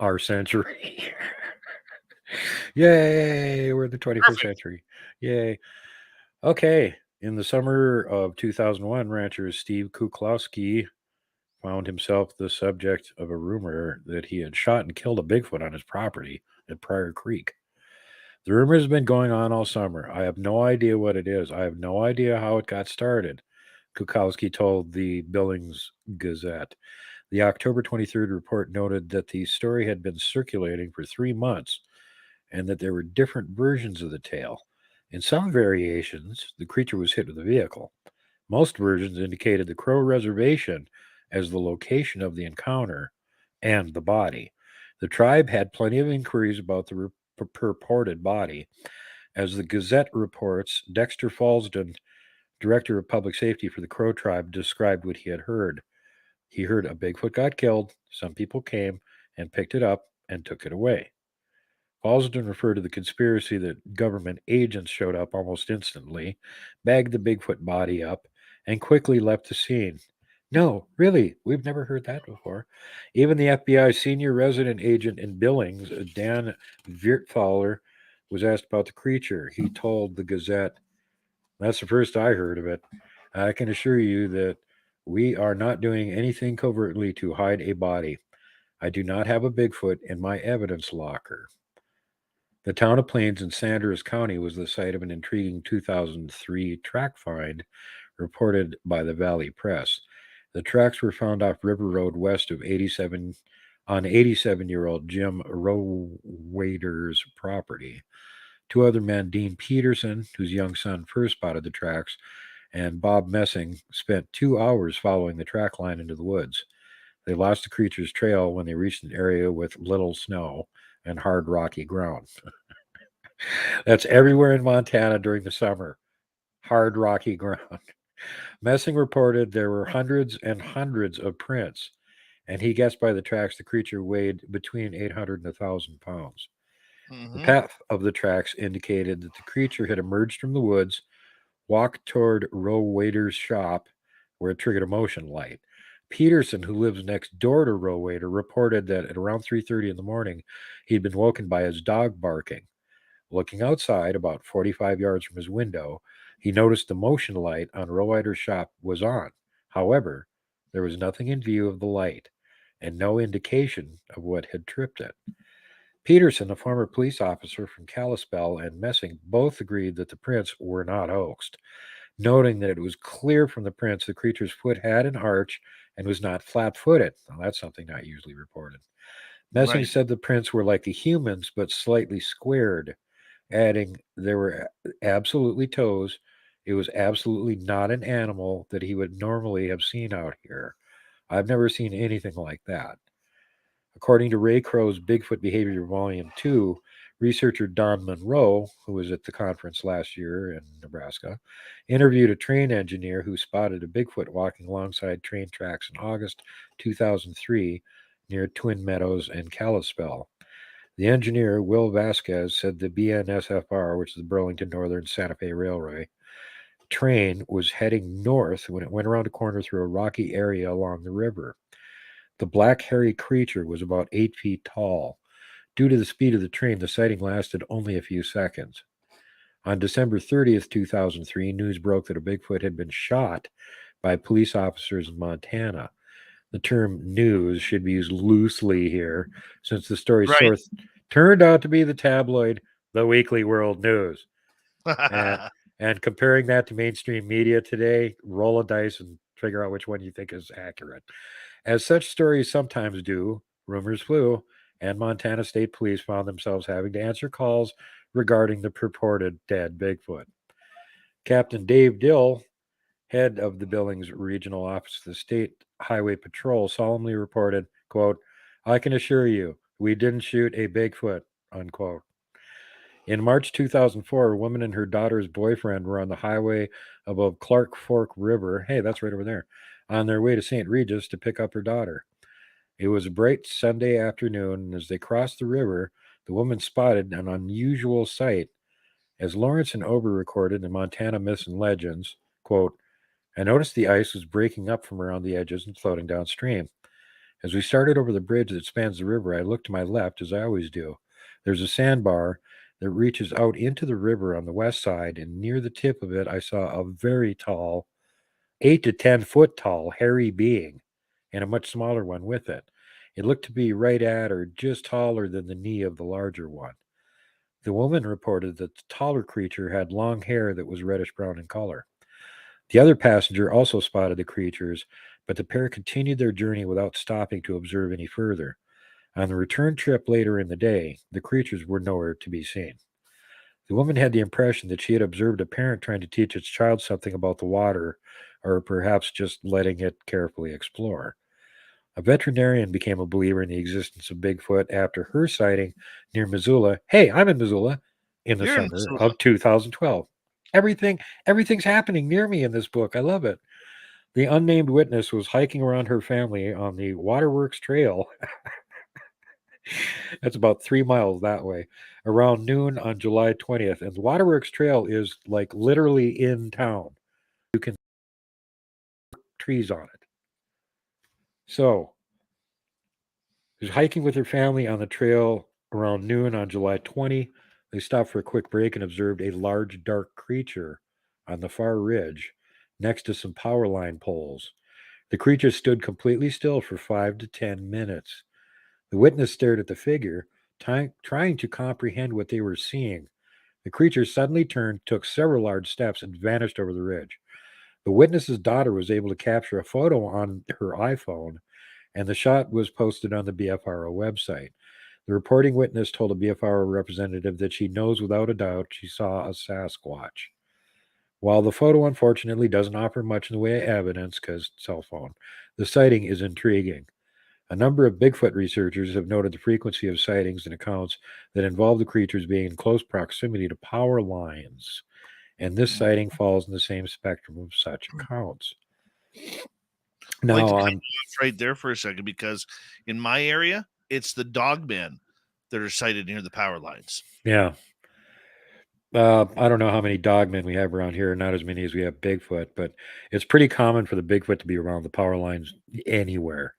our century. Yay! We're in the 21st century. Yay. Okay. In the summer of 2001, rancher Steve Kuklowski found himself the subject of a rumor that he had shot and killed a Bigfoot on his property at Pryor Creek. The rumor has been going on all summer. I have no idea what it is. I have no idea how it got started, Kuklowski told the Billings Gazette. The October 23rd report noted that the story had been circulating for 3 months and that there were different versions of the tale. In some variations, the creature was hit with a vehicle. Most versions indicated the Crow Reservation as the location of the encounter and the body. The tribe had plenty of inquiries about the purported body. As the Gazette reports, Dexter Falsden, director of public safety for the Crow tribe, described what he had heard. He heard a Bigfoot got killed, some people came and picked it up and took it away. Falsden referred to the conspiracy that government agents showed up almost instantly, bagged the Bigfoot body up, and quickly left the scene. No, really, we've never heard that before. Even the FBI senior resident agent in Billings, Dan Vierthaler, was asked about the creature. He told the Gazette, "That's the first I heard of it. I can assure you that we are not doing anything covertly to hide a body. I do not have a Bigfoot in my evidence locker." The town of Plains in Sanders County was the site of an intriguing 2003 track find reported by the Valley Press. The tracks were found off River Road west of 87-year-old Jim Rowader's property. Two other men, Dean Peterson, whose young son first spotted the tracks, and Bob Messing, spent 2 hours following the track line into the woods. They lost the creature's trail when they reached an area with little snow and hard rocky ground. That's everywhere in Montana during the summer. Hard rocky ground. Messing reported there were hundreds and hundreds of prints, and he guessed by the tracks the creature weighed between 800 and 1,000 pounds. The path of the tracks indicated that the creature had emerged from the woods, walked toward Rowader's shop, where it triggered a motion light. Peterson, who lives next door to Rowader, reported that at around 3:30 in the morning, he'd been woken by his dog barking. Looking outside, about 45 yards from his window, he noticed the motion light on Rowader's shop was on. However, there was nothing in view of the light and no indication of what had tripped it. Peterson, a former police officer from Kalispell, and Messing both agreed that the prints were not hoaxed, noting that it was clear from the prints the creature's foot had an arch and was not flat-footed. Now, that's something not usually reported. Messing Right. said the prints were like the humans, but slightly squared, adding there were absolutely toes. It was absolutely not an animal that he would normally have seen out here. I've never seen anything like that. According to Ray Crow's Bigfoot Behavior Volume 2, researcher Don Monroe, who was at the conference last year in Nebraska, interviewed a train engineer who spotted a Bigfoot walking alongside train tracks in August 2003 near Twin Meadows and Kalispell. The engineer, Will Vasquez, said the BNSFR, which is the Burlington Northern Santa Fe Railway, train was heading north when it went around a corner through a rocky area along the river. The black hairy creature was about 8 feet tall. Due to the speed of the train, the sighting lasted only a few seconds. On December 30th, 2003, news broke that a Bigfoot had been shot by police officers in Montana. The term news should be used loosely here, since the story's Right. source turned out to be the tabloid The Weekly World News. And comparing that to mainstream media today, roll a dice and figure out which one you think is accurate. As such stories sometimes do, rumors flew, and Montana State Police found themselves having to answer calls regarding the purported dead Bigfoot. Captain Dave Dill, head of the Billings Regional Office of the State Highway Patrol, solemnly reported, quote, "I can assure you, we didn't shoot a Bigfoot," unquote. In March 2004, a woman and her daughter's boyfriend were on the highway above Clark Fork River. Hey, that's right over there. On their way to St. Regis to pick up her daughter. It was a bright Sunday afternoon, and as they crossed the river, the woman spotted an unusual sight. As Lawrence and Ober recorded in Montana Myths and Legends, quote, "I noticed the ice was breaking up from around the edges and floating downstream. As we started over the bridge that spans the river, I looked to my left, as I always do. There's a sandbar that reaches out into the river on the west side, and near the tip of it, I saw a very tall, 8 to 10 foot tall, hairy being, and a much smaller one with it. It looked to be right at or just taller than the knee of the larger one. The woman reported that the taller creature had long hair that was reddish brown in color. The other passenger also spotted the creatures, but the pair continued their journey without stopping to observe any further. On the return trip later in the day, the creatures were nowhere to be seen. The woman had the impression that she had observed a parent trying to teach its child something about the water, or perhaps just letting it carefully explore. A veterinarian became a believer in the existence of Bigfoot after her sighting near Missoula. Hey, I'm in Missoula in the You're in summer Missoula. of 2012. Everything's happening near me in this book. I love it. The unnamed witness was hiking around her family on the Waterworks Trail. That's about 3 miles that way, around noon on July 20th. And the Waterworks Trail is like literally in town. You can see trees on it. So, she was hiking with her family on the trail around noon on July 20. They stopped for a quick break and observed a large dark creature on the far ridge next to some power line poles. The creature stood completely still for 5 to 10 minutes. The witness stared at the figure, trying to comprehend what they were seeing. The creature suddenly turned, took several large steps, and vanished over the ridge. The witness's daughter was able to capture a photo on her iPhone, and the shot was posted on the BFRO website. The reporting witness told a BFRO representative that she knows without a doubt she saw a Sasquatch. While the photo unfortunately doesn't offer much in the way of evidence because cell phone, the sighting is intriguing. A number of Bigfoot researchers have noted the frequency of sightings and accounts that involve the creatures being in close proximity to power lines, and this sighting falls in the same spectrum of such accounts. I'd like to Now, cut you off right there for a second, because in my area, it's the dogmen that are sighted near the power lines. yeah. I don't know how many dogmen we have around here, not as many as we have Bigfoot, but it's pretty common for the Bigfoot to be around the power lines anywhere.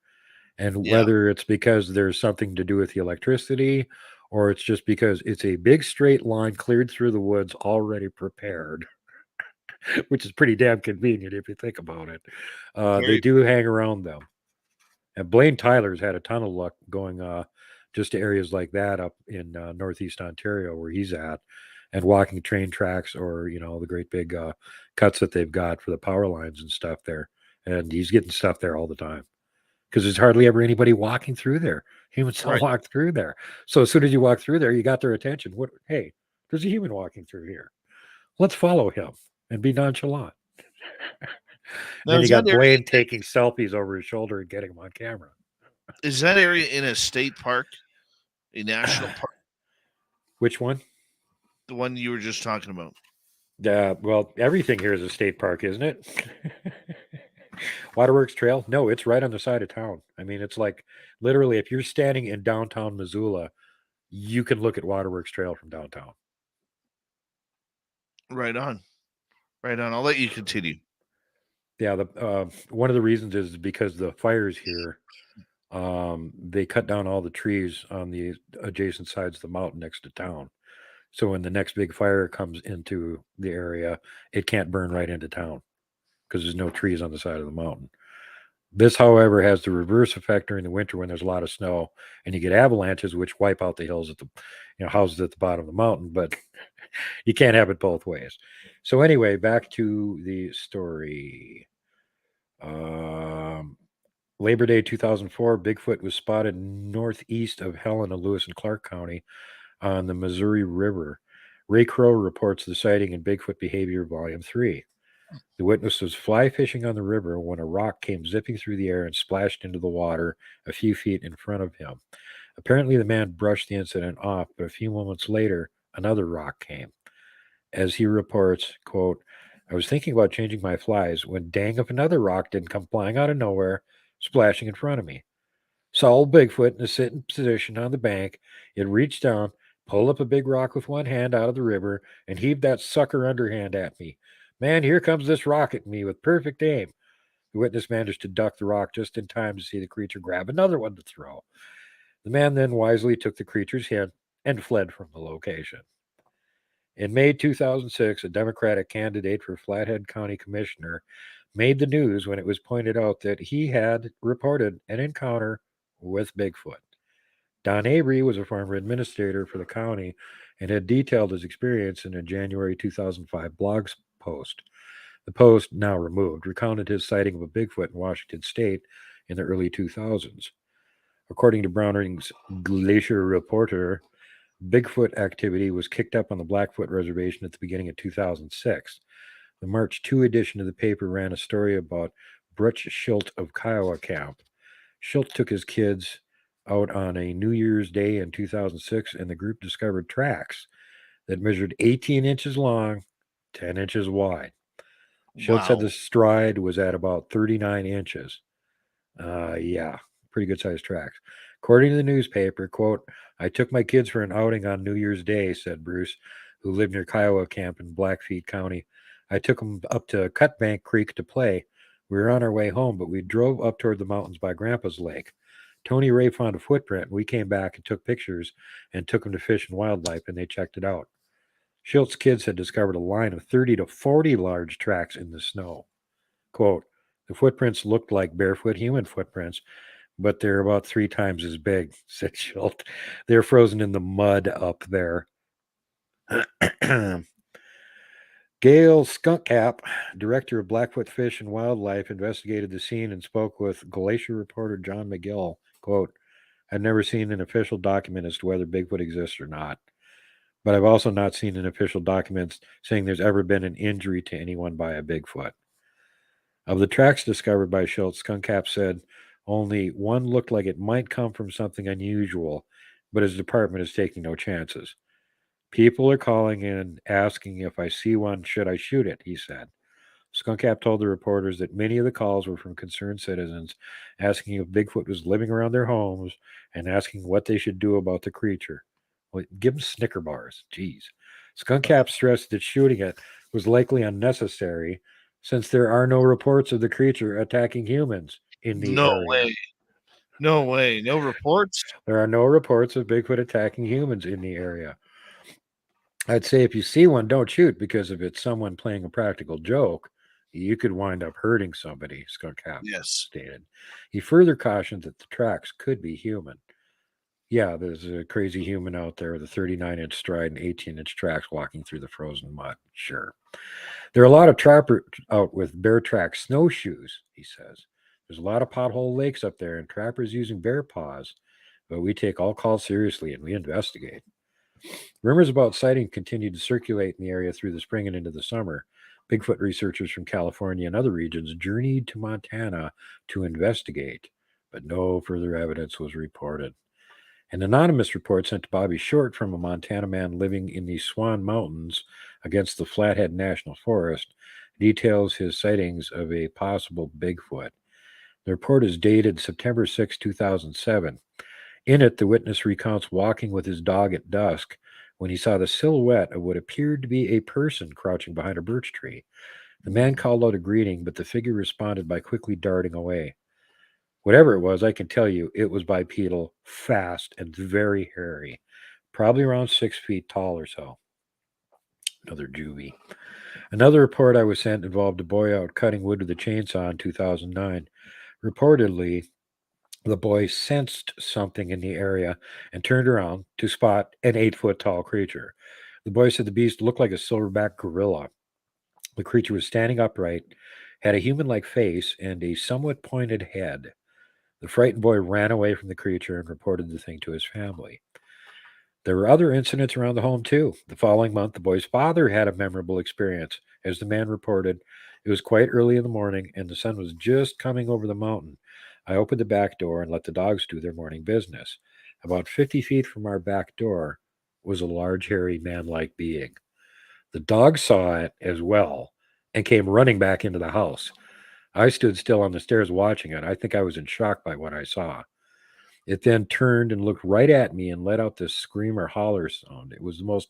And Yeah. whether it's because there's something to do with the electricity or it's just because it's a big straight line cleared through the woods already prepared, which is pretty damn convenient if you think about it. They Very do hang around them. And Blaine Tyler's had a ton of luck going just to areas like that up in northeast Ontario where he's at and walking train tracks or, the great big cuts that they've got for the power lines and stuff there. And he's getting stuff there all the time because there's hardly ever anybody walking through there. Humans don't right. walk through there. So as soon as you walk through there, you got their attention. What? Hey, there's a human walking through here. Let's follow him and be nonchalant. Now, Then is you that got Blaine taking selfies over his shoulder and getting them on camera. is that area in a state park, a national park, Which one? the one you were just talking about? Well, everything here is a state park, isn't it? Waterworks Trail? No, it's right on the side of town. I mean, it's like literally if you're standing in downtown Missoula, you can look at Waterworks Trail from downtown. Right on. Right on. I'll let you continue. Yeah, the one of the reasons is because the fires here, they cut down all the trees on the adjacent sides of the mountain next to town. So when the next big fire comes into the area, it can't burn right into town because there's no trees on the side of the mountain. This, however, has the reverse effect during the winter when there's a lot of snow and you get avalanches, which wipe out the hills at the, houses at the bottom of the mountain. But you can't have it both ways. So anyway, back to the story. Labor Day 2004, Bigfoot was spotted northeast of Helena, Lewis, and Clark County on the Missouri River. Ray Crow reports the sighting in Bigfoot Behavior Volume 3. The witness was fly fishing on the river when a rock came zipping through the air and splashed into the water a few feet in front of him. Apparently, the man brushed the incident off, but a few moments later, another rock came. As he reports, quote, I was thinking about changing my flies when dang if another rock didn't come flying out of nowhere, splashing in front of me. Saw old Bigfoot in a sitting position on the bank. It reached down, pulled up a big rock with one hand out of the river, and heaved that sucker underhand at me. Man, here comes this rock at me with perfect aim. The witness managed to duck the rock just in time to see the creature grab another one to throw. The man then wisely took the creature's hint and fled from the location. In May 2006, a Democratic candidate for Flathead County Commissioner made the news when it was pointed out that he had reported an encounter with Bigfoot. Don Avery was a former administrator for the county and had detailed his experience in a January 2005 blog post. The post, now removed, recounted his sighting of a Bigfoot in Washington state in the early 2000s. According to Browning's Glacier Reporter, Bigfoot activity was kicked up on the Blackfoot Reservation at the beginning of 2006. The March 2 edition of the paper ran a story about Butch Schilt of Kiowa Camp. Schilt took his kids out on a New Year's Day in 2006, and the group discovered tracks that measured 18 inches long, 10 inches wide. Schilt said Wow. the stride was at about 39 inches. Yeah, pretty good sized tracks. According to the newspaper, quote, I took my kids for an outing on New Year's Day, said Bruce, who lived near Kiowa Camp in Blackfeet County. I took them up to Cutbank Creek to play. We were on our way home, but we drove up toward the mountains by Grandpa's Lake. Tony Ray found a footprint. We came back and took pictures and took them to Fish and Wildlife, and they checked it out. Schilt's kids had discovered a line of 30 to 40 large tracks in the snow. Quote, the footprints looked like barefoot human footprints, but they're about 3 times as big, said Schilt. They're frozen in the mud up there. Gail Skunkcap, director of Blackfoot Fish and Wildlife, investigated the scene and spoke with Glacier reporter John McGill. Quote, I've never seen an official document as to whether Bigfoot exists or not, but I've also not seen an official document saying there's ever been an injury to anyone by a Bigfoot. Of the tracks discovered by Schultz, Skunkcap said only one looked like it might come from something unusual, but his department is taking no chances. People are calling in asking if I see one, should I shoot it, he said. Skunkcap told the reporters that many of the calls were from concerned citizens asking if Bigfoot was living around their homes and asking what they should do about the creature. Well, give them Snicker bars. Geez. Skunk Cap stressed that shooting it was likely unnecessary since there are no reports of the creature attacking humans in the No area. way. No way. No reports? There are no reports of Bigfoot attacking humans in the area. I'd say if you see one, don't shoot, because if it's someone playing a practical joke, you could wind up hurting somebody, Skunk Cap Yes. stated. He further cautioned that the tracks could be human. Yeah, there's a crazy human out there with a 39-inch stride and 18-inch tracks walking through the frozen mud. Sure. There are a lot of trappers out with bear track snowshoes, he says. There's a lot of pothole lakes up there and trappers using bear paws, but we take all calls seriously and we investigate. Rumors about sighting continued to circulate in the area through the spring and into the summer. Bigfoot researchers from California and other regions journeyed to Montana to investigate, but no further evidence was reported. An anonymous report sent to Bobby Short from a Montana man living in the Swan Mountains against the Flathead National Forest details his sightings of a possible Bigfoot. The report is dated September 6, 2007. In it, the witness recounts walking with his dog at dusk when he saw the silhouette of what appeared to be a person crouching behind a birch tree. The man called out a greeting, but the figure responded by quickly darting away. Whatever it was, I can tell you it was bipedal, fast, and very hairy, probably around 6 feet tall or so. Another juvie. Another report I was sent involved a boy out cutting wood with a chainsaw in 2009. Reportedly, the boy sensed something in the area and turned around to spot an 8-foot tall creature. The boy said the beast looked like a silverback gorilla. The creature was standing upright, had a human-like face, and a somewhat pointed head. The frightened boy ran away from the creature and reported the thing to his family. There were other incidents around the home, too. The following month, the boy's father had a memorable experience. As the man reported, it was quite early in the morning, and the sun was just coming over the mountain. I opened the back door and let the dogs do their morning business. About 50 feet from our back door was a large, hairy, man-like being. The dog saw it as well and came running back into the house. I stood still on the stairs watching it. I think I was in shock by what I saw. It then turned and looked right at me and let out this scream or holler sound. It was the most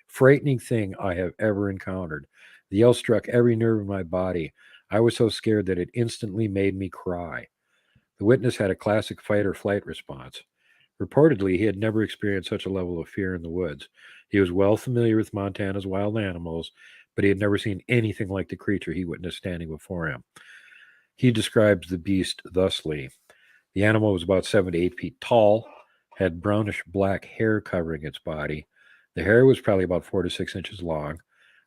frightening thing I have ever encountered. The yell struck every nerve in my body. I was so scared that it instantly made me cry. The witness had a classic fight or flight response. Reportedly, he had never experienced such a level of fear in the woods. He was well familiar with Montana's wild animals, but he had never seen anything like the creature he witnessed standing before him. He describes the beast thusly. The animal was about 7 to 8 feet tall, had brownish black hair covering its body. The hair was probably about 4 to 6 inches long.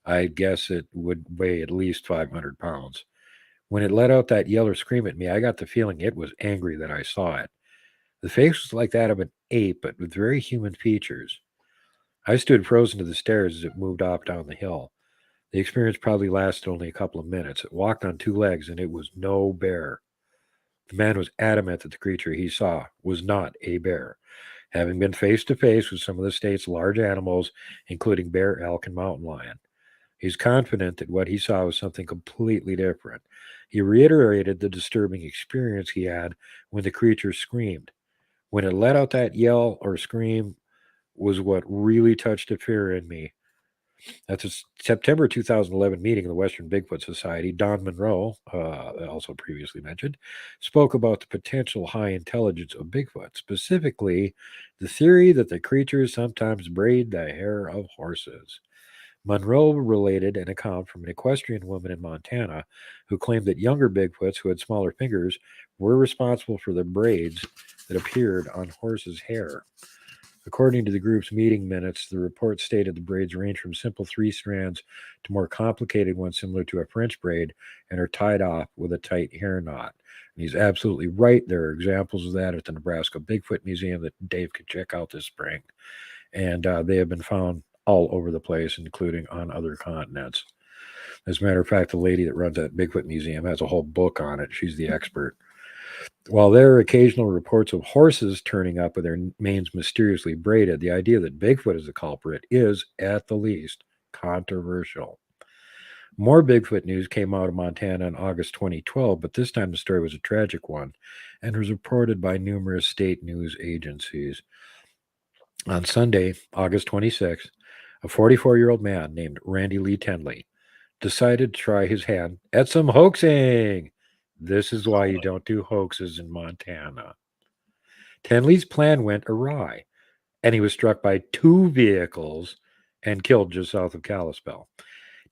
I guess it would weigh at least 500 pounds. When it let out that yell or scream at me, I got the feeling it was angry that I saw it. The face was like that of an ape, but with very human features. I stood frozen to the stairs as it moved off down the hill. The experience probably lasted only a couple of minutes. It walked on 2 legs, and it was no bear. The man was adamant that the creature he saw was not a bear, having been face to face with some of the state's large animals, including bear, elk, and mountain lion. He's confident that what he saw was something completely different. He reiterated the disturbing experience he had when the creature screamed. When it let out that yell or scream was what really touched a fear in me. At the September 2011 meeting of the Western Bigfoot Society, Don Monroe, also previously mentioned, spoke about the potential high intelligence of Bigfoot, specifically the theory that the creatures sometimes braid the hair of horses. Monroe related an account from an equestrian woman in Montana who claimed that younger Bigfoots who had smaller fingers were responsible for the braids that appeared on horses' hair. According to the group's meeting minutes, the report stated the braids range from simple 3 strands to more complicated ones similar to a French braid and are tied off with a tight hair knot. And he's absolutely right. There are examples of that at the Nebraska Bigfoot Museum that Dave could check out this spring. And they have been found all over the place, including on other continents. As a matter of fact, the lady that runs that Bigfoot Museum has a whole book on it. She's the expert. While there are occasional reports of horses turning up with their manes mysteriously braided, the idea that Bigfoot is the culprit is, at the least, controversial. More Bigfoot news came out of Montana in August 2012, but this time the story was a tragic one and was reported by numerous state news agencies. On Sunday, August 26th, a 44-year-old man named Randy Lee Tenley decided to try his hand at some hoaxing. This is why you don't do hoaxes in Montana. Tenley's plan went awry, and he was struck by 2 vehicles and killed just south of Kalispell.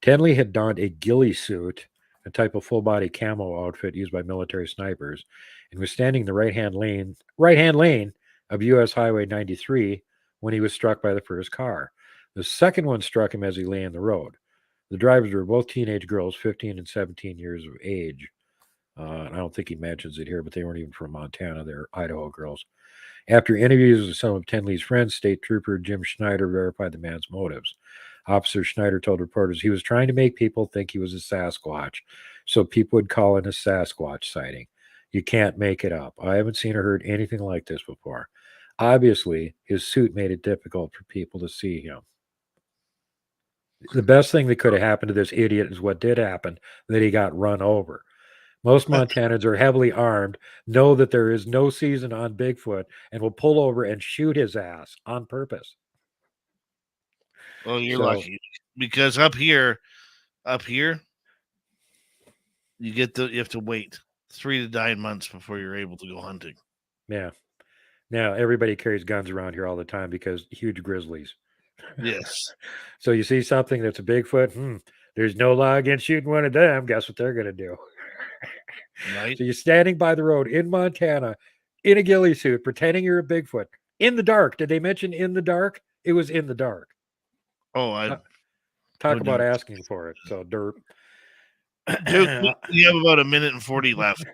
Tenley had donned a ghillie suit, a type of full-body camo outfit used by military snipers, and was standing in the right-hand lane of U.S. Highway 93 when he was struck by the first car. The second one struck him as he lay in the road. The drivers were both teenage girls, 15 and 17 years of age. I don't think he mentions it here, but they weren't even from Montana. They're Idaho girls. After interviews with some of Tenley's friends, State Trooper Jim Schneider verified the man's motives. Officer Schneider told reporters he was trying to make people think he was a Sasquatch, so people would call it a Sasquatch sighting. You can't make it up. I haven't seen or heard anything like this before. Obviously, his suit made it difficult for people to see him. The best thing that could have happened to this idiot is what did happen, that he got run over. Most Montanans are heavily armed, know that there is no season on Bigfoot, and will pull over and shoot his ass on purpose. Well, you're lucky, because up here, you have to wait 3 to 9 months before you're able to go hunting. Yeah. Now everybody carries guns around here all the time because huge grizzlies. Yes. So you see something that's a Bigfoot, there's no law against shooting one of them. Guess what they're going to do? Right. So you're standing by the road in Montana in a ghillie suit, pretending you're a Bigfoot in the dark. Did they mention in the dark? It was in the dark. Oh, I talk about asking for it. So derp. Duke, we have about 1 minute and 40 left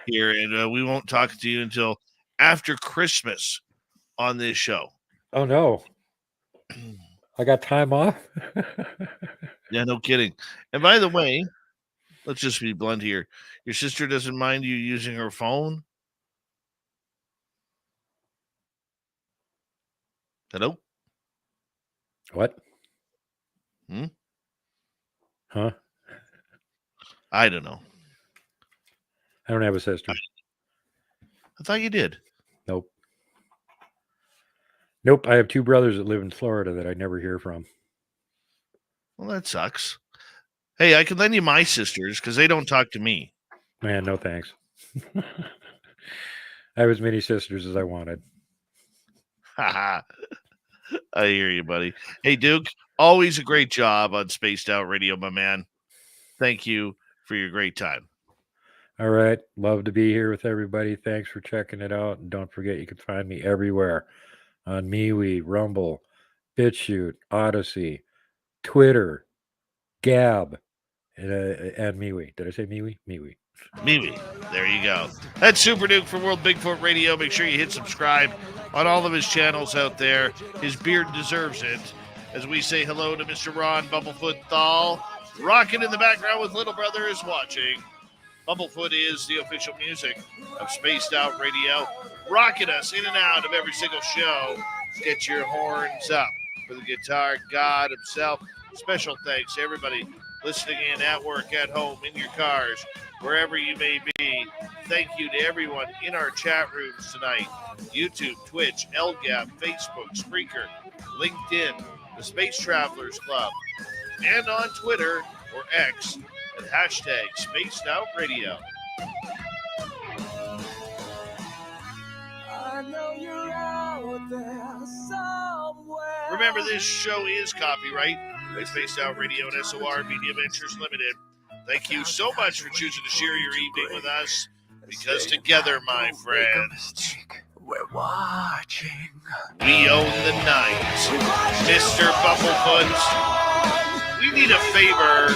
here, and we won't talk to you until after Christmas on this show. Oh no, I got time off. Yeah, no kidding. And by the way, let's just be blunt here. Your sister doesn't mind you using her phone? Hello? What? Huh? I don't know. I don't have a sister. I thought you did. Nope. Nope. I have 2 brothers that live in Florida that I never hear from. Well, that sucks. Hey, I can lend you my sisters because they don't talk to me. Man, no thanks. I have as many sisters as I wanted. I hear you, buddy. Hey, Duke, always a great job on Spaced Out Radio, my man. Thank you for your great time. All right. Love to be here with everybody. Thanks for checking it out. And don't forget, you can find me everywhere on MeWe, Rumble, BitChute, Odyssey, Twitter, Gab, and MeWe. Did I say MeWe? MeWe. MeWe. There you go. That's Super Duke for World Bigfoot Radio. Make sure you hit subscribe on all of his channels out there. His beard deserves it. As we say hello to Mr. Ron Bumblefoot Thal. Rocking in the background with Little Brother is watching. Bumblefoot is the official music of Spaced Out Radio. Rocking us in and out of every single show. Get your horns up for the guitar god himself. Special thanks to everybody listening in at work, at home, in your cars, wherever you may be. Thank you to everyone in our chat rooms tonight. YouTube, Twitch, LGAP, Facebook, Spreaker, LinkedIn, the Space Travelers Club, and on Twitter or X at hashtag Spaced Out Radio. I know you're out there somewhere. Remember, this show is copyright by Spaced Out Radio and SOR Media Ventures Limited. Thank you so much for choosing to share your evening with us, because together, my friends, we're watching. We own the night. Mr. Bumblefoot, we need a favor.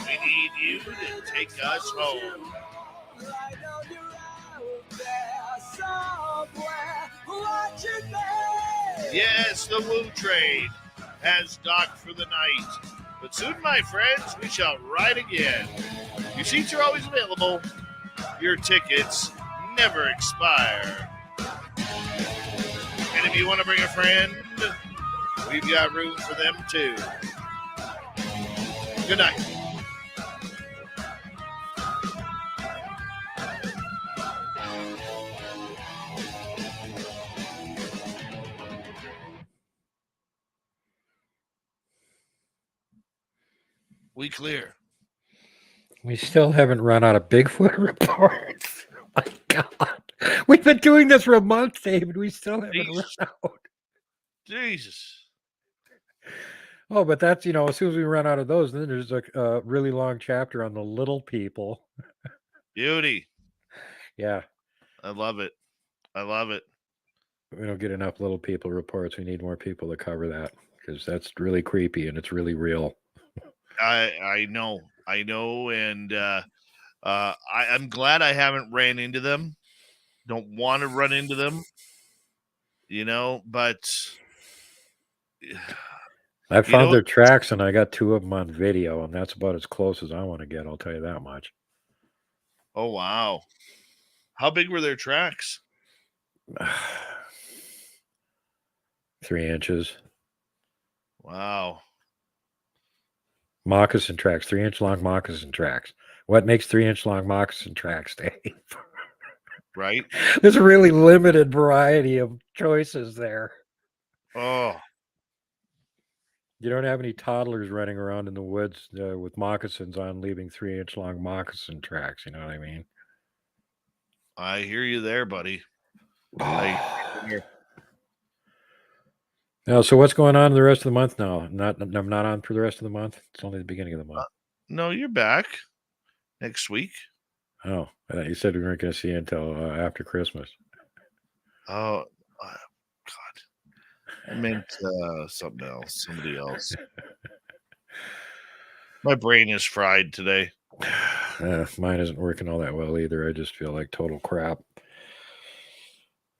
We need you to take us home. I know you're out there somewhere watching me. Yes, the Woo Train has docked for the night. But soon, my friends, we shall ride again. Your seats are always available. Your tickets never expire. And if you want to bring a friend, we've got room for them too. Good night. We clear. We still haven't run out of Bigfoot reports. Oh my God. We've been doing this for a month, David. We still haven't run Jesus. out. Jesus. Oh, but that's, as soon as we run out of those, then there's a really long chapter on the little people. Beauty. Yeah. I love it. I love it. We don't get enough little people reports. We need more people to cover that because that's really creepy and it's really real. I know. And I'm glad I haven't ran into them. Don't want to run into them. But I found their tracks and I got 2 of them on video, and that's about as close as I want to get. I'll tell you that much. Oh, wow. How big were their tracks? 3 inches. Wow. Moccasin tracks, 3-inch long moccasin tracks. What makes 3-inch long moccasin tracks, Dave? Right? There's a really limited variety of choices there. Oh. You don't have any toddlers running around in the woods with moccasins on, leaving 3-inch long moccasin tracks. You know what I mean? I hear you there, buddy. Now, so what's going on the rest of the month now? I'm not on for the rest of the month. It's only the beginning of the month. No, you're back next week. Oh, I thought you said we weren't going to see you until after Christmas. Oh, God. I meant something else. Somebody else. My brain is fried today. Mine isn't working all that well either. I just feel like total crap.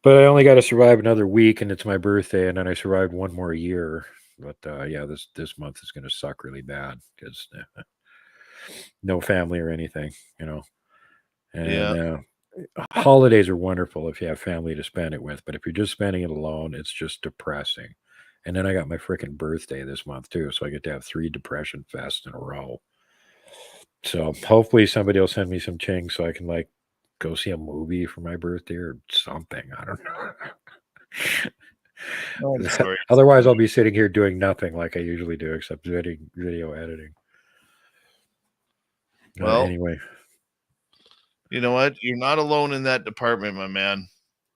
But I only got to survive another week, and it's my birthday, and then I survived one more year. But yeah, this month is going to suck really bad because no family or anything, And holidays are wonderful if you have family to spend it with, but if you're just spending it alone, it's just depressing. And then I got my freaking birthday this month too, so I get to have 3 depression fests in a row. So hopefully somebody will send me some ching so I can go see a movie for my birthday or something. I don't know. I'm sorry. Otherwise, I'll be sitting here doing nothing like I usually do, except video editing. Well, anyway, you know what? You're not alone in that department, my man.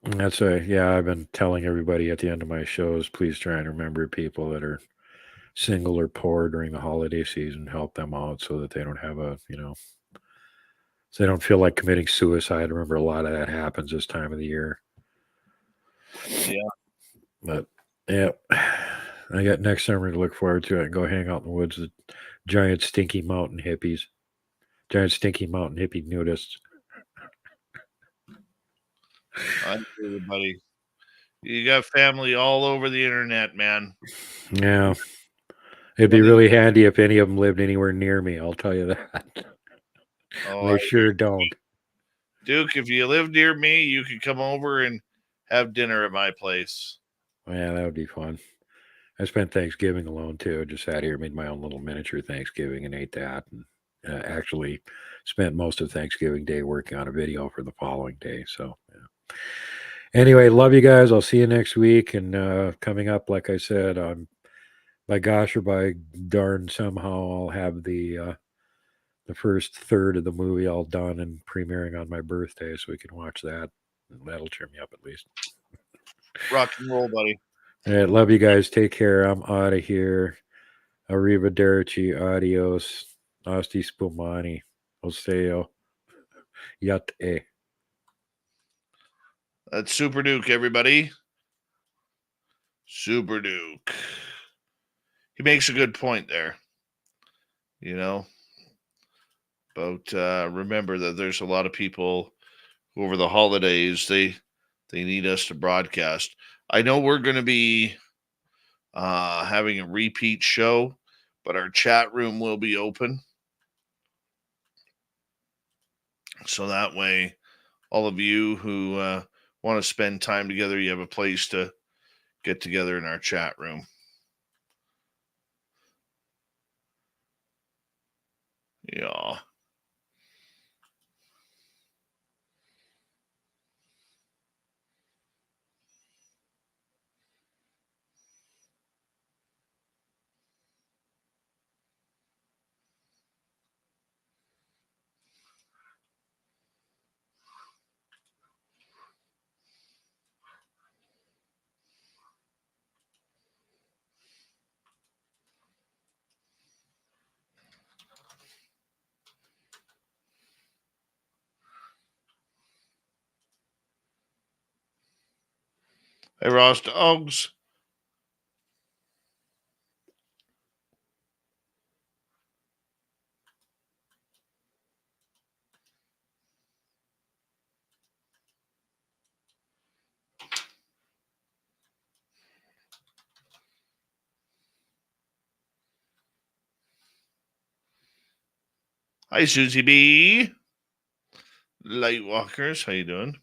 That's yeah. I've been telling everybody at the end of my shows, please try and remember people that are single or poor during the holiday season. Help them out so that they don't have so they don't feel like committing suicide. Remember, a lot of that happens this time of the year. Yeah. But yeah, I got next summer to look forward to. I can go hang out in the woods with giant stinky mountain hippies, giant stinky mountain hippie nudists. I hear you, buddy. You got family all over the internet, man. Yeah. It'd be really handy if any of them lived anywhere near me. I'll tell you that. Oh, they sure don't. Duke, if you live near me, you could come over and have dinner at my place. Yeah, that would be fun. I spent Thanksgiving alone too. Just sat here, made my own little miniature Thanksgiving and ate that. And actually spent most of Thanksgiving Day working on a video for the following day. So yeah. Anyway, love you guys. I'll see you next week. And coming up, like I said, by gosh or by darn, somehow I'll have the first third of the movie all done and premiering on my birthday, so we can watch that. That'll cheer me up at least. Rock and roll, buddy. All right, love you guys. Take care. I'm out of here. Arrivederci. Adios. Asti spumani. Oseo. Yate. That's Super Duke, everybody. Super Duke. He makes a good point there. But remember that there's a lot of people over the holidays, they need us to broadcast. I know we're going to be having a repeat show, but our chat room will be open. So that way, all of you who want to spend time together, you have a place to get together in our chat room. Yeah. Hey, Ross Dogs. Hi, Susie B. Lightwalkers, how you doing?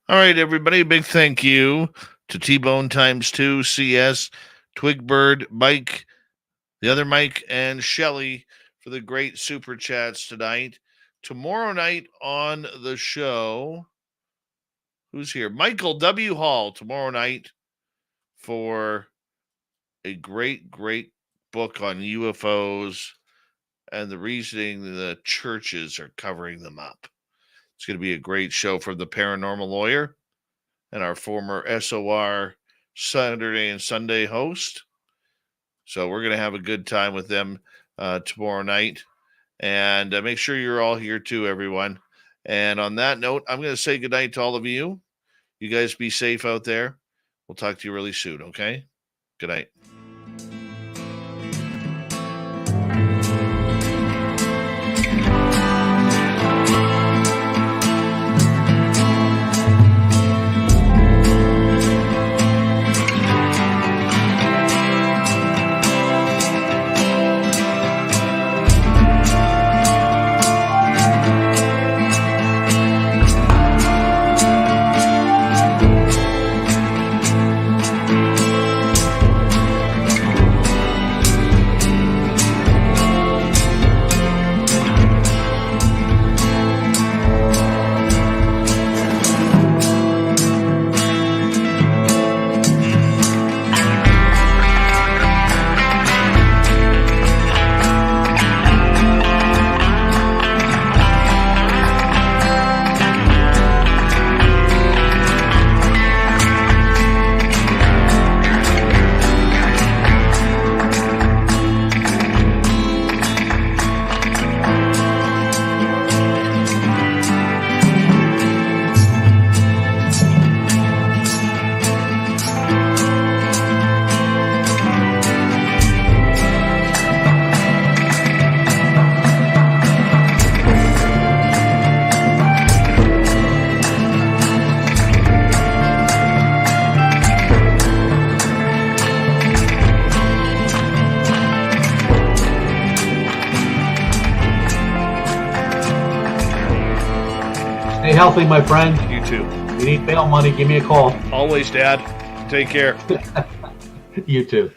All right, everybody. Big thank you to T-Bone times 2, CS, Twigbird, Mike, the other Mike, and Shelly for the great super chats tonight. Tomorrow night on the show, who's here? Michael W. Hall tomorrow night for a great, great book on UFOs and the reasoning the churches are covering them up. It's going to be a great show for the paranormal lawyer and our former SOR Saturday and Sunday host. So we're going to have a good time with them tomorrow night. And make sure you're all here too, everyone. And on that note, I'm going to say goodnight to all of you. You guys be safe out there. We'll talk to you really soon, okay? Good night. Stay healthy, my friend. You too. If you need bail money, give me a call. Always, Dad. Take care. You too.